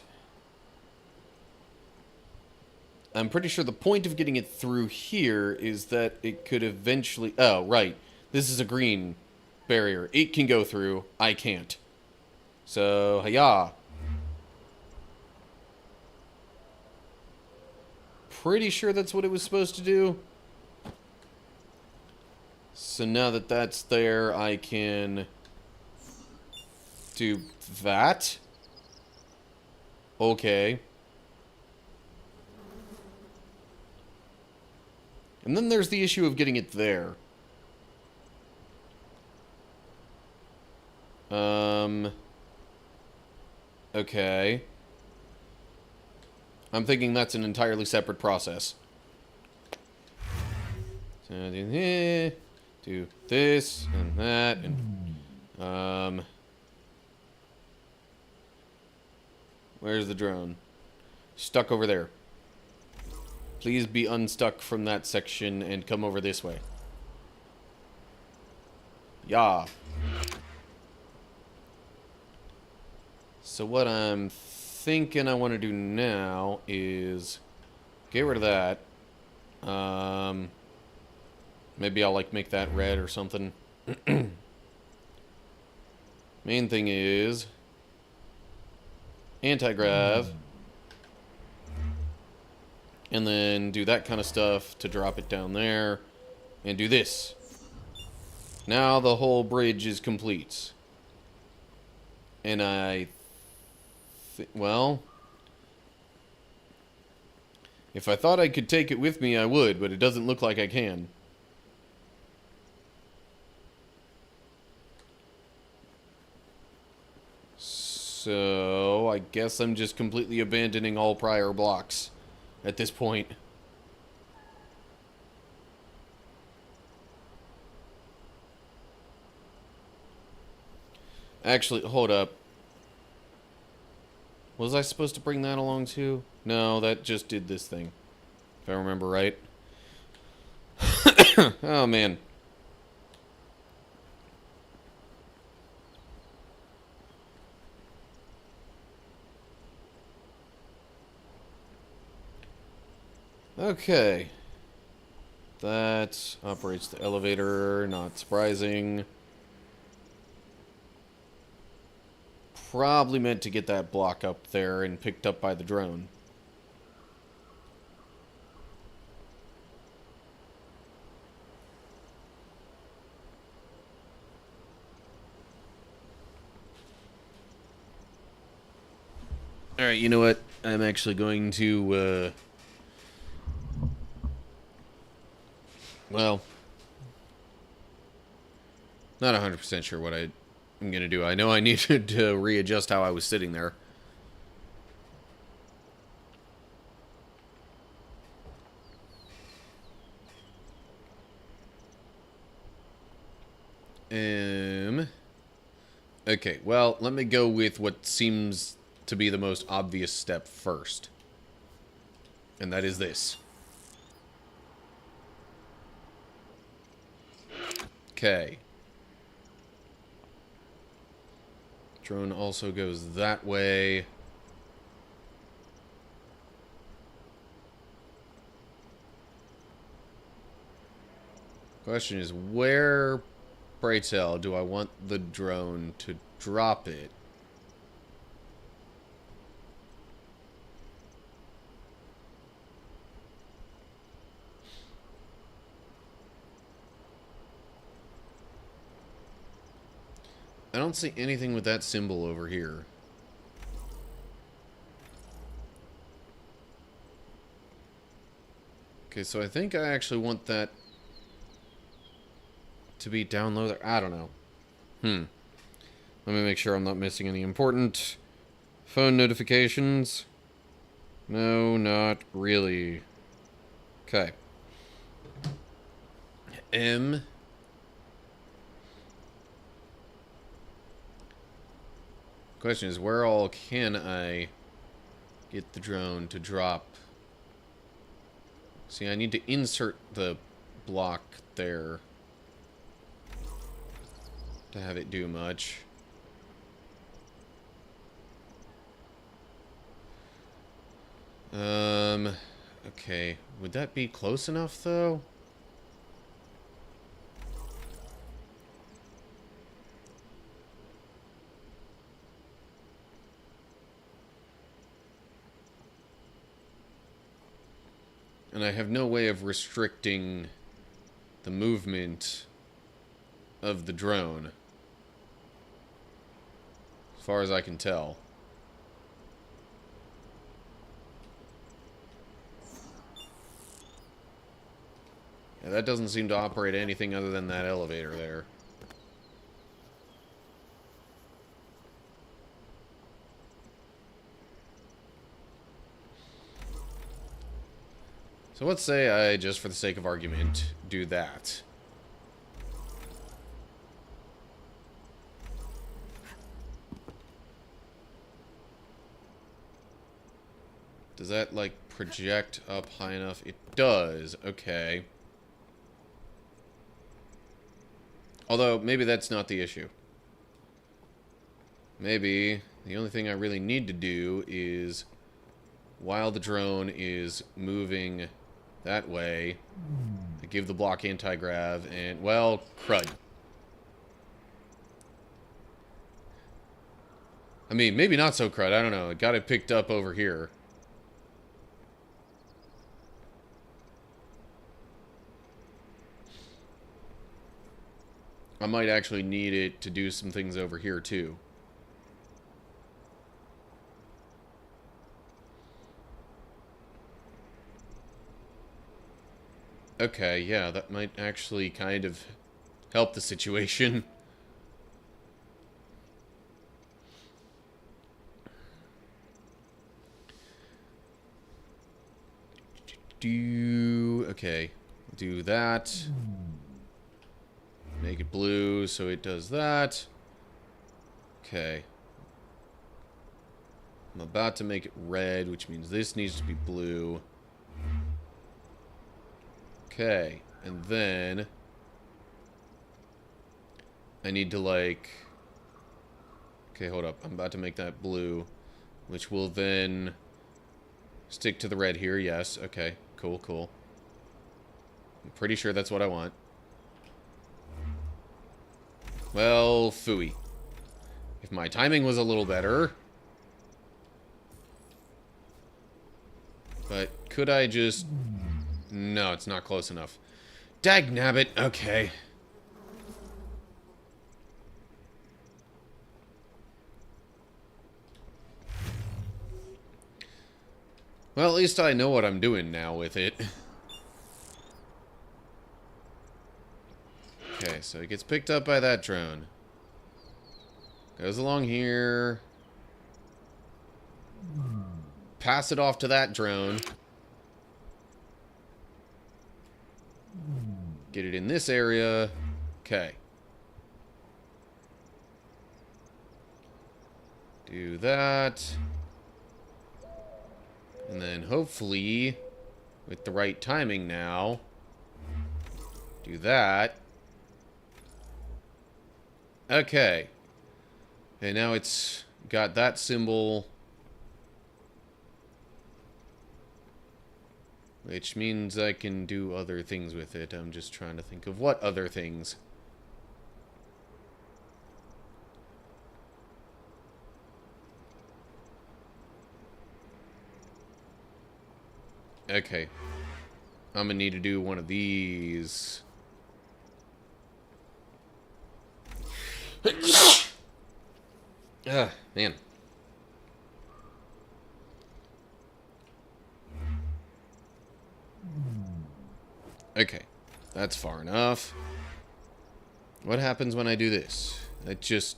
I'm pretty sure the point of getting it through here is that it could eventually... Oh, right. This is a green barrier. It can go through. I can't. So, hiya. Pretty sure that's what it was supposed to do. So now that that's there, I can do that. Okay. And then there's the issue of getting it there. Okay. I'm thinking that's an entirely separate process. So do this and that and where's the drone? Stuck over there. Please be unstuck from that section and come over this way. Yeah. So what I'm thinking I want to do now is get rid of that. Maybe I'll like make that red or something. Main thing is anti-grav. And then do that kind of stuff to drop it down there. And do this. Now the whole bridge is complete. And well, if I thought I could take it with me, I would, but it doesn't look like I can. So, I guess I'm just completely abandoning all prior blocks at this point. Actually, hold up. Was I supposed to bring that along too? No, that just did this thing. If I remember right. Oh, man. Okay. That operates the elevator, not surprising. Probably meant to get that block up there and picked up by the drone. Alright, you know what? I'm actually going to, well, not 100% sure what I'm going to do. I know I needed to readjust how I was sitting there. Okay, well, let me go with what seems to be the most obvious step first. And that is this. Okay. Drone also goes that way. Question is, where, pray tell, do I want the drone to drop it? I don't see anything with that symbol over here. Okay, so I think I actually want that to be down low there. I don't know. Let me make sure I'm not missing any important phone notifications. No, not really. Okay. M. Question is, where all can I get the drone to drop? See, I need to insert the block there to have it do much. Okay. Would that be close enough, though? And I have no way of restricting the movement of the drone. as far as I can tell. Yeah, that doesn't seem to operate anything other than that elevator there. So let's say I, just for the sake of argument, do that. Does that, like, project up high enough? It does. Okay. Although, maybe that's not the issue. Maybe the only thing I really need to do is, while the drone is moving that way, I give the block anti-grav and, well, crud. I mean, maybe not so crud. I don't know. It got it picked up over here. I might actually need it to do some things over here, too. Okay, yeah, that might actually kind of help the situation. Okay, do that. Make it blue so it does that. Okay. I'm about to make it red, which means this needs to be blue. Okay, and then I need to, like... Okay, hold up. I'm about to make that blue, which will then stick to the red here. Yes, okay. Cool, cool. I'm pretty sure that's what I want. Well, phooey. If my timing was a little better... But could I just... No, it's not close enough. Dagnabbit. Okay. Well, at least I know what I'm doing now with it. Okay, so it gets picked up by that drone. Goes along here. Pass it off to that drone. Get it in this area. Okay. Do that. And then hopefully, with the right timing now, do that. Okay. And now it's got that symbol, which means I can do other things with it. I'm just trying to think of what other things. Okay. I'm gonna need to do one of these. Ah, man. Okay. That's far enough. What happens when I do this? It just...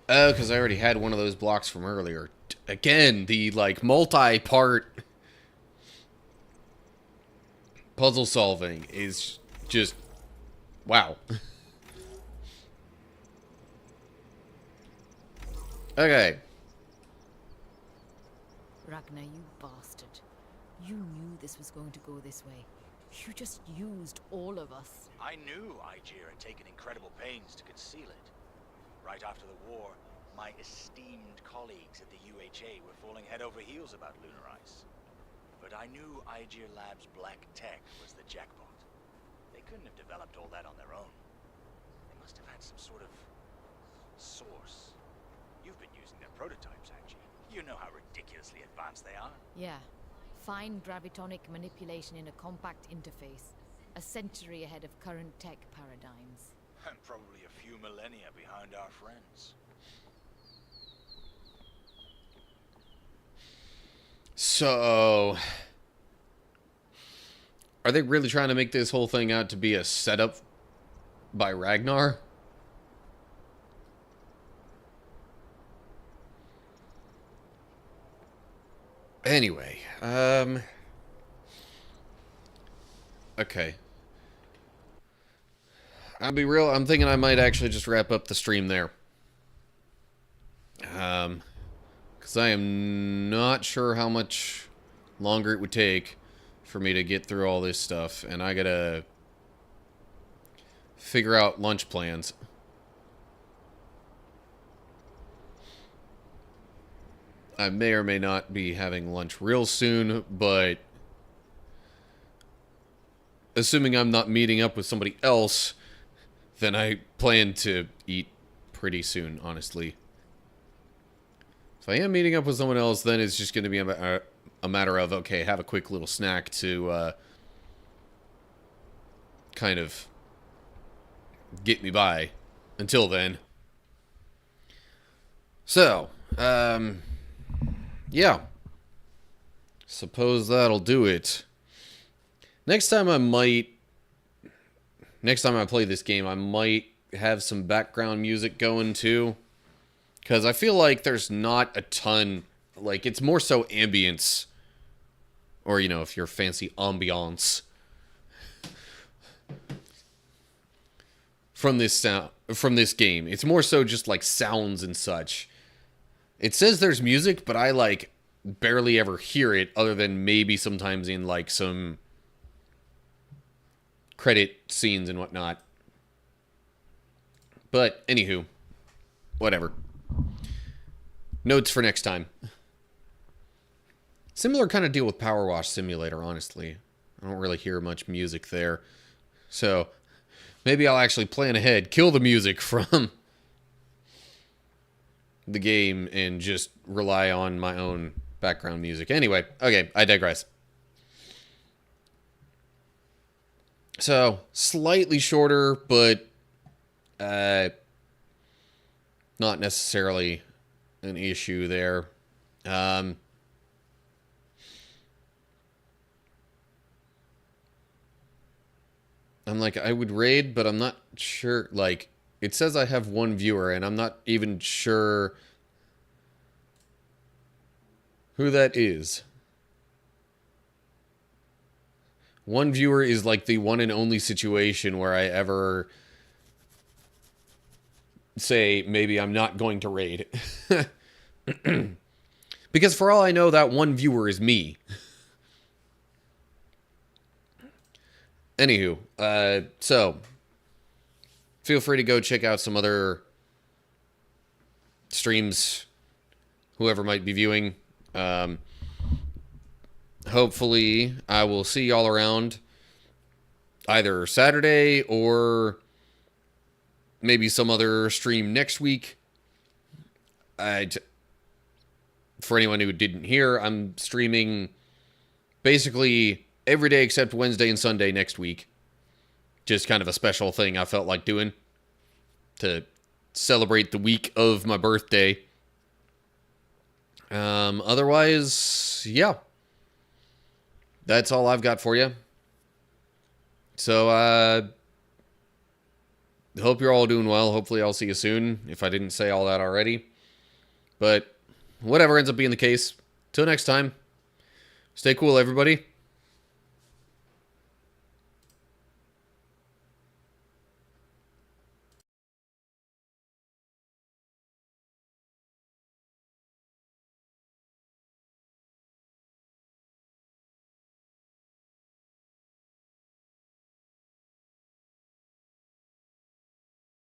Oh, because I already had one of those blocks from earlier. Again, the, like, multi-part puzzle solving is just... Wow. Okay. Ragnar, you bastard. You knew this was going to go this way. You just used all of us. I knew Aegir had taken incredible pains to conceal it. Right after the war, my esteemed colleagues at the UHA were falling head over heels about lunar ice. But I knew Aegir Labs' black tech was the jackpot. They couldn't have developed all that on their own. They must have had some sort of source. You've been using their prototypes, haven't you? You know how ridiculously advanced they are. Yeah. Fine gravitonic manipulation in a compact interface. A century ahead of current tech paradigms. And probably a few millennia behind our friends. So, are they really trying to make this whole thing out to be a setup by Ragnar? Anyway, okay. I'll be real, I'm thinking I might actually just wrap up the stream there. Because I am not sure how much longer it would take for me to get through all this stuff, and I gotta figure out lunch plans. I may or may not be having lunch real soon, but assuming I'm not meeting up with somebody else, then I plan to eat pretty soon, honestly. If I am meeting up with someone else, then it's just going to be a matter of, okay, have a quick little snack to kind of get me by until then. So, yeah. Suppose that'll do it. Next time I play this game, I might have some background music going too. Because I feel like there's not a ton, like, it's more so ambience. Or, you know, if you're fancy, ambiance. From this game. It's more so just, like, sounds and such. It says there's music, but I, like, barely ever hear it, other than maybe sometimes in, like, some credit scenes and whatnot. But, anywho. Whatever. Notes for next time. Similar kind of deal with Power Wash Simulator, honestly. I don't really hear much music there. So, maybe I'll actually plan ahead, kill the music from the game, and just rely on my own background music. Anyway, okay, I digress. So, slightly shorter, but not necessarily an issue there. I'm like, I would raid, but I'm not sure. Like, it says I have one viewer, and I'm not even sure who that is. One viewer is like the one and only situation where I ever say, maybe I'm not going to raid. Because for all I know, that one viewer is me. Anywho, so feel free to go check out some other streams, whoever might be viewing. Hopefully, I will see y'all around either Saturday or maybe some other stream next week. For anyone who didn't hear, I'm streaming basically every day except Wednesday and Sunday next week. Just kind of a special thing I felt like doing to celebrate the week of my birthday. Otherwise, yeah. That's all I've got for you. So, hope you're all doing well. Hopefully I'll see you soon, if I didn't say all that already. But whatever ends up being the case, till next time, stay cool, everybody.